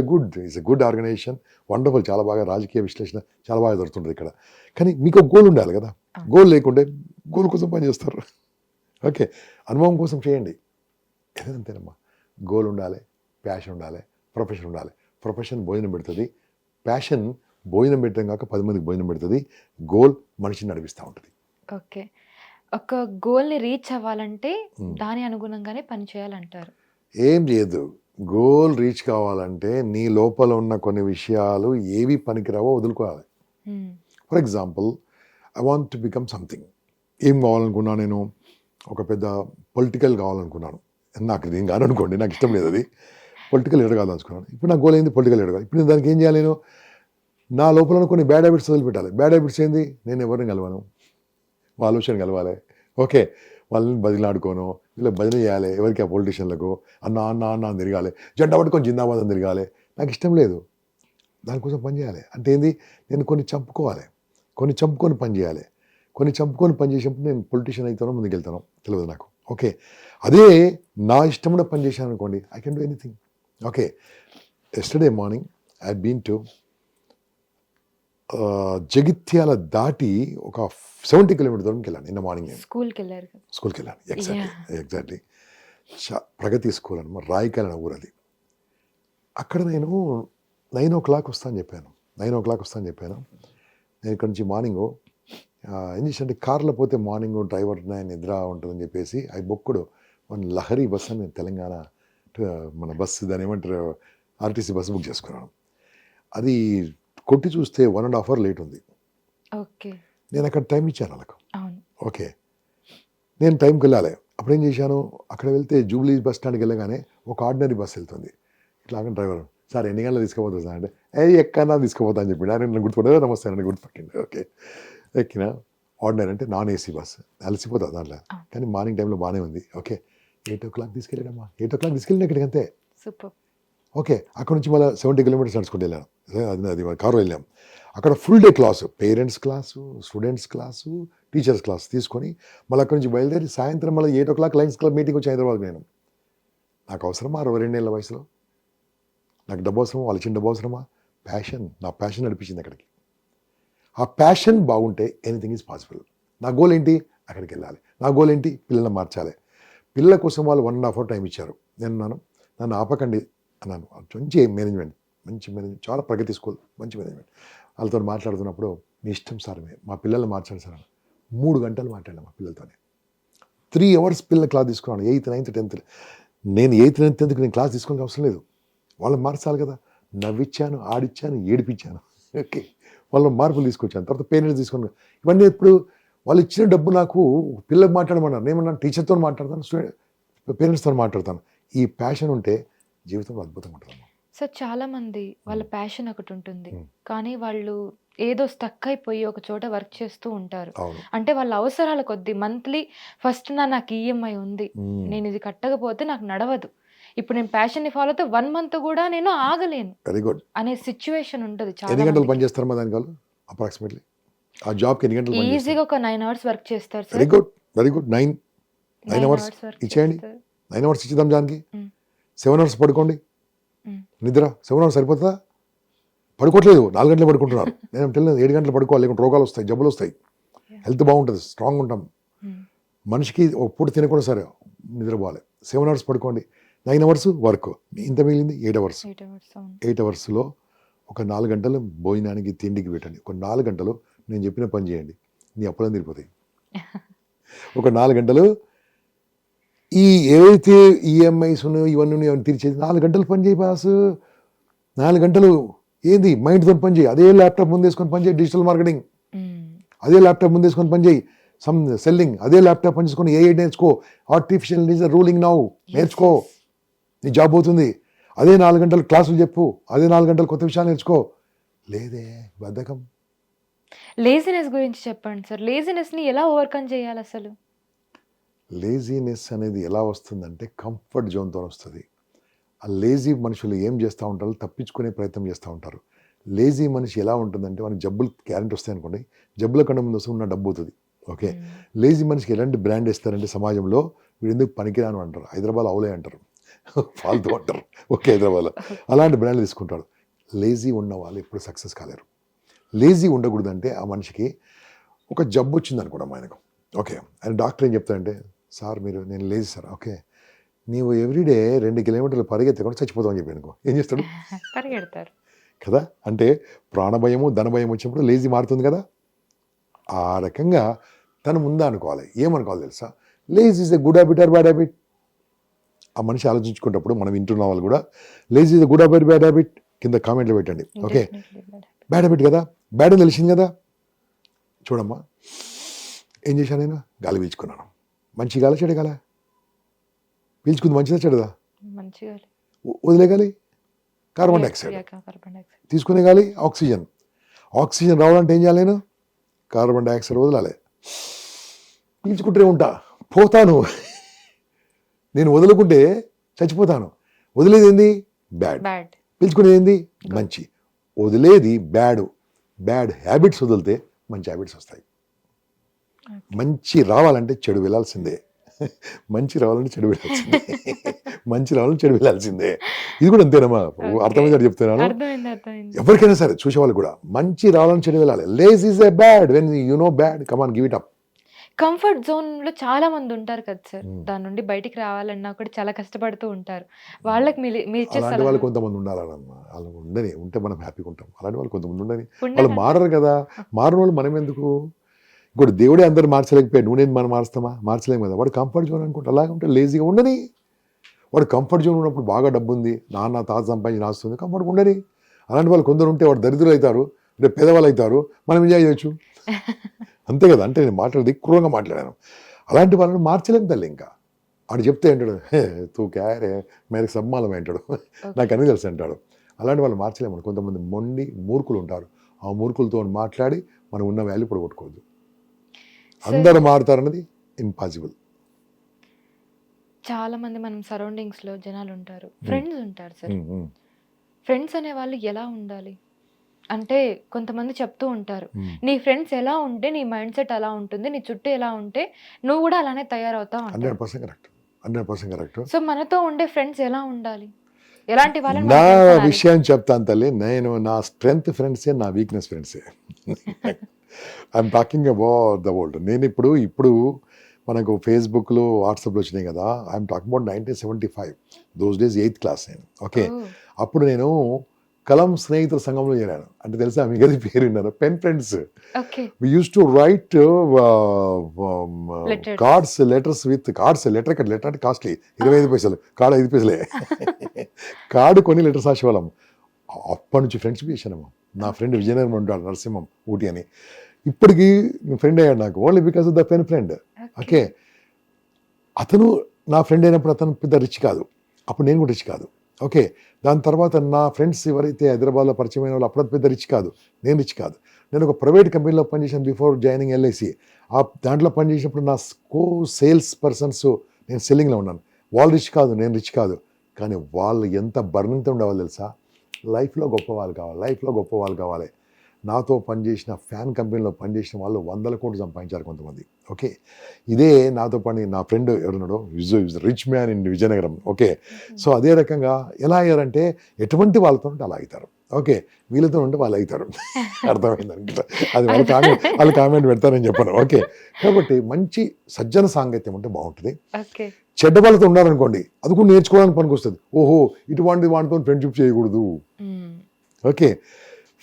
a good organization, wonderful, చాలా బాగా రాజకీయ విశ్లేషణ చాలా బాగా దొరుకుతుంది ఇక్కడ. కానీ మీకు ఒక గోల్ ఉండాలి కదా, గోల్ లేకుంటే గోల్ కోసం పనిచేస్తారు. ఓకే, అనుభవం కోసం చేయండి, అంతేనమ్మా. గోల్ ఉండాలి, ప్యాషన్ ఉండాలి, ప్రొఫెషన్ ఉండాలి. ప్రొఫెషన్ భోజనం పెడుతుంది, ప్యాషన్ భోజనం పెట్టడం కాక 10 మందికి భోజనం పెడుతుంది, గోల్ మనిషిని నడిపిస్తూ ఉంటుంది. ఓకే, ఒక గోల్ని రీచ్ అవ్వాలంటే దాని అనుగుణంగానే పని చేయాలంటారు. ఏం చేయదు, గోల్ రీచ్ కావాలంటే నీ లోపల ఉన్న కొన్ని విషయాలు ఏవి పనికిరావో వదులుకోవాలి. For example, I want to become something. ఏం కావాలనుకున్నా నేను? ఒక పెద్ద పొలిటికల్ కావాలనుకున్నాను. నాకు నేను కాదనుకోండి, నాకు ఇష్టం లేదు అది. పొలిటికల్ లీడర్ కావాలనుకున్నాను. ఇప్పుడు నా గోల్ ఏంది? పొలిటికల్ లీడర్ కాదు. ఇప్పుడు నేను దానికి ఏం చేయాలి? నేను నా లోపల కొన్ని బ్యాడ్ హ్యాబిట్స్ వదిలిపెట్టాలి. బ్యాడ్ హ్యాబిట్స్ ఏంది? నేను ఎవరిని కలవను, ఆలోచన కలవాలి. ఓకే, వాళ్ళని బదిలాడుకోను, ఇలా బదిలీ చేయాలి ఎవరికి? ఆ పొలిటీషియన్లకు. అన్న అన్న అన్న అని తిరగాలి, జెండా పట్టుకొని జిందాబాద్ అని తిరగాలి. నాకు ఇష్టం లేదు, దానికోసం పని చేయాలి. అంటే ఏంది? నేను కొన్ని చంపుకోవాలి, కొన్ని చంపుకొని పని చేయాలి. కొన్ని చంపుకొని పని చేసినప్పుడు నేను పొలిటీషియన్ అవుతానో ముందుకు వెళ్తానో తెలియదు నాకు. ఓకే, అదే నా ఇష్టం కూడా పని చేశాను అనుకోండి, I can do anything. Okay, yesterday morning I been to Jagtial దాటి ఒక 70 కిలోమీటర్ దూరంకి వెళ్ళాను నిన్న మార్నింగ్. స్కూల్కి వెళ్ళారు. స్కూల్కి వెళ్ళాను, ఎగ్జాక్ట్లీ. ప్రగతి స్కూల్ అనమాట, రాయికాయల ఊరు అది. అక్కడ నేను 9 o'clock వస్తాను చెప్పాను. నేను ఇక్కడ నుంచి మార్నింగ్ ఏం చేశానంటే, కార్లో పోతే మార్నింగ్ డ్రైవర్ నిద్ర ఉంటుందని చెప్పేసి ఐ బొక్కుడు మన లహరి బస్ అని తెలంగాణ మన బస్సు, దాని ఏమంటారు, ఆర్టీసీ బస్సు బుక్ చేసుకున్నాను. అది కొట్టి చూస్తే 1.5 hours లేట్ ఉంది. ఓకే, నేను అక్కడ టైం ఇచ్చాను వాళ్ళకు. అవును. ఓకే, నేను టైంకి వెళ్ళాలి. అప్పుడు ఏం చేశాను, అక్కడ వెళ్తే జూబ్లీ బస్ స్టాండ్కి వెళ్ళగానే ఒక ఆర్డినరీ బస్ వెళ్తుంది. ఇట్లాగా డ్రైవర్, సార్ ఎన్ని గంటలు తీసుకుపోతుంది సార్ అంటే, ఎక్కడన్నా తీసుకుపోతా అని చెప్పి ఆయన గుర్తుపడ్డా, నమస్తే అని గుర్తుపట్టింది. ఓకే, ఎక్కిన ఆర్డినరీ అంటే నాన్ ఏసీ బస్, అలసిపోతుంది దాంట్లో. కానీ మార్నింగ్ టైంలో బాగానే ఉంది. ఓకే, 8 o'clock తీసుకెళ్ళాడమ్మా, 8 o'clock తీసుకెళ్ళిన ఇక్కడికి అంతే. సూపర్. ఓకే, అక్కడ నుంచి మళ్ళీ 70 kilometers నడుచుకుంటూ వెళ్ళాను. అది కారులో వెళ్ళాం. అక్కడ full day class, parents class, students class, teachers class తీసుకొని మళ్ళీ అక్కడి నుంచి బయలుదేరి సాయంత్రం మళ్ళీ 8 o'clock లయన్స్ క్లబ్ మీటింగ్ వచ్చి హైదరాబాద్. నేను నాకు అవసరమా 62 ఏళ్ళ వయసులో? నాకు డబ్బు అవసరమా? వాళ్ళు ఇచ్చిన డబ్బు అవసరమా? ప్యాషన్, నా ప్యాషన్ నడిపించింది అక్కడికి. ఆ ప్యాషన్ బాగుంటే ఎనీథింగ్ ఈజ్ పాసిబుల్. నా గోల్ ఏంటి? అక్కడికి వెళ్ళాలి. నా గోల్ ఏంటి? పిల్లల్ని మార్చాలి. పిల్లల కోసం వాళ్ళు 1.5 hours టైం ఇచ్చారు. నేను అన్నాను, నన్ను ఆపకండి అన్నాను. మంచి మేనేజ్మెంట్, చాలా ప్రగతి స్కూల్, మంచి మేనేజ్మెంట్. వాళ్ళతో మాట్లాడుతున్నప్పుడు, మీ ఇష్టం సార్, మా పిల్లల్ని మార్చండి సార్ అని 3 గంటలు మాట్లాడాను మా పిల్లలతోనే. 3 hours పిల్లల క్లాస్ తీసుకున్నాను. 8th, 9th, 10th. నేను 8th, 9th, 10th నేను క్లాస్ తీసుకోవాల్సిన అవసరం లేదు. వాళ్ళని మార్చాలి కదా. నవ్విచ్చాను, ఆడిచ్చాను, ఏడిపించాను. ఓకే, వాళ్ళ మార్పులు తీసుకొచ్చాను. తర్వాత పేరెంట్స్ తీసుకున్నాను. ఇవన్నీ ఎప్పుడు? వాళ్ళు ఇచ్చిన డబ్బు నాకు పిల్లలకు మాట్లాడమన్నారు. నేమన్నాను, టీచర్తో మాట్లాడతాను, పేరెంట్స్తో మాట్లాడతాను. ఈ ప్యాషన్ ఉంటే జీవితంలో అద్భుతంగా ఉంటుంది. సార్, చాలా మంది వాళ్ళ ప్యాషన్ ఒకటి ఉంటుంది, కానీ వాళ్ళు ఏదో స్టక్ అయిపోయి ఒక చోట వర్క్ చేస్తూ ఉంటారు. అంటే వాళ్ళ అవసరాల కొద్దీ మంత్లీ ఫస్ట్ నాకు ఈఎంఐ ఉంది, నేను ఇది కట్టకపోతే నాకు నడవదు, ఇప్పుడు నేను ప్యాషన్ ని ఫాలో అయితే 1 month కూడా నేను ఆగలేను, వెరీ గుడ్ అనే సిచ్యువేషన్ ఉంటుంది. ఎన్ని గంటలు పని చేస్తారు మా దానికి? అప్రాక్సిమేట్లీ ఆ జాబ్కి ఎన్ని గంటలు? ఈజీగా ఒక 9 hours వర్క్ చేస్తారు సార్. వెరీ గుడ్ 9 hours ఇచ్చేయండి. 9 hours ఇచ్చేద్దాం. దానికి 7 hours పడుకోండి. నిద్ర 7 hours సరిపోతుందా? పడుకోవట్లేదు, 4 గంటలు పడుకుంటున్నారు. నేను తెలియదు 7 గంటలు పడుకోవాలి, లేకుంటే రోగాలు వస్తాయి, జబ్బులు వస్తాయి. హెల్త్ బాగుంటుంది, స్ట్రాంగ్ ఉంటాం. మనిషికి ఒక పూట తినకుండా సరే నిద్రపోవాలి. 7 hours పడుకోండి, 9 hours వర్క్, ఇంత మిగిలింది 8 hours. 8 hours ఒక 4 గంటలు భోజనానికి, తిండికి పెట్టండి. ఒక 4 గంటలు నేను చెప్పిన పని చేయండి, నీ అప్పులను తిరిగిపోతాయి. ఒక 4 గంటలు ఈ ఏవైతే ఈఎంఐస్ ఉన్నాయో ఇవన్నీ తీర్చేది 4 గంటలు పని చేయి బాస్. 4 గంటలు ఏంది? మైండ్తో పని చేయి. అదే ల్యాప్టాప్ ముందేసుకొని పని చేయి, డిజిటల్ మార్కెటింగ్. అదే ల్యాప్టాప్ ముందేసుకొని పని చేయి, సెల్లింగ్. అదే ల్యాప్టాప్ పని చేసుకొని ఏఐ నేర్చుకో, ఆర్టిఫిషియల్ ఇంటెలిజెన్స్ రూలింగ్ నౌ నేర్చుకో, నీ జాబ్ అవుతుంది. అదే 4 గంటలు క్లాసులు చెప్పు, అదే 4 గంటలు కొత్త విషయాలు నేర్చుకో. లేదే బద్ధకం. లేజినెస్ గురించి చెప్పండి సార్. లేజినెస్ ని ఎలా ఓవర్కమ్ చేయాలి అసలు? లేజీనెస్ అనేది ఎలా వస్తుందంటే కంఫర్ట్ జోన్తో వస్తుంది. ఆ లేజీ మనుషులు ఏం చేస్తూ ఉంటారు? తప్పించుకునే ప్రయత్నం చేస్తూ ఉంటారు. లేజీ మనిషి ఎలా ఉంటుందంటే, మనకి జబ్బులు గ్యారెంటీ వస్తాయి అనుకోండి, జబ్బుల కన్నా ముందు వస్తే ఉన్న డబ్బు అవుతుంది. ఓకే, లేజీ మనిషికి ఎలాంటి బ్రాండ్ ఇస్తారంటే సమాజంలో, వీడు ఎందుకు పనికిరాను అంటారు. హైదరాబాద్ అవులే అంటారు. ఫాల్తూ అంటారు ఓకే హైదరాబాద్లో. అలాంటి బ్రాండ్లు తీసుకుంటాడు. లేజీ ఉన్న వాళ్ళు ఎప్పుడు సక్సెస్ కాలేరు. లేజీ ఉండకూడదంటే ఆ మనిషికి ఒక జబ్బు వచ్చింది అనుకోవడం ఆయనకు. ఓకే, ఆయన డాక్టర్ ఏం చెప్తాడంటే, సార్ నేను లేజీ సార్. ఓకే, నీవు ఎవ్రీడే 2 కిలోమీటర్లు పరిగెత్తకుండా చచ్చిపోతామని చెప్పి అనుకో, ఏం చేస్తాడు? పరిగెడతారు కదా. అంటే ప్రాణభయము ధనభయం వచ్చినప్పుడు లేజీ మారుతుంది కదా. ఆ రకంగా తను ముందా అనుకోవాలి. ఏమనుకోవాలి తెలుసా? Lazy is a good habit or bad habit? ఆ మనిషి ఆలోచించుకున్నప్పుడు మనం వింటున్న వాళ్ళు కూడా lazy is a good habit bad habit కింద కామెంట్లు పెట్టండి. ఓకే, బ్యాడ్ హ్యాబిట్ కదా, బ్యాడ్ అని తెలిసింది కదా. చూడమ్మా, ఏం చేశాను నేను? గాలి పీల్చుకున్నాను. మంచి గాలి చెడు గాలి? పీల్చుకుంది మంచిదా చెడుదా? మంచిగా వదిలే గాలి కార్బన్ డైఆక్సైడ్, తీసుకునే గాలి ఆక్సిజన్. ఆక్సిజన్ రావాలంటే ఏం చేయాలి? నేను కార్బన్ డైఆక్సైడ్ వదలాలి. పీల్చుకుంటే ఉంటా, పోతాను. నేను వదులుకుంటే చచ్చిపోతాను. వదిలేది ఏంది? బ్యాడ్. పీల్చుకునేది ఏంది? మంచి. వదిలేది బ్యాడ్ హ్యాబిట్స్ వదిలితే మంచి హ్యాబిట్స్ వస్తాయి. మంచి రావాలంటే చెడు వెళ్ళాల్సిందే. మంచి రావాలంటే చెడు వెళ్ళాల్సిందే. మంచి రావాలంటే చెడు వెళ్ళాల్సిందే. ఇది కూడా అంతేనమ్మా. అర్థమైందని చెప్తున్నాను. ఎవరికైనా సరే చూసే వాళ్ళు కూడా మంచి రావాలని చెడు వెళ్ళాలి. Lazy is a bad when you know bad, come on give it up. Comfort zone లో చాలా మంది ఉంటారు కదా సార్, దాని నుండి బయటికి రావాలన్నా కూడా చాలా కష్టపడుతూ ఉంటారు. వాళ్ళకి అలాంటి వాళ్ళు కొంతమంది ఉండాలన్నమ్మా. వాళ్ళు ఉండని ఉంటే మనం హ్యాపీగా ఉంటాం. అలాంటి వాళ్ళు కొంతమంది ఉండని, వాళ్ళు మారరు కదా. మారిన వాళ్ళు మనం ఎందుకు? ఇంకోటి, దేవుడే అందరూ మార్చలేకపోయాడు, నువ్వు నేను మనం మార్చలేము కదా. వాడు కంఫర్ట్ జోన్ అనుకుంటే అలాగే ఉంటే లేజీగా ఉండని. వాడు కంఫర్ట్ జోన్ ఉన్నప్పుడు బాగా డబ్బు ఉంది, నాన్న తాత సంపాదించి నాస్తుంది, కంఫర్ట్గా ఉండని. అలాంటి వాళ్ళు కొందరు ఉంటే వాడు దరిద్రులు అవుతారు, రేపు పేదవాళ్ళు అవుతారు, మనం ఎంజాయ్ చేయొచ్చు. అంతే కదా. అంటే నేను మాట్లాడేది క్రూరంగా మాట్లాడాను. అలాంటి వాళ్ళని మార్చలేము తల్లి. ఇంకా వాడు చెప్తే అంటాడు, తూ క్యారే మేరకు సబ్మాలం అంటాడు, నాకు అన్నీ తెలుసు అంటాడు. అలాంటి వాళ్ళు మార్చలేము. కొంతమంది మూర్ఖులు ఉంటారు. ఆ మూర్ఖులతో మాట్లాడి మనం ఉన్న వాల్యూ పొడగొట్టుకోవద్దు. అందరూ మారుతారన్నది ఇంపాసిబుల్. చాలా మంది మనం సరౌండింగ్స్ లో జనాలు ఉంటారు, ఫ్రెండ్స్ ఉంటారు సార్. ఫ్రెండ్స్ అనే వాళ్ళు ఎలా ఉండాలి అంటే, కొంతమంది చెప్తూ ఉంటారు, నీ ఫ్రెండ్స్ ఎలా ఉంటే నీ మైండ్ సెట్ అలా ఉంటుంది, నీ చుట్టూ ఎలా ఉంటే నువ్వు కూడా అలానే తయారవుతావు. 100% కరెక్ట్, 100% కరెక్ట్. సో మనతో ఉండే ఫ్రెండ్స్ ఎలా ఉండాలి, ఎలాంటి వాళ్ళని? నా విషయం చెప్తాను తల్లి. నేను నా స్ట్రెంగ్త్ ఫ్రెండ్సే, నా వీక్నెస్ ఫ్రెండ్సే. I'm talking about the world. నేను ఇప్పుడు మనకు ఫేస్బుక్లో వాట్సాప్లో వచ్చినాయి కదా. I'm talking about 1975. Those days 8th class నేను. ఓకే, అప్పుడు నేను కలం స్నేహితుల సంఘంలో చేరాను. అంటే తెలుసా మీకు అది పేరు విన్నారు? Pen friends. We use to write cards, letters with cards. Letter అంటే కాస్ట్లీ, 25 పైసలు కార్డు, 5 పైసలే. కార్డు కొని లెటర్స్ రాసేవాళ్ళం. అప్పటి నుంచి ఫ్రెండ్షిప్ చేశాను. నా ఫ్రెండ్ విజయనగరం ఉంటాడు, నరసింహం ఊటీ అని. ఇప్పటికీ ఫ్రెండ్ అయ్యాడు నాకు, only because of the pen friend. Okay, అతను నా ఫ్రెండ్ అయినప్పుడు అతను పెద్ద రిచ్ కాదు, అప్పుడు నేను కూడా రిచ్ కాదు. ఓకే, దాని తర్వాత నా ఫ్రెండ్స్ ఎవరైతే హైదరాబాద్లో పరిచయమైన వాళ్ళు అప్పుడు పెద్ద రిచ్ కాదు, నేను రిచ్ కాదు. నేను ఒక ప్రైవేట్ కంపెనీలో పనిచేసాను బిఫోర్ జాయినింగ్ ఎల్ఐసి. ఆ దాంట్లో పనిచేసినప్పుడు నా సేల్స్ పర్సన్స్, నేను సెల్లింగ్లో ఉన్నాను. వాళ్ళు రిచ్ కాదు, నేను రిచ్ కాదు. కానీ వాళ్ళు ఎంత బర్నింగ్తో ఉండేవాళ్ళు తెలుసా? లైఫ్లో గొప్ప వాళ్ళు కావాలి. నాతో పనిచేసిన ఫ్యాన్ కంపెనీలో పనిచేసిన వాళ్ళు 100 కోట్లు సంపాదించారు కొంతమంది. ఓకే, ఇదే నాతో నా ఫ్రెండ్ ఎవరున్నాడో rich man in Vizianagaram. Okay, so అదే రకంగా ఎలా అయ్యారంటే, ఎటువంటి వాళ్ళతో ఉంటే అలా అవుతారు. ఓకే, వీళ్ళతో ఉంటే వాళ్ళు అవుతారు. అర్థమైంది అనుకుంటా. అది వాళ్ళు కామెంట్ పెడతారని చెప్పను. ఓకే, కాబట్టి మంచి సజ్జన సాంగత్యం ఉంటే బాగుంటుంది. చెడ్డ వాళ్ళతో ఉన్నారనుకోండి, అది కూడా నేర్చుకోవడానికి పనికి వస్తుంది. ఓహో, ఇటువంటి వాటితో ఫ్రెండ్షిప్ చేయకూడదు. ఓకే,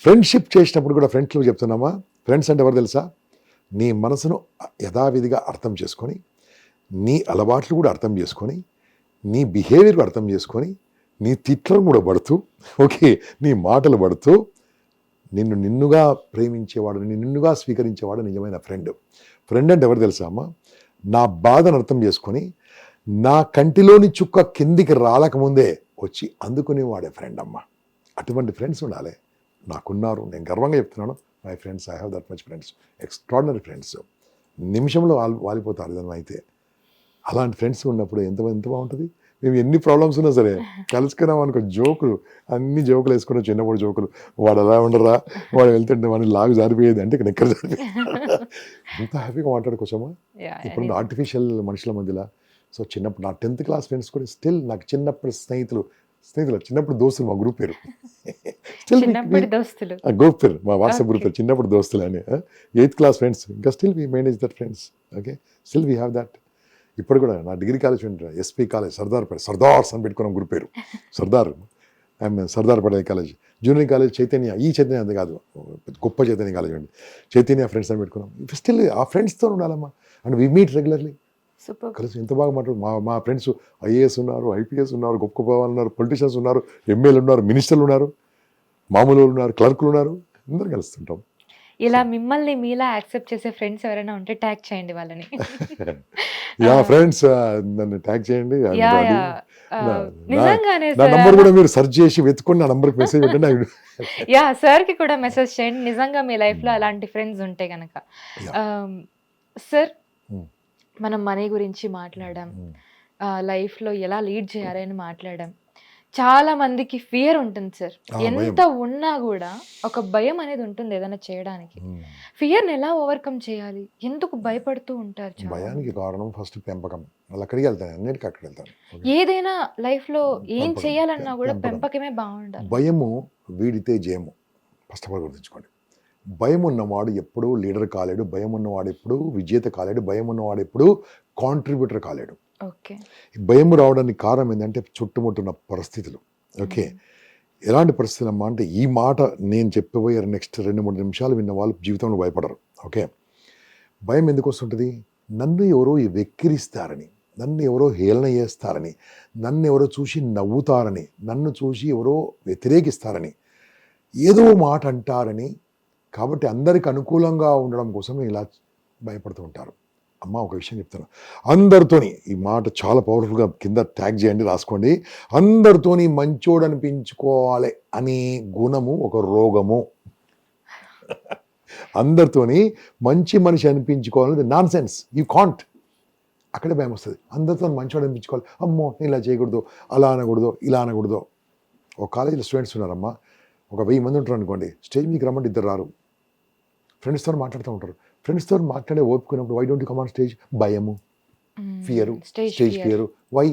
ఫ్రెండ్షిప్ చేసినప్పుడు కూడా ఫ్రెండ్స్లో చెప్తున్నామా, ఫ్రెండ్స్ అంటే ఎవరు తెలుసా? నీ మనసును యథావిధిగా అర్థం చేసుకొని, నీ అలవాట్లు కూడా అర్థం చేసుకొని, నీ బిహేవియర్ కూడా అర్థం చేసుకొని, నీ తిట్లను కూడా పడుతూ, ఓకే, నీ మాటలు పడుతూ, నిన్నుగా ప్రేమించేవాడు, నిన్నుగా స్వీకరించేవాడు నిజమైన ఫ్రెండ్. ఫ్రెండ్ అంటే ఎవరు తెలుసా అమ్మ? నా బాధను అర్థం చేసుకొని, నా కంటిలోని చుక్క కిందికి రాలకముందే వచ్చి అందుకునేవాడే ఫ్రెండ్ అమ్మ. అటువంటి ఫ్రెండ్స్ ఉండాలి. నాకున్నారు, నేను గర్వంగా చెప్తున్నాను. My friends, I have that much friends, extraordinary friends. నిమిషంలో వాలిపోతారు ఏదైనా అయితే. అలాంటి ఫ్రెండ్స్ ఉన్నప్పుడు ఎంత బాగుంటుంది. మేము ఎన్ని ప్రాబ్లమ్స్ ఉన్నా సరే కలుసుకున్నాం అనుకో, జోకులు, అన్ని జోకులు వేసుకున్నాం. చిన్నప్పుడు జోకులు, వాడు అలా ఉండరా, వాడు వెళ్తుంటే వాడిని లాగు జారిపోయేది అంటే ఇక్కడ ఎక్కడ జారిపోయేది. ఎంత హ్యాపీగా మాట్లాడుకోవచ్చమ్మా. ఇప్పుడు ఆర్టిఫిషియల్ మనుషుల మధ్యలో సో చిన్నప్పుడు నా 10th క్లాస్ ఫ్రెండ్స్ కూడా స్టిల్ నాకు చిన్నప్పుడు స్నేహితులు చిన్నప్పుడు దోస్తులు మా గ్రూప్ పేరు చిన్నప్పటి దోస్తులు. గ్రూప్ పేరు మా వాట్సాప్ గ్రూప్ Okay. పేరు చిన్నప్పుడు దోస్తులు అని 8th క్లాస్ ఫ్రెండ్స్ ఇంకా still we manage that friends. Okay, still we have that. ఇప్పుడు కూడా నా degree college friend SP college Sardars అని పెట్టుకున్నాం గ్రూప్ పేరు Sardar. I'm Sardar Patel college. Junior college Chaitanya, ఈ చైతన్య అంత కాదు, గొప్ప చైతన్య కాలేజ్ అండి, చైతన్య ఫ్రెండ్స్ అని పెట్టుకున్నాం. స్టిల్ ఆ ఫ్రెండ్స్తో ఉండాలమ్మా. And we meet regularly. Super. కలిసి ఎంత బాగా మాట్లాడు. మా ఫ్రెండ్స్ ఐఏఎస్ ఉన్నారు, ఐపీఎస్ ఉన్నారు, గొప్ప గొప్ప వాళ్ళు ఉన్నారు, పొలిటీషియన్స్ ఉన్నారు, ఎమ్మెల్యేలు ఉన్నారు, మినిస్టర్లు ఉన్నారు, మామూలు వాళ్ళు ఉన్నారు, క్లర్కులు ఉన్నారు, అందరం కలుస్తుంటాం. ఇలా మిమ్మల్ని మీలా యాక్సెప్ట్ చేసే ఫ్రెండ్స్ ఎవరైనా ఉంటే ట్యాగ్ చేయండి వాళ్ళని. యా ఫ్రెండ్స్, నన్ను ట్యాగ్ చేయండి. యా యా నిజంగానే నా నంబర్ కూడా మీరు సెర్చ్ చేసి వెతుకొని నా నంబర్కి మెసేజ్ పెట్టండి. యా సార్ కి కూడా మెసేజ్ చేయండి నిజంగా మీ లైఫ్ లో అలాంటి ఫ్రెండ్స్ ఉంటే గనక. సార్, మనం మనీ గురించి మాట్లాడాం, లైఫ్ లో ఎలా లీడ్ చేయాలని మాట్లాడాం. చాలా మందికి ఫియర్ ఉంటుంది సార్. ఎంత ఉన్నా కూడా ఒక భయం అనేది ఉంటుంది ఏదైనా చేయడానికి. ఫియర్ ని ఎలా ఓవర్కమ్ చేయాలి? ఎందుకు భయపడుతూ ఉంటారు? భయానికి కారణం ఫస్ట్ పెంపకం. వాళ్ళు అక్కడికి వెళ్తాను, అన్నిటికీ అక్కడికి వెళ్తాను. ఏదైనా లైఫ్ లో ఏం చేయాలన్నా కూడా పెంపకమే బాగుండాలి. భయము వీడితే జయము. ఫస్ట్ ఆఫ్ ఆల్ గుర్తుంచుకోండి. భయం ఉన్నవాడు ఎప్పుడూ లీడర్ కాలేడు, భయం ఉన్నవాడు ఎప్పుడు విజేత కాలేడు, భయం ఉన్నవాడు ఎప్పుడు కాంట్రిబ్యూటర్ కాలేడు. ఓకే, భయం రావడానికి కారణం ఏంటంటే చుట్టుముట్టున్న పరిస్థితులు. ఓకే, ఎలాంటి పరిస్థితులు అమ్మా అంటే, ఈ మాట నేను చెప్పబోయే నెక్స్ట్ 2-3 నిమిషాలు విన్న వాళ్ళు జీవితంలో భయపడరు. ఓకే, భయం ఎందుకు వస్తుంటుంది? నన్ను ఎవరో వెక్కిరిస్తారని, నన్ను ఎవరో హేళన చేస్తారని, నన్ను ఎవరో చూసి నవ్వుతారని, నన్ను చూసి ఎవరో వ్యతిరేకిస్తారని, ఏదో మాట అంటారని. కాబట్టి అందరికి అనుకూలంగా ఉండడం కోసం ఇలా భయపడుతూ ఉంటారు. అమ్మ ఒక విషయం చెప్తాను, అందరితోని, ఈ మాట చాలా పవర్ఫుల్గా కింద ట్యాగ్ చేయండి, రాసుకోండి. అందరితోని మంచోడు అనిపించుకోవాలి అనే గుణము ఒక రోగము. అందరితోని మంచి మనిషి అనిపించుకోవాలనేది నాన్ సెన్స్. You can't. అక్కడే భయం వస్తుంది. అందరితో మంచోడు అనిపించుకోవాలి, అమ్మో నేను ఇలా చేయకూడదు, అలా అనకూడదు, ఇలా అనకూడదు. ఒక కాలేజీలో స్టూడెంట్స్ ఉన్నారమ్మా, ఒక 1000 మంది ఉంటారు అనుకోండి, స్టేజ్ మీకు రమ్మంటే 2 రారు. ఫ్రెండ్స్తో మాట్లాడుతూ ఉంటారు. ఫ్రెండ్స్తో మాట్లాడే ఓపుకున్నప్పుడు why don't you come on stage? భయము, ఫియరు, స్టేజ్ ఫియరు. వై?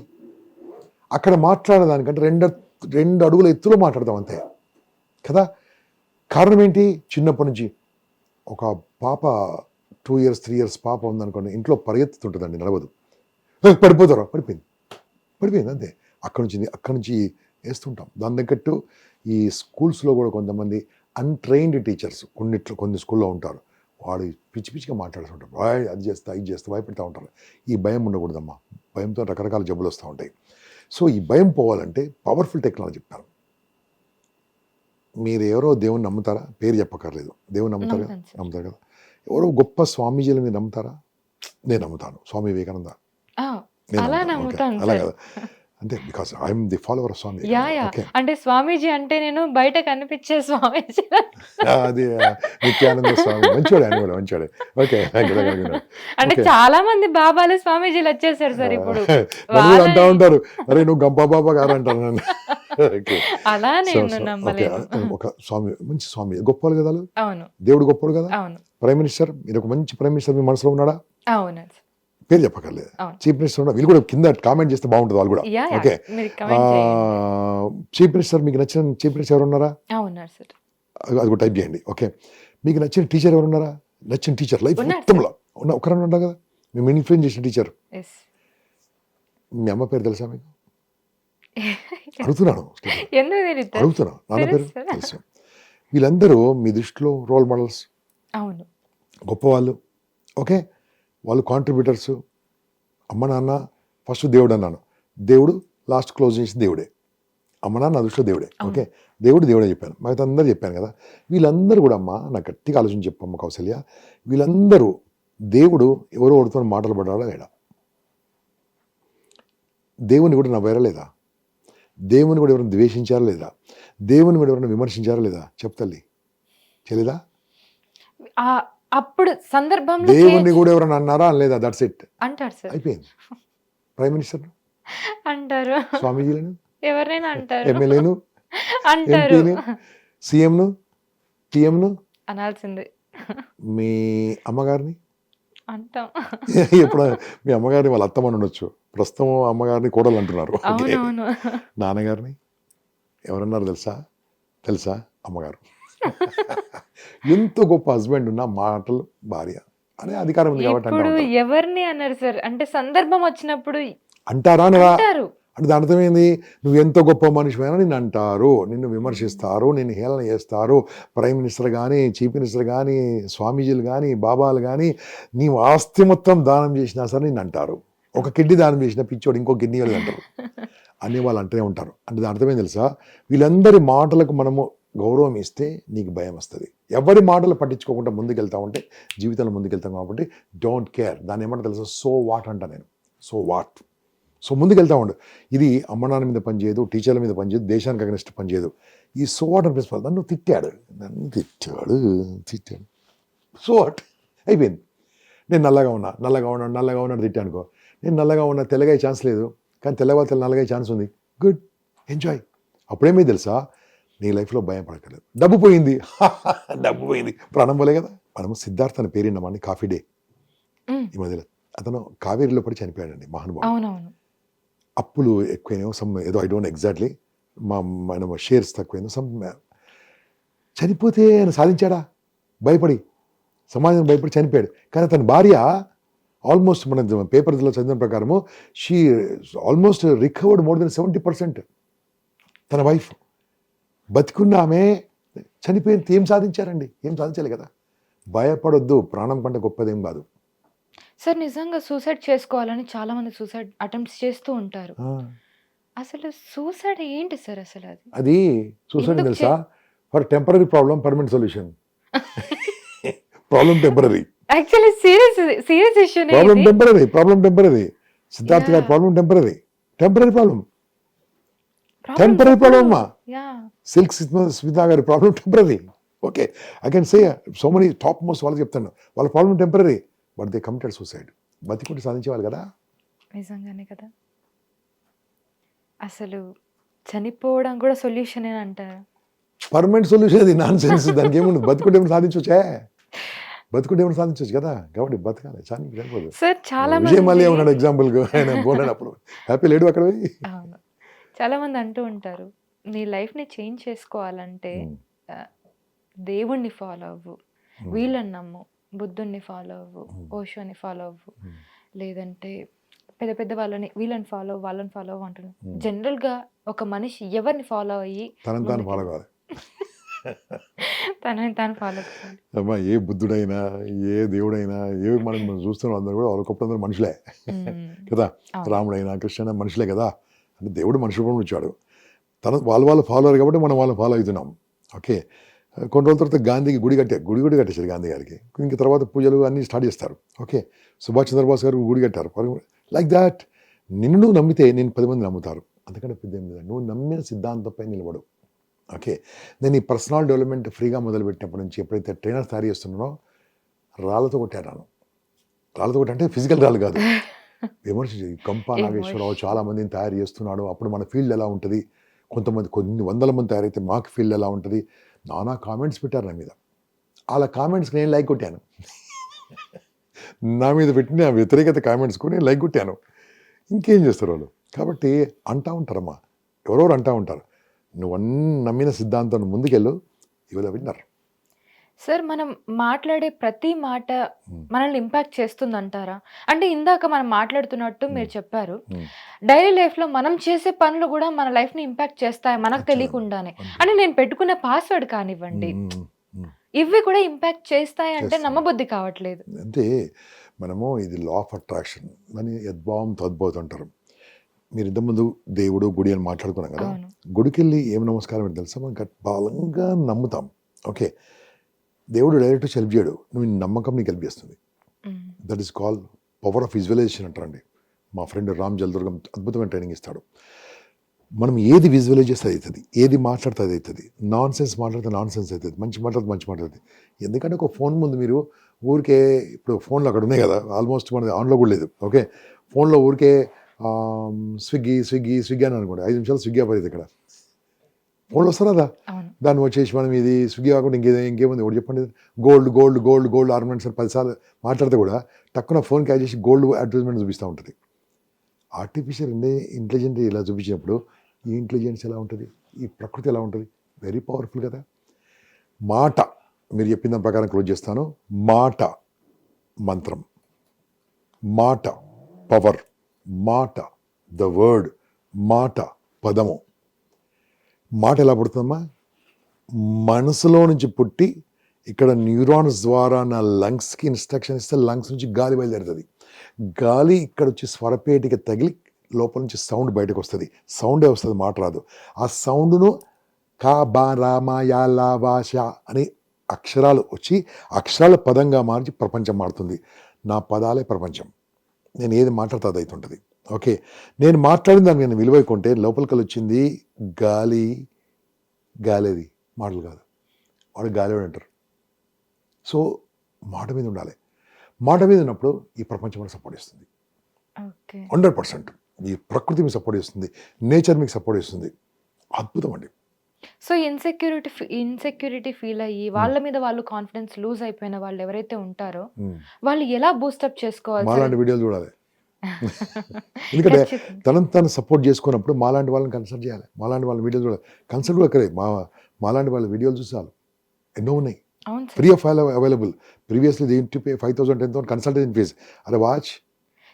అక్కడ మాట్లాడేదానికంటే 2 అడుగుల ఎత్తులో మాట్లాడతాం అంతే కదా. కారణం ఏంటి? చిన్నప్పటి నుంచి ఒక పాప 2 years 3 years పాప ఉందనుకోండి, ఇంట్లో పరిగెత్తుతుంటుందండి, నడవదు. పడిపోతారా? పడిపోయింది అంతే. అక్కడి నుంచి వేస్తుంటాం. దాని తగ్గట్టు ఈ స్కూల్స్లో కూడా కొంతమంది అన్ట్రైన్డ్ టీచర్స్ కొన్ని స్కూల్లో ఉంటారు. వాడు పిచ్చి పిచ్చిగా మాట్లాడుతుంటారు, అది చేస్తా ఇది చేస్తా భయపెడతా ఉంటారు. ఈ భయం ఉండకూడదమ్మా. భయంతో రకరకాల జబ్బులు వస్తూ ఉంటాయి. సో ఈ భయం పోవాలంటే పవర్ఫుల్ టెక్నాలజీ చెప్తారు. మీరు ఎవరో దేవుని నమ్ముతారా? పేరు చెప్పక్కర్లేదు. దేవుని నమ్ముతారు కదా, నమ్ముతారు కదా. ఎవరో గొప్ప స్వామీజీలు మీరు నమ్ముతారా? నేను నమ్ముతాను. స్వామి వివేకానంద. అలా కదా, అంటే because I'm the follower of Swami. అంటే స్వామీజీ అంటే నేను బయట కనిపించే స్వామీజీ అది నిత్యానంద స్వామి. మంచివాడే అని కూడా మంచివాడే. ఓకే, అంటే చాలా మంది బాబాలు స్వామీజీలు వచ్చేసారు సార్ ఇప్పుడు. అంటా ఉంటారు, అరే నువ్వు గంపా బాబా గారు అంటారు నన్ను. అలా నేను నమ్మలేదు. ఒక స్వామి, మంచి స్వామి, గొప్పలు కదా. అవును, దేవుడు గొప్పడు కదా. అవును. ప్రైమ్ మినిస్టర్, మీరు ఒక మంచి ప్రైమ్ మినిస్టర్ మీ మనసులో ఉన్నాడా? అవును. పేరు చెప్పక్కర్లేదు. చీఫ్ మినిస్టర్ ఉన్నా, వీళ్ళు కూడా కింద కామెంట్ చేస్తే బాగుంటుంది వాళ్ళు కూడా. ఓకే, చీఫ్ మినిస్టర్, మీకు నచ్చిన చీఫ్ మినిస్టర్ ఎవరు ఉన్నారా? అది కూడా టైప్ చేయండి. ఓకే, మీకు నచ్చిన టీచర్ ఎవరు ఉన్నారా? నచ్చిన టీచర్ లైఫ్ మొత్తంలో ఒకరన్నా ఉంటారు కదా, మేము ఇన్ఫ్లుయెన్స్ చేసిన టీచర్. మీ అమ్మ పేరు తెలుసా మీకు? అడుగుతున్నా, నాన్న పేరు తెలుసు. వీళ్ళందరూ మీ దృష్టిలో రోల్ మోడల్స్, గొప్పవాళ్ళు. ఓకే, వాళ్ళు కాంట్రిబ్యూటర్స్. అమ్మ నాన్న ఫస్ట్ దేవుడు అన్నాను, దేవుడు లాస్ట్ క్లోజ్ చేసి దేవుడే. అమ్మ నాన్న నా దృష్టిలో దేవుడే. ఓకే, దేవుడే చెప్పాను, మాకు అందరూ చెప్పాను కదా. వీళ్ళందరూ కూడా అమ్మ, నాకు గట్టిగా ఆలోచన చెప్పమ్మ కౌసల్య, వీళ్ళందరూ దేవుడు ఎవరో ఒకరితో మాటలు పడ్డాడా లేడా? దేవుని కూడా నవ్వారా లేదా? దేవుని కూడా ఎవరైనా ద్వేషించారా లేదా? దేవుని కూడా ఎవరైనా విమర్శించారా లేదా? చెప్తల్లి, చేయలేదా? అప్పుడు సందర్భంలో దేవుని కూడా ఎవరైనా అన్నారా లేదా? దట్స్ ఇట్, అంటారు సార్. అయిపోయింది. ప్రైమ్ మినిస్టర్ అంటారు, స్వామీజీలను ఎవరైనా అంటారు, ఎమ్మెల్యేను అంటారు, సీఎంను టీఎంను అనాల్సిందే. మీ అమ్మగారిని అంటాం. ఎప్పుడు మీ అమ్మగారిని వాళ్ళ అత్తమ్మని ఉండొచ్చు, ప్రస్తుతం అమ్మగారిని కోడలు అంటున్నారు. ఓకే. అవునవును. నాన్నగారిని ఎవరన్నారు తెలుసా అమ్మగారు. ఎంత గొప్ప హస్బెండ్ ఉన్నా మాటలు భార్య అనే అధికారం ఉంది కాబట్టి ఇప్పుడు అంటా ఎవరిని అన్నారు సార్? అంటే సందర్భం వచ్చినప్పుడు అంటారా అనరా? అంటారు. అంటే దాని అర్థం ఏంది? నువ్వు ఎంత గొప్ప మనిషివైనా నిన్ను అంటారు, నిన్ను విమర్శిస్తారు, నిన్ను హేళన చేస్తారు. ప్రైమ్ మినిస్టర్ కానీ, చీఫ్ మినిస్టర్ కానీ, స్వామీజీలు కానీ, బాబాలు కానీ, నీవు ఆస్తి మొత్తం దానం చేసినా సరే నిన్ను అంటారు. ఒక కిడ్నీ దానం చేసిన పిచ్చోడు ఇంకో కిడ్నీ వాళ్ళు అంటారు అనే వాళ్ళు అంటూనే ఉంటారు. అంటే దాని అర్థం ఏం తెలుసా? వీళ్ళందరి మాటలకు మనము గౌరవం ఇస్తే నీకు భయం వస్తుంది. ఎవరి మాటలు పట్టించుకోకుండా ముందుకెళ్తా ఉంటే జీవితంలో ముందుకెళ్తాం. కాబట్టి డోంట్ కేర్. దాన్ని ఏమంటే తెలుసా? సో వాట్ అంట నేను. So what. సో ముందుకెళ్తా ఉండు. ఇది అమ్మ నాన్న మీద పనిచేయదు, టీచర్ల మీద పనిచేయదు, దేశానికి అగనిస్ట్ పనిచేయదు. ఈ సో వాట్ అని ప్రిన్సిపల్ నన్ను తిట్టాడు. సో వాట్ అయిపోయింది. నేను నల్లగా ఉన్నాను తిట్టానుకో. నేను నల్లగా ఉన్నా, తెల్లగా ఛాన్స్ లేదు, కానీ తెల్లగా నల్లగా ఛాన్స్ ఉంది. Good, enjoy. అప్పుడేమీ తెలుసా? నీ లైఫ్లో భయం పడక్కర్లేదు. డబ్బు పోయింది ప్రాణం పోలే కదా. మనము సిద్ధార్థ అని పేరున్నామండి. కాఫీ డే ఈ మధ్యలో అతను కావేరీలో పడి చనిపోయాడండి, మహానుభావుడు. అవునవును. అప్పులు ఎక్కువైనా ఏదో ఐ డోంట్ ఎగ్జాక్ట్లీ, మన షేర్స్ తక్కువైనా చనిపోతే ఆయన సాధించాడా? భయపడి, సమాజం భయపడి చనిపోయాడు. కానీ తన భార్య ఆల్మోస్ట్ మన పేపర్స్లో చదివిన ప్రకారము she almost recovered more than 70%. తన వైఫ్ బతికున్న ఆమె చనిపోయిన ఏం సాధించారండి? ఏం సాధించాలి కదా. భయపడొద్దు, ప్రాణం కంటే గొప్పదేం కాదు. సార్ నిజంగా సూసైడ్ చేసుకోవాలని చాలా మంది సూసైడ్ అటెంప్ట్స్ చేస్తూ ఉంటారు. అసలు సూసైడ్ ఏంటి సార్? అసలు అది సూసైడ్ తెలుసా? For temporary problem, permanent solution. Problem temporary, actually serious issue. Problem temporary. Siddharth గారి ప్రాబ్లం టెంపరీ ప్రాబ్లం అమ్మా. సిల్క్ స్మితా గారి problem temporary. Okay, I can say so many top most వాళ్ళకి చెప్తాను, వాళ్ళ problem temporary, but they committed suicide. బతికుంటే సాధించేవాళ్ళు కదా. నిజంగానే కదా. అసలు చనిపోవడం కూడా సొల్యూషన్ అంటారు. పర్మనెంట్ సొల్యూషన్ అది నాన్ సెన్స్. దానికి ఏముంది? బతుకుంటే ఏమైనా సాధించవచ్చు కదా. కాబట్టి బతకాలి, చనిపోదు. సార్ చాలా విజయ్ మళ్ళీ ఉన్నాడు ఎగ్జాంపుల్ గా, ఆయన పోయినప్పుడు హ్యాపీ లేడు అక్కడ. చాలా మంది అంటూ ఉంటారు, నీ లైఫ్ ని చేంజ్ చేసుకోవాలంటే దేవుణ్ణి ఫాలో అవ్వు, వీళ్ళని నమ్ము, బుద్ధుణ్ణి ఫాలో అవ్వు, ఓషోని ఫాలో అవ్వు, లేదంటే పెద్ద పెద్ద వీళ్ళని ఫాలో అవ్వు అంటున్నాను. జనరల్ గా ఒక మనిషి ఎవరిని ఫాలో అయ్యి తనని ఫాలో కావాలి, తనని తాను ఫాలో కావాలి. అమ్మా, ఏ బుద్ధుడైనా, ఏ దేవుడైనా, ఏ మనం చూస్తున్నాం అందరూ కూడా ఒకప్పుడు అందరూ మనుషులే కదా. రాముడైనా, కృష్ణైనా మనుషులే కదా. అంటే దేవుడు మనుషు రూపంలో వచ్చాడు. వాళ్ళు ఫాలో అయ్యారు కాబట్టి మనం వాళ్ళని ఫాలో అవుతున్నాం. ఓకే, కొన్ని రోజుల తర్వాత గాంధీకి గుడి కట్టేశారు గాంధీ గారికి. ఇంక తర్వాత పూజలు అన్నీ స్టార్ట్ చేస్తారు. ఓకే, సుభాష్ చంద్రబోస్ గారు గుడి కట్టారు. లైక్ దాట్ నిన్ను నువ్వు నమ్మితే నేను 10 మంది నమ్ముతారు. అందుకని పెద్ద నువ్వు నమ్మిన సిద్ధాంతంపై నిలబడు. ఓకే, నేను ఈ పర్సనల్ డెవలప్మెంట్ ఫ్రీగా మొదలుపెట్టినప్పటి నుంచి ఎప్పుడైతే ట్రైనర్ తయారు చేస్తున్నానో రాళ్ళతో కొట్టాను. అంటే ఫిజికల్ రాళ్ళు కాదు, విమర్శించి. కంపా నాగేశ్వరరావు చాలా మందిని తయారు చేస్తున్నాడు, అప్పుడు మన ఫీల్డ్ ఎలా ఉంటుంది, కొన్ని వందల మంది తయారైతే మాకు ఫీల్డ్ ఎలా ఉంటుంది, నానా కామెంట్స్ పెట్టారు నా మీద. వాళ్ళ కామెంట్స్కి నేను లైక్ కొట్టాను. నా మీద పెట్టిన వ్యతిరేకత కామెంట్స్కు నేను లైక్ కొట్టాను. ఇంకేం చేస్తారు వాళ్ళు? కాబట్టి అంటూ ఉంటారమ్మా, ఎవరెవరు అంటూ ఉంటారు. నువ్వు నమ్మిన సిద్ధాంతం ముందుకెళ్ళు, ఇవాళ విన్నారు. సార్, మనం మాట్లాడే ప్రతి మాట మనల్ని ఇంపాక్ట్ చేస్తుంది అంటారా? అంటే ఇందాక మనం మాట్లాడుతున్నట్టు మీరు చెప్పారు, డైలీ లైఫ్ లో మనం చేసే పనులు కూడా మన లైఫ్ ని ఇంపాక్ట్ చేస్తాయి మనకు తెలియకుండానే. అంటే నేను పెట్టుకున్న పాస్వర్డ్ కానివ్వండి, ఇవి కూడా ఇంపాక్ట్ చేస్తాయి అంటే నమ్మబుద్ధి కావట్లేదు. అంటే మనము ఇది లా ఆఫ్ అట్రాక్షన్ అని యద్భావం తద్భవతుంటారు. మీరు ఇంతకుముందు దేవుడు గుడి అని మాట్లాడుకున్నాం కదా. గుడికి వెళ్ళి ఏం నమస్కారం అని తెలుసా, మనం బలంగా నమ్ముతాం. ఓకే, దేవుడు డైరెక్ట్ హెల్ప్ చేయడు, నువ్వు నమ్మకం నీకు హెల్ప్ చేస్తుంది. That is call power of visualization అంటారండి. మా ఫ్రెండ్ రామ్ జల్దుర్గం అద్భుతమైన ట్రైనింగ్ ఇస్తాడు. మనం ఏది విజువలైజ్ చేస్తే అది అవుతుంది, ఏది మాట్లాడితే అది అవుతుంది. నాన్ సెన్స్ మాట్లాడితే నాన్ సెన్స్ అవుతుంది, మంచి మాట్లాడుతుంది. ఎందుకంటే ఒక ఫోన్ ముందు మీరు ఊరికే, ఇప్పుడు ఫోన్లో అక్కడ ఉన్నాయి కదా, ఆల్మోస్ట్ మనది ఆన్లో కూడా లేదు. ఓకే, ఫోన్లో ఊరికే స్విగ్గీ అని అనుకోండి, 5 నిమిషాలు స్విగ్గీ అవ్వలేదు. ఇక్కడ ఫోన్లో వస్తారు కదా, దాన్ని వచ్చేసి మనం ఇది స్విగ్గీ కాకుండా ఇంకేముంది ఒకటి చెప్పండి. గోల్డ్ ఆర్నమెంట్స్ అని 10 సార్లు మాట్లాడితే కూడా టక్కున ఫోన్ క్యాచ్ చేసి గోల్డ్ అడ్వర్టైజ్మెంట్ చూపిస్తూ ఉంటుంది. ఆర్టిఫిషియల్ ఇంటెలిజెన్స్ ఇలా చూపించినప్పుడు ఈ ఇంటెలిజెన్స్ ఎలా ఉంటుంది, ఈ ప్రకృతి ఎలా ఉంటుంది, వెరీ పవర్ఫుల్ కదా. మాట, మీరు చెప్పిన దాని ప్రకారం క్లోజ్ చేస్తాను. మాట మంత్రం, మాట పవర్, మాట ద వర్డ్, మాట పదము. మాట ఎలా పుడుతుందమ్మా? మనసులో నుంచి పుట్టి ఇక్కడ న్యూరాన్స్ ద్వారా నా లంగ్స్కి ఇన్స్ట్రక్షన్ ఇస్తే లంగ్స్ నుంచి గాలి బయలుదేరుతుంది. గాలి ఇక్కడ వచ్చి స్వరపేటికి తగిలి లోపల నుంచి సౌండ్ బయటకు వస్తుంది. సౌండే వస్తుంది, మాట రాదు. ఆ సౌండ్ను కా బా రామ యా లా వా షా అని అక్షరాలు వచ్చి అక్షరాల పదంగా మార్చి ప్రపంచం మారుతుంది. నా పదాలే ప్రపంచం. నేను ఏది మాట్లాడితే అది అవుతుంటుంది. ఓకే, నేను మాట్లాడిన దానికి నేను విలువైకుంటే లోపలికి వచ్చింది గాలి. గాలేది మాటలు కాదు, వాడు గాలివాడు అంటారు. సో మాట మీద ఉండాలి. మాట మీద ఉన్నప్పుడు ఈ ప్రపంచం మనకు సపోర్ట్ ఇస్తుంది. 100% ఈ ప్రకృతి మీకు సపోర్ట్ ఇస్తుంది, నేచర్ మీకు సపోర్ట్ ఇస్తుంది. అద్భుతం అండి. సో ఇన్సెక్యూరిటీ ఫీల్ అయ్యి వాళ్ళ మీద వాళ్ళు కాన్ఫిడెన్స్ లూజ్ అయిపోయిన వాళ్ళు ఎవరైతే ఉంటారో వాళ్ళు ఎలా బూస్టప్ చేసుకోవాలి? మాలాంటి వీడియోలు చూడాలి. ఎందుకంటే తను సపోర్ట్ చేసుకున్నప్పుడు మాలాంటి వాళ్ళని కన్సల్ట్ చేయాలి. మాలాంటి వాళ్ళ వీడియోలు చూడాలి. కన్సల్ట్ కూడా అక్కడే మాలాంటి వాళ్ళ వీడియోలు చూసాలి. ఎన్నో ఉన్నాయి, free of available. Previously they to pay 5,000 10,000 consultation fees. అరే వాచ్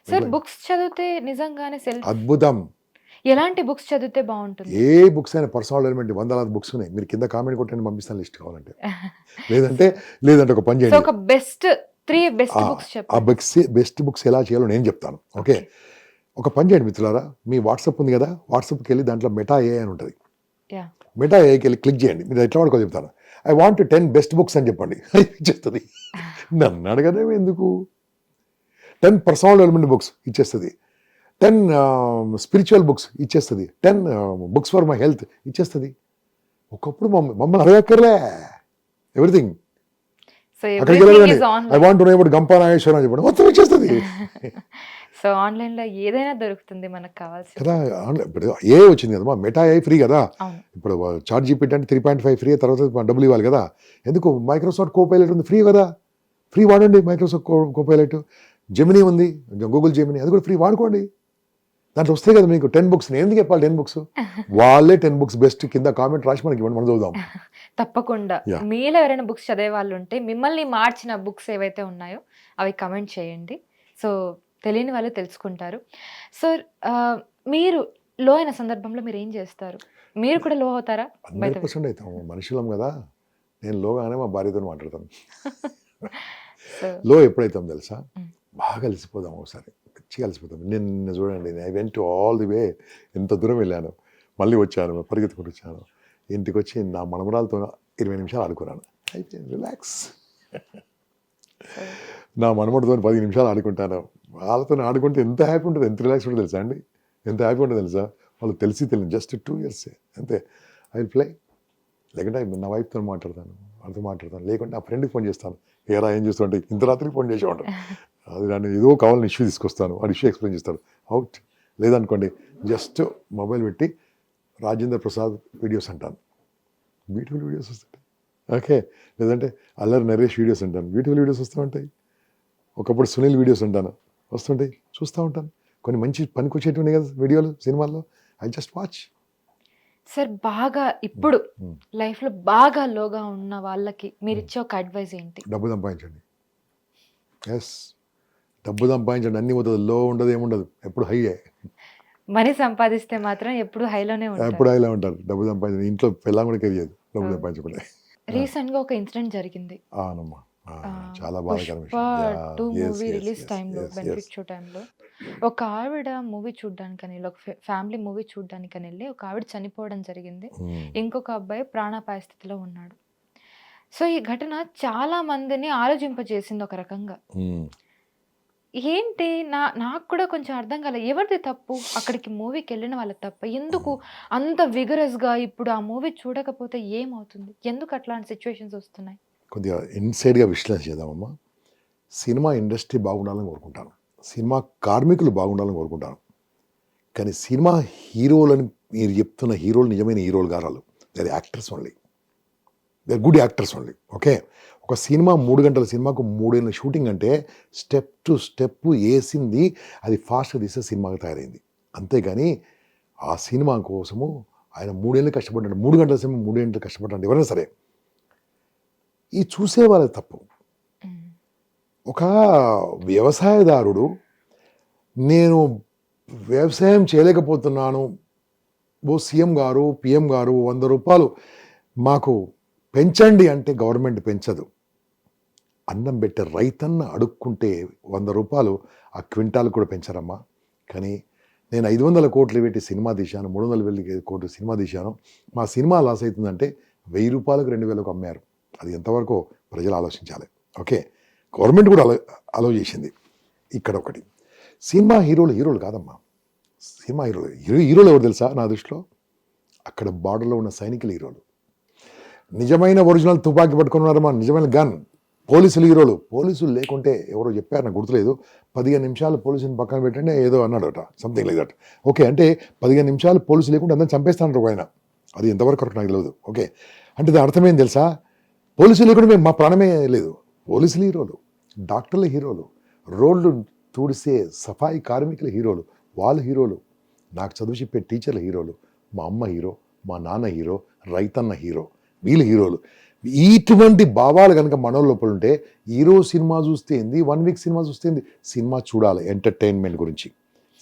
సార్, బుక్స్ చదివితే నిజంగానే అద్భుతం. ఎలాంటి బుక్స్ చదివితే బాగుంటుంది? ఏ బుక్స్ అయినా పర్సనల్ డెవలప్మెంట్ 100 బుక్స్ ఉన్నాయి. మీరు కింద కామెంట్ కొట్టండి, పంపిస్తాను లిస్ట్ కావాలంటే. లేదంటే ఒక పని చేయండి, ఒక బెస్ట్ 3 బెస్ట్ బుక్స్ చెప్పండి. ఆ బెస్ట్ బుక్స్ ఎలా చేయాలో నేను చెప్తాను. ఓకే, ఒక పని చేయండి మిత్రులారా, మీ వాట్సాప్ ఉంది కదా, వాట్సాప్కి వెళ్ళి దాంట్లో మెటా ఏ అని ఉంటుంది. మెటా ఏకి వెళ్ళి క్లిక్ చేయండి. మీరు ఎట్లా వాడుకో చెప్తాను. ఐ వాంట్ 10 బెస్ట్ బుక్స్ అని చెప్పండి, ఇచ్చేస్తుంది. నన్ను అడగడం ఎందుకు? 10 పర్సనల్ డెవలప్మెంట్ బుక్స్ ఇచ్చేస్తుంది, 10 స్పిరిచువల్ బుక్స్ ఇచ్చేస్తుంది, 10 బుక్స్ ఫర్ మై హెల్త్ ఇచ్చేస్తుంది. ఒకప్పుడు మమ్మల్ని అడగక్కర్లే, ఎవ్రీథింగ్. అక్కడికి వెళ్ళండి, I want to know about Gampa Nageswaram అని చెప్పండి, మొత్తం ఇచ్చేస్తుంది. సో ఆన్లైన్ లో ఏదైనా దొరుకుతుంది మనకు కావాల్సి కదా. ఇప్పుడు ఏ వచ్చింది కదమ్మా, మెటా ఏ ఫ్రీ కదా. ఇప్పుడు చాట్ జీపీటీ అంటే 3.5 ఫ్రీ, తర్వాత డబ్బులు ఇవ్వాలి కదా. ఎందుకు? మైక్రోసాఫ్ట్ కోపైలట్ ఉంది, ఫ్రీ కదా, ఫ్రీ వాడండి. మైక్రోసాఫ్ట్ కోపైలట్, జెమినీ ఉంది, గూగుల్ జెమినీ, అది కూడా ఫ్రీ వాడుకోండి. దాంట్లో వస్తాయి కదా మీకు 10 బుక్స్. నేను ఎందుకు చెప్పాలి 10 బుక్స్? వాళ్ళే 10 బుక్స్ బెస్ట్ కింద కామెంట్ రాసి మనకి ఇవ్వండి, మనం చదువుదాం. తప్పకుండా. మీలో ఎవరైనా బుక్స్ చదివే వాళ్ళు ఉంటే మిమ్మల్ని మార్చిన బుక్స్ ఏవైతే ఉన్నాయో అవి కమెంట్ చేయండి. సో తెలియని వాళ్ళు తెలుసుకుంటారు. సో మీరు లో అయిన సందర్భంలో మీరు ఏం చేస్తారు? మీరు కూడా లో అవుతారా? 100% అవుతాము, మనుషులం కదా. నేను లోగానే మా భార్యతో మాట్లాడతాను. లో ఎప్పుడైతాం తెలుసా, బాగా కలిసిపోదాం, ఒకసారి పిచ్చి కలిసిపోతాం. నిన్న చూడండి, I went to all the way, ఎంత దూరం వెళ్ళాను, మళ్ళీ వచ్చాను, పరిగెత్తుకుంటూ వచ్చాను. ఇంటికి వచ్చి నా మనమరాలతో 20 నిమిషాలు ఆడుకున్నాను, అయితే రిలాక్స్. నా మనమడితో 10 నిమిషాలు ఆడుకుంటాను. వాళ్ళతో ఆడుకుంటే ఎంత హ్యాపీ ఉంటుంది, ఎంత రిలాక్స్ ఉంటుంది తెలుసా అండి, ఎంత హ్యాపీ ఉంటుంది తెలుసా. వాళ్ళు తెలియదు, జస్ట్ 2 years అంతే. I will play. లేకుంటే నా వైఫ్తో మాట్లాడతాను, వాళ్ళతో మాట్లాడతాను, లేకుంటే నా ఫ్రెండ్కి ఫోన్ చేస్తాను, ఏరా ఏం చేస్తుంటే ఇంత రాత్రికి ఫోన్ చేసి ఉంటాను. అది నన్ను ఏదో కావాలని ఇష్యూ తీసుకొస్తాను, ఆ ఇష్యూ ఎక్స్ప్లెయిన్ చేస్తాను, అవుట్. లేదనుకోండి జస్ట్ మొబైల్ పెట్టి రాజేంద్ర ప్రసాద్ వీడియోస్ అంటాను, బ్యూటిఫుల్ వీడియోస్ వస్తుంటాయి. ఓకే, లేదంటే అల్లరి నరేష్ వీడియోస్ అంటాను, బ్యూటిఫుల్ వీడియోస్ వస్తూ ఉంటాయి. ఒకప్పుడు సునీల్ వీడియోస్ అంటాను, వస్తుంటాయి, చూస్తూ ఉంటాను. కొన్ని మంచి పనికొచ్చేటివి ఉన్నాయి కదా వీడియోలు, సినిమాల్లో. I just watch. సార్, బాగా ఇప్పుడు లైఫ్లో బాగా లోగా ఉన్న వాళ్ళకి మీరు ఇచ్చే ఒక అడ్వైస్ ఏంటి? డబ్బు సంపాదించండి. ఎస్, డబ్బు సంపాదించండి, అన్ని పోతుంది. లో ఉండదు, ఏముండదు, ఎప్పుడు హై. మనీ సంపాదిస్తే మాత్రం ఎప్పుడు హైలోనే ఉంటారు, ఎప్పుడు హైలో ఉంటారు. డబ్బు సంపాదించి ఇంట్లో పెళ్ళాం కూడా కెరియదు, డబ్బు సంపాదించకుండా. రీసెంట్ గా ఒక ఇన్సిడెంట్ జరిగింది. అవునమ్మా, చాలా బాధాకరం. పుష్ప 2 మూవీ రిలీజ్ టైంలో, బెనిఫిట్ షో టైంలో ఒక ఆవిడ మూవీ చూడ్డానికని వెళ్ళి, ఒక ఫ్యామిలీ మూవీ చూడ్డానికని వెళ్ళి ఒక ఆవిడ చనిపోవడం జరిగింది. ఇంకొక అబ్బాయి ప్రాణాపాయ స్థితిలో ఉన్నాడు. సో ఈ ఘటన చాలా మందిని ఆలోచింపజేసింది ఒక రకంగా. ఏంటి నాకు కూడా కొంచెం అర్థం కాలేదు, ఎవరిది తప్పు? అక్కడికి మూవీకి వెళ్ళిన వాళ్ళ తప్ప? ఎందుకు అంత విగరస్గా ఇప్పుడు ఆ మూవీ చూడకపోతే ఏమవుతుంది? ఎందుకు అట్లాంటి సిచ్యువేషన్స్ వస్తున్నాయి? కొద్దిగా ఇన్సైడ్గా విశ్లేషణ చేద్దామమ్మా. సినిమా ఇండస్ట్రీ బాగుండాలని కోరుకుంటాను, సినిమా కార్మికులు బాగుండాలని కోరుకుంటాను. కానీ సినిమా హీరోలని మీరు చెప్తున్న హీరోలు నిజమైన హీరోలు గారాలు, they actors only, they good actors only. Okay, ఒక సినిమా 3 గంటల సినిమాకు 3 ఏళ్ళ షూటింగ్ అంటే స్టెప్ టు స్టెప్ వేసింది, అది ఫాస్ట్గా తీసే సినిమాగా తయారైంది. అంతేగాని ఆ సినిమా కోసము ఆయన 3 ఏళ్ళు కష్టపడ్డాడు, 3 గంటల సమయం 3 ఏళ్ళు కష్టపడ్డాడు ఎవరైనా సరే. ఈ చూసే వాళ్ళ తప్పు. ఒక వ్యవసాయదారుడు నేను వ్యవసాయం చేయలేకపోతున్నాను, ఓ సీఎం గారు పిఎం గారు 100 రూపాయలు మాకు పెంచండి అంటే గవర్నమెంట్ పెంచదు. అన్నం పెట్టే రైతన్న అడుక్కుంటే 100 రూపాయలు ఆ క్వింటాల్ కూడా పెంచరమ్మా. కానీ నేను 500 కోట్లు పెట్టి సినిమా తీశాను, 300 కోట్లు సినిమా తీశాను, మా సినిమా లాస్ అవుతుందంటే 1000 రూపాయలకు 2000కు అమ్మారు. అది ఎంతవరకు ప్రజలు ఆలోచించాలి. ఓకే, గవర్నమెంట్ కూడా అలో చేసింది. ఇక్కడ ఒకటి, సినిమా హీరోలు కాదమ్మా. సినిమా హీరోలు ఎవరు తెలుసా నా దృష్టిలో? అక్కడ బార్డర్లో ఉన్న సైనికులు హీరోలు. నిజమైన ఒరిజినల్ తుపాకీ పట్టుకున్నారమ్మా, నిజమైన గన్. పోలీసులు హీరోలు. పోలీసులు లేకుంటే ఎవరో చెప్పారు, నాకు గుర్తులేదు, 15 నిమిషాలు పోలీసుని పక్కన పెట్టండి ఏదో అన్నాడట, సంథింగ్ లైక్ దట్. ఓకే, అంటే 15 నిమిషాలు పోలీసు లేకుంటే అందరం చంపేస్తాను ఆయన. అది ఎంతవరకు కరెక్ట్ నాకు తెలియదు. ఓకే, అంటే దాని అర్థమేం తెలుసా? పోలీసులు లేకుండా మేము మా ప్రాణమే లేదు. పోలీసులు హీరోలు, డాక్టర్లు హీరోలు, రోడ్లు తుడిసే సఫాయి కార్మికుల హీరోలు, వాళ్ళు హీరోలు. నాకు చదువు చెప్పే టీచర్ల హీరోలు, మా అమ్మ హీరో, మా నాన్న హీరో, రైతన్న హీరో, వీళ్ళు హీరోలు. ఇటువంటి భావాలు కనుక మనో లోపల ఉంటే హీరో సినిమా చూస్తేంది, 1 వీక్ సినిమా చూస్తేంది, సినిమా చూడాలి ఎంటర్టైన్మెంట్ గురించి.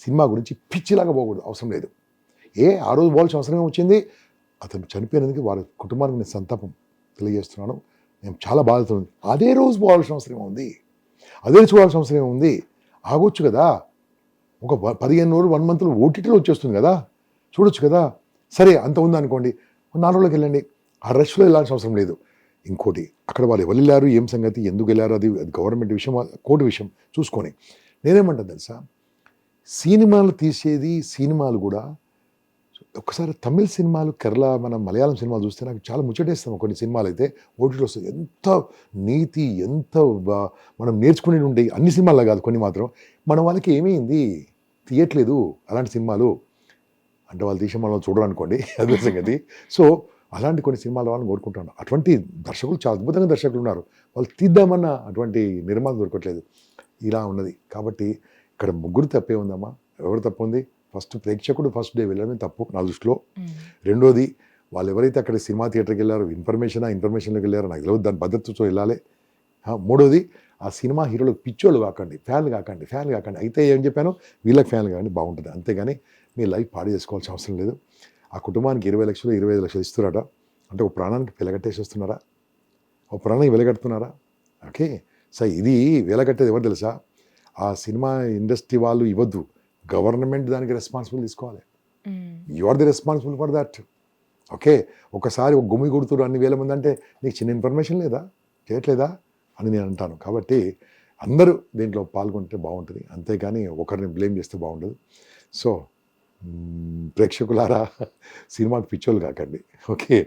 సినిమా గురించి పిచ్చిలాగా పోకూడదు, అవసరం లేదు. ఆ రోజు పోవాల్సిన అవసరమే వచ్చింది. అతను చనిపోయినందుకు వారి కుటుంబానికి నేను సంతాపం తెలియజేస్తున్నాను. నేను చాలా బాధతో ఉంది. అదే రోజు పోవాల్సిన అవసరం ఉంది, అదే చూడాల్సిన అవసరం ఉంది. ఆగొచ్చు కదా, ఒక 15 రోజులు 1 మంత్లో ఓటీటీలో వచ్చేస్తుంది కదా, చూడొచ్చు కదా. సరే అంత ఉందనుకోండి, 4 రోజులకు వెళ్ళండి. ఆ రష్లో వెళ్ళాల్సిన అవసరం లేదు. ఇంకోటి, అక్కడ వాళ్ళు ఎవరు వెళ్ళారు, ఏం సంగతి, ఎందుకు వెళ్ళారు, అది గవర్నమెంట్ విషయం, కోర్టు విషయం చూసుకొని. నేనేమంటాను తెలుసా, సినిమాలు తీసేది సినిమాలు కూడా ఒకసారి తమిళ సినిమాలు, కేరళ, మన మలయాళం సినిమాలు చూస్తే నాకు చాలా ముచ్చటేస్తాం. కొన్ని సినిమాలు అయితే ఓటీటీలో వస్తుంది. ఎంత నీతి, ఎంత మనం నేర్చుకునేవి ఉండేవి. అన్ని సినిమాల్లో కాదు, కొన్ని మాత్రం మన వాళ్ళకి ఏమైంది తీయట్లేదు అలాంటి సినిమాలు అంటే, వాళ్ళు తీసే మనం చూడరనుకోండి, అదే సంగతి. సో అలాంటి కొన్ని సినిమాలు వాళ్ళని కోరుకుంటాను. అటువంటి దర్శకులు చాలా అద్భుతంగా దర్శకులు ఉన్నారు, వాళ్ళు తీద్దామన్న అటువంటి నిర్మాణం దొరకట్లేదు. ఇలా ఉన్నది. కాబట్టి ఇక్కడ ముగ్గురు తప్పే ఉందమ్మా. ఎవరు తప్పు ఉంది? ఫస్ట్ ప్రేక్షకుడు ఫస్ట్ డే వెళ్ళడమే తప్పు నా దృష్టిలో. రెండోది, వాళ్ళు ఎవరైతే అక్కడ సినిమా థియేటర్కి వెళ్ళారో, ఇన్ఫర్మేషన్లోకి వెళ్ళారో నాకు తెలియదు, దాని భద్రతతో వెళ్ళాలి. మూడోది, ఆ సినిమా హీరోలకు పిచ్చోళ్ళు కాకండి, ఫ్యాన్లు కాకండి. అయితే ఏం చెప్పాను, వీళ్ళకి ఫ్యాన్లు కాకండి, బాగుంటుంది. అంతేగాని మీ లైఫ్ పాడు చేసుకోవాల్సిన అవసరం లేదు. ఆ కుటుంబానికి 20 లక్షలు 25 లక్షలు ఇస్తున్నారట అంటే, ఒక ప్రాణానికి వెలగట్టేసి వస్తున్నారా? ఒక ప్రాణానికి వెలగడుతున్నారా? ఓకే, సో ఇది వెలగట్టేది ఎవరు తెలుసా? ఆ సినిమా ఇండస్ట్రీ వాళ్ళు ఇవ్వద్దు, గవర్నమెంట్ దానికి రెస్పాన్సిబుల్ తీసుకోవాలి. You are the responsible for that. Okay, ఒకసారి ఒక గుమి కొడుతురు అన్ని వేల మంది అంటే నీకు చిన్న ఇన్ఫర్మేషన్ లేదా, చేయట్లేదా అని నేను అంటాను. కాబట్టి అందరూ దీంట్లో పాల్గొంటే బాగుంటుంది, అంతేగాని ఒకరిని బ్లేమ్ చేస్తే బాగుండదు. సో ప్రేక్షకులారా, సినిమాకి పిచ్చోళ్ళు కాకండి. ఓకే,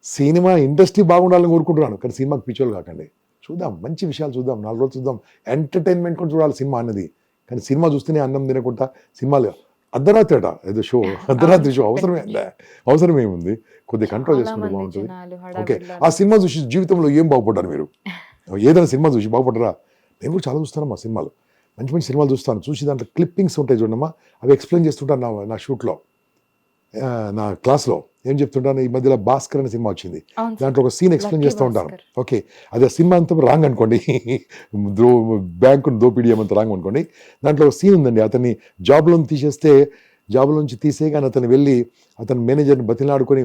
సినిమా ఇండస్ట్రీ బాగుండాలని కోరుకుంటున్నాను, కానీ సినిమాకి పిచ్చోళ్ళు కాకండి. చూద్దాం, మంచి విషయాలు చూద్దాం, 4 రోజులు చూద్దాం, ఎంటర్టైన్మెంట్ కూడా చూడాలి సినిమా అన్నది. కానీ సినిమా చూస్తేనే అన్నం తినకుండా సినిమాలు అర్ధరాత్రి ఏదో షో, అర్ధరాత్రి షో అవసరం ఏముంది? కొద్దిగా కంట్రోల్ చేసుకుంటే బాగుంటుంది. ఓకే, ఆ సినిమా చూసి జీవితంలో ఏం బాగుపడ్డారు మీరు? ఏదైనా సినిమా చూసి బాగుపడ్డరా? నేను కూడా చాలా చూస్తాను మా సినిమాలు, మంచి సినిమాలు చూస్తాను. చూసి దాంట్లో క్లిప్పింగ్స్ ఉంటాయి చూడమ్మా, అవి ఎక్స్ప్లెయిన్ చేస్తుంటాను నా షూట్లో, నా క్లాస్లో ఏం చెప్తుంటాను. ఈ మధ్యలో భాస్కర్ అనే సినిమా వచ్చింది, దాంట్లో ఒక సీన్ ఎక్స్ప్లెయిన్ చేస్తూ ఉంటాను. ఓకే, అది ఆ సినిమా అంతా రాంగ్ అనుకోండి, బ్యాంకును దోపిడీ ఏమంత రాంగ్ అనుకోండి. దాంట్లో ఒక సీన్ ఉందండి, అతన్ని జాబ్లో నుంచి తీసేయగానే అతను వెళ్ళి అతను మేనేజర్ని బతిలాడుకొని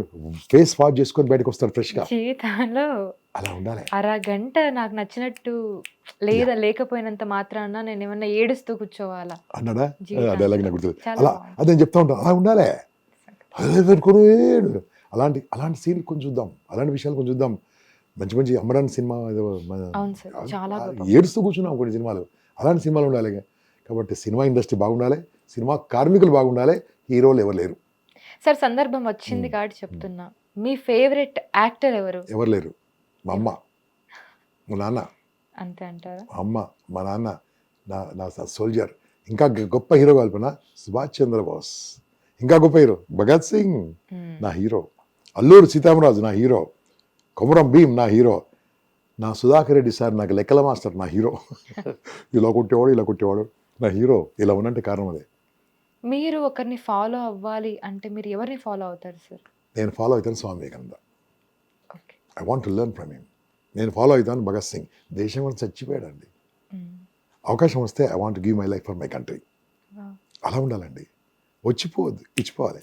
ఫేస్ వాష్ చేసుకొని బయటకు వస్తాడు ఫ్రెష్గా. జీవితంలో అలా ఉండాలి. అరగంట నాకు నచ్చినట్టు లేకపోయినంత మాత్రాన నేను ఏమన్నా ఏడుస్తూ కూర్చోవాలా అన్నాడా? అది అలాగే నాకు గుర్తుంది. అలా అదే చెప్తా ఉంటాను, అలా ఉండాలి. అదే పెట్టుకుని అలాంటి సీన్లు కొంచెం చూద్దాం, అలాంటి విషయాలు కొంచెం చూద్దాం. మంచి అమ్మడానికి సినిమా ఏడుస్తూ కూర్చున్నాం కొన్ని సినిమాలు, అలాంటి సినిమాలు ఉండాలి. కాబట్టి సినిమా ఇండస్ట్రీ బాగుండాలి, సినిమా కార్మికులు బాగుండాలి, హీరోలు ఎవరు లేరు. సార్ సందర్భం వచ్చింది కాబట్టి చెప్తున్నా, మీ ఫేవరెట్ యాక్టర్ ఎవరు? ఎవరు లేరు. మా అమ్మ, మా నాన్న. అంతే అంటారా? మా అమ్మ, మా నాన్న, నా సోల్జర్. ఇంకా గొప్ప హీరో కలిపిన సుభాష్ చంద్రబోస్, ఇంకా గొప్ప హీరో భగత్ సింగ్ నా హీరో, అల్లూరు సీతారామరాజు నా హీరో, కొమరం భీమ్ నా హీరో, నా సుధాకర్ రెడ్డి సార్ నాకు లెక్కల మాస్టర్ నా హీరో. ఇలా కొట్టేవాడు నా హీరో. ఇలా ఉన్నంటే కారణం అదే. మీరు ఒకరిని ఫాలో అవ్వాలి అంటే మీరు ఎవరిని ఫాలో అవుతారు సార్? నేను ఫాలో అవుతాను Swami Vivekananda. Okay. I want to learn from him. నేను ఫాలో అవుతాను భగత్ సింగ్. దేశం కూడా చచ్చిపోయాడండి. అవకాశం వస్తే I want give my life for my country. అలా ఉండాలండి. వచ్చిపోవద్దు, ఇచ్చిపోవాలి.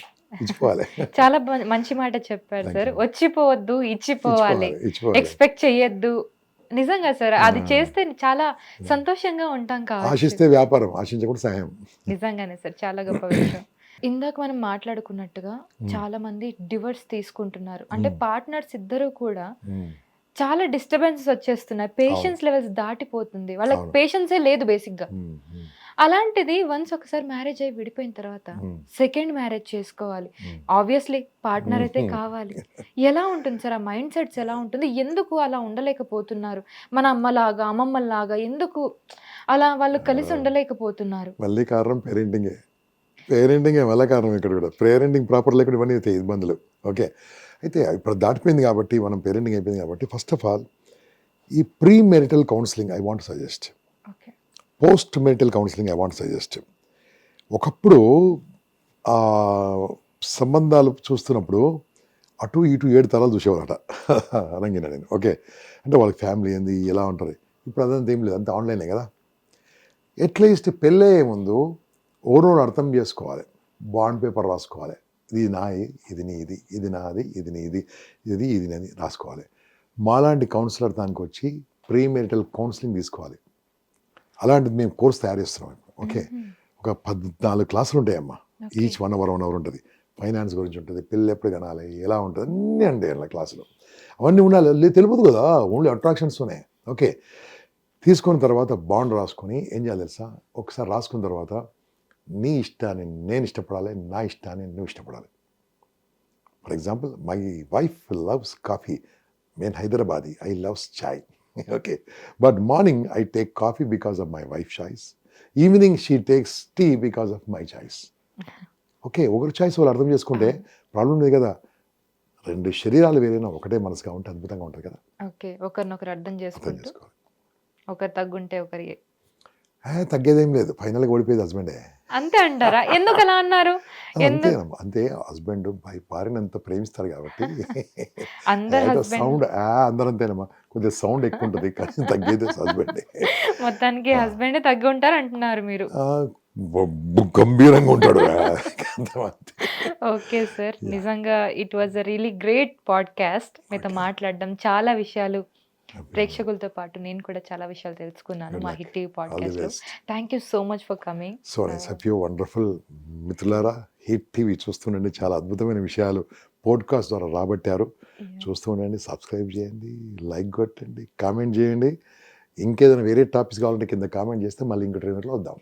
చాలా మంచి మాట చెప్పారు సార్. వచ్చిపోవద్దు, ఇచ్చిపోవాలి. ఎక్స్పెక్ట్ చెయ్యొద్దు. నిజంగా సార్, అది చేస్తే చాలా సంతోషంగా ఉంటాం కావచ్చు. ఆశిస్తే వ్యాపారం, ఆశించకుండా సహాయం. నిజంగానే సార్, చాలా గొప్ప విషయం. ఇందాక మనం మాట్లాడుకున్నట్టుగా చాలా మంది డివోర్స్ తీసుకుంటున్నారు. అంటే పార్ట్నర్స్ ఇద్దరు కూడా చాలా డిస్టర్బెన్సెస్ వచ్చేస్తున్నాయి. పేషెన్స్ లెవెల్స్ దాటిపోతుంది. వాళ్ళకి పేషెన్సే లేదు బేసిక్ గా. అలాంటిది వన్స్ ఒకసారి మ్యారేజ్ అయ్యి విడిపోయిన తర్వాత సెకండ్ మ్యారేజ్ చేసుకోవాలి. ఆబ్వియస్లీ పార్ట్నర్ అయితే కావాలి. ఎలా ఉంటుంది సార్ ఆ మైండ్ సెట్స్? ఎలా ఉంటుంది? ఎందుకు అలా ఉండలేకపోతున్నారు? మన అమ్మలాగా అమ్మమ్మలాగా ఎందుకు అలా వాళ్ళు కలిసి ఉండలేకపోతున్నారు? మళ్ళీ కారణం పేరెంటింగే వల్ల కారణం. ఇక్కడ కూడా పేరెంటింగ్ ప్రాపర్ లేకుండా ఇవన్నీ అవుతాయి ఇబ్బందులు. ఓకే, అయితే ఇప్పుడు దాటిపోయింది కాబట్టి, మనం పేరెంటింగ్ అయిపోయింది కాబట్టి, ఫస్ట్ ఆఫ్ ఆల్ ఈ pre marital counselling I want suggest. Post marital counselling I want suggest. ఒకప్పుడు సంబంధాలు చూస్తున్నప్పుడు అటు ఇటు 7 తరాలు చూసేవారట అనంగిన నేను. ఓకే, అంటే వాళ్ళకి ఫ్యామిలీ ఏంది, ఎలా ఉంటుంది. ఇప్పుడు అదంతా ఏం లేదు, అంతా ఆన్లైనే కదా. అట్లీస్ట్ పెళ్ళయ్యే ముందు ఓరోడు అర్థం చేసుకోవాలి, బాండ్ పేపర్ రాసుకోవాలి. ఇది నాది, ఇది నీది, ఇది నాది, ఇది నీది, ఇది నాది రాసుకోవాలి. మాలాంటి కౌన్సిలర్ దానికి వచ్చి ప్రీ మెరిటల్ కౌన్సిలింగ్ తీసుకోవాలి. అలాంటిది మేము కోర్స్ తయారు చేస్తున్నాం. ఓకే, ఒక 14 క్లాసులు ఉంటాయమ్మా. ఈచ్ 1 hour ఉంటుంది. ఫైనాన్స్ గురించి ఉంటుంది, పెళ్ళి ఎప్పుడు కనాలి, ఎలా ఉంటుంది, అన్నీ అంటే అలా క్లాసులు. అవన్నీ ఉండాలి. తెలియదు కదా, ఓన్లీ అట్రాక్షన్స్ ఉన్నాయి. ఓకే, తీసుకున్న తర్వాత బాండ్ రాసుకొని ఏం చేయాలి తెలుసా? ఒకసారి రాసుకున్న తర్వాత నీ ఇష్టాన్ని నేను ఇష్టపడాలి, నా ఇష్టాన్ని నువ్వు ఇష్టపడాలి. For example, my wife loves coffee, నేను Hyderabadi, I loves chai. Okay, but morning I take coffee because of my wife's choice. Evening she takes tea because of my choice. Okay, ఒకరి చాయిస్ వాళ్ళు అర్థం చేసుకుంటే ప్రాబ్లం లేదు కదా. 2 శరీరాలు వేరైనా ఒకటే మనసుగా ఉంటే అద్భుతంగా ఉంటుంది కదా. ఓకే, ఒకరినొకరు అర్థం చేసుకుంటూ ఒకరు తగ్గుంటే ఒకరి తగ్గేదేం లేదు. ఫైనల్గా ఓడిపోయేది హస్బెండే. అంతే అంటారా? ఎందుకు అలా అన్నారు? అంతే, హస్బెండ్ భార్యను అంత ప్రేమిస్తారు కాబట్టి సౌండ్ అందరూ అంతేనమ్మా. కొద్దిగా సౌండ్ ఎక్కువ ఉంటుంది కానీ తగ్గేది హస్బెండ్. మొత్తానికి హస్బెండ్ తగ్గి ఉంటారు అంటున్నారు మీరు. గంభీరంగా ఉంటాడు. ఓకే సార్, నిజంగా it was a really great podcast. మీతో మాట్లాడడం, చాలా విషయాలు ప్రేక్షకులతో పాటు నేను కూడా చాలా విషయాలు తెలుసుకున్నాను మా హిట్ టీవీ పాడ్కాస్ట్ లో. Thank you so much for coming. So nice of you. Wonderful. మిత్రులారా, హిట్ టీవీ చూస్తుండండి. చాలా అద్భుతమైన విషయాలు పోడ్కాస్ట్ ద్వారా రాబట్టారు. చూస్తూ ఉండండి, సబ్స్క్రైబ్ చేయండి, లైక్ కొట్టండి, కామెంట్ చేయండి. ఇంకేదైనా వేరే టాపిక్స్ కావాలంటే కింద కామెంట్ చేస్తే మళ్ళీ ఇంకో ట్రైనర్లో వద్దాం.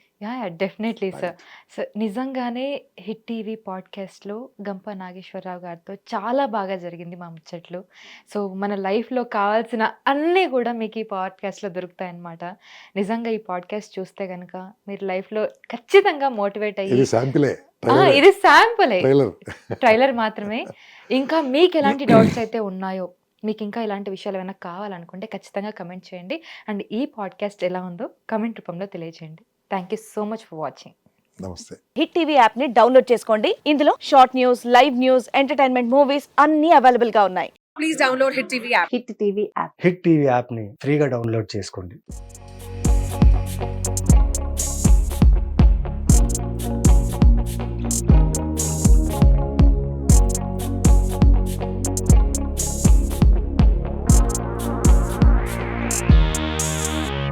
Definitely sir. సార్ నిజంగానే హిట్ టీవీ పాడ్కాస్ట్లో గంప నాగేశ్వరరావు గారితో చాలా బాగా జరిగింది మా ముచ్చట్లు. సో మన లైఫ్లో కావాల్సిన అన్నీ కూడా మీకు ఈ పాడ్కాస్ట్లో దొరుకుతాయన్నమాట. నిజంగా ఈ పాడ్కాస్ట్ చూస్తే కనుక మీరు లైఫ్లో ఖచ్చితంగా మోటివేట్ అయ్యి, ఇది శాంపులే, ట్రైలర్ మాత్రమే. ఇంకా మీకు ఎలాంటి డౌట్స్ అయితే ఉన్నాయో, మీకు ఇంకా ఇలాంటి విషయాలు ఏమైనా కావాలనుకుంటే ఖచ్చితంగా కమెంట్ చేయండి. అండ్ ఈ పాడ్కాస్ట్ ఎలా ఉందో కమెంట్ రూపంలో తెలియజేయండి. Thank you so much for watching. నమస్తే. హిట్ టీవీ యాప్ ని డౌన్లోడ్ చేసుకోండి. ఇందులో short news, live news, entertainment movies అన్ని అవైలబుల్ గా ఉన్నాయి. Please download hit TV app. Hit TV app ని ఫ్రీగా డౌన్లోడ్ చేసుకోండి.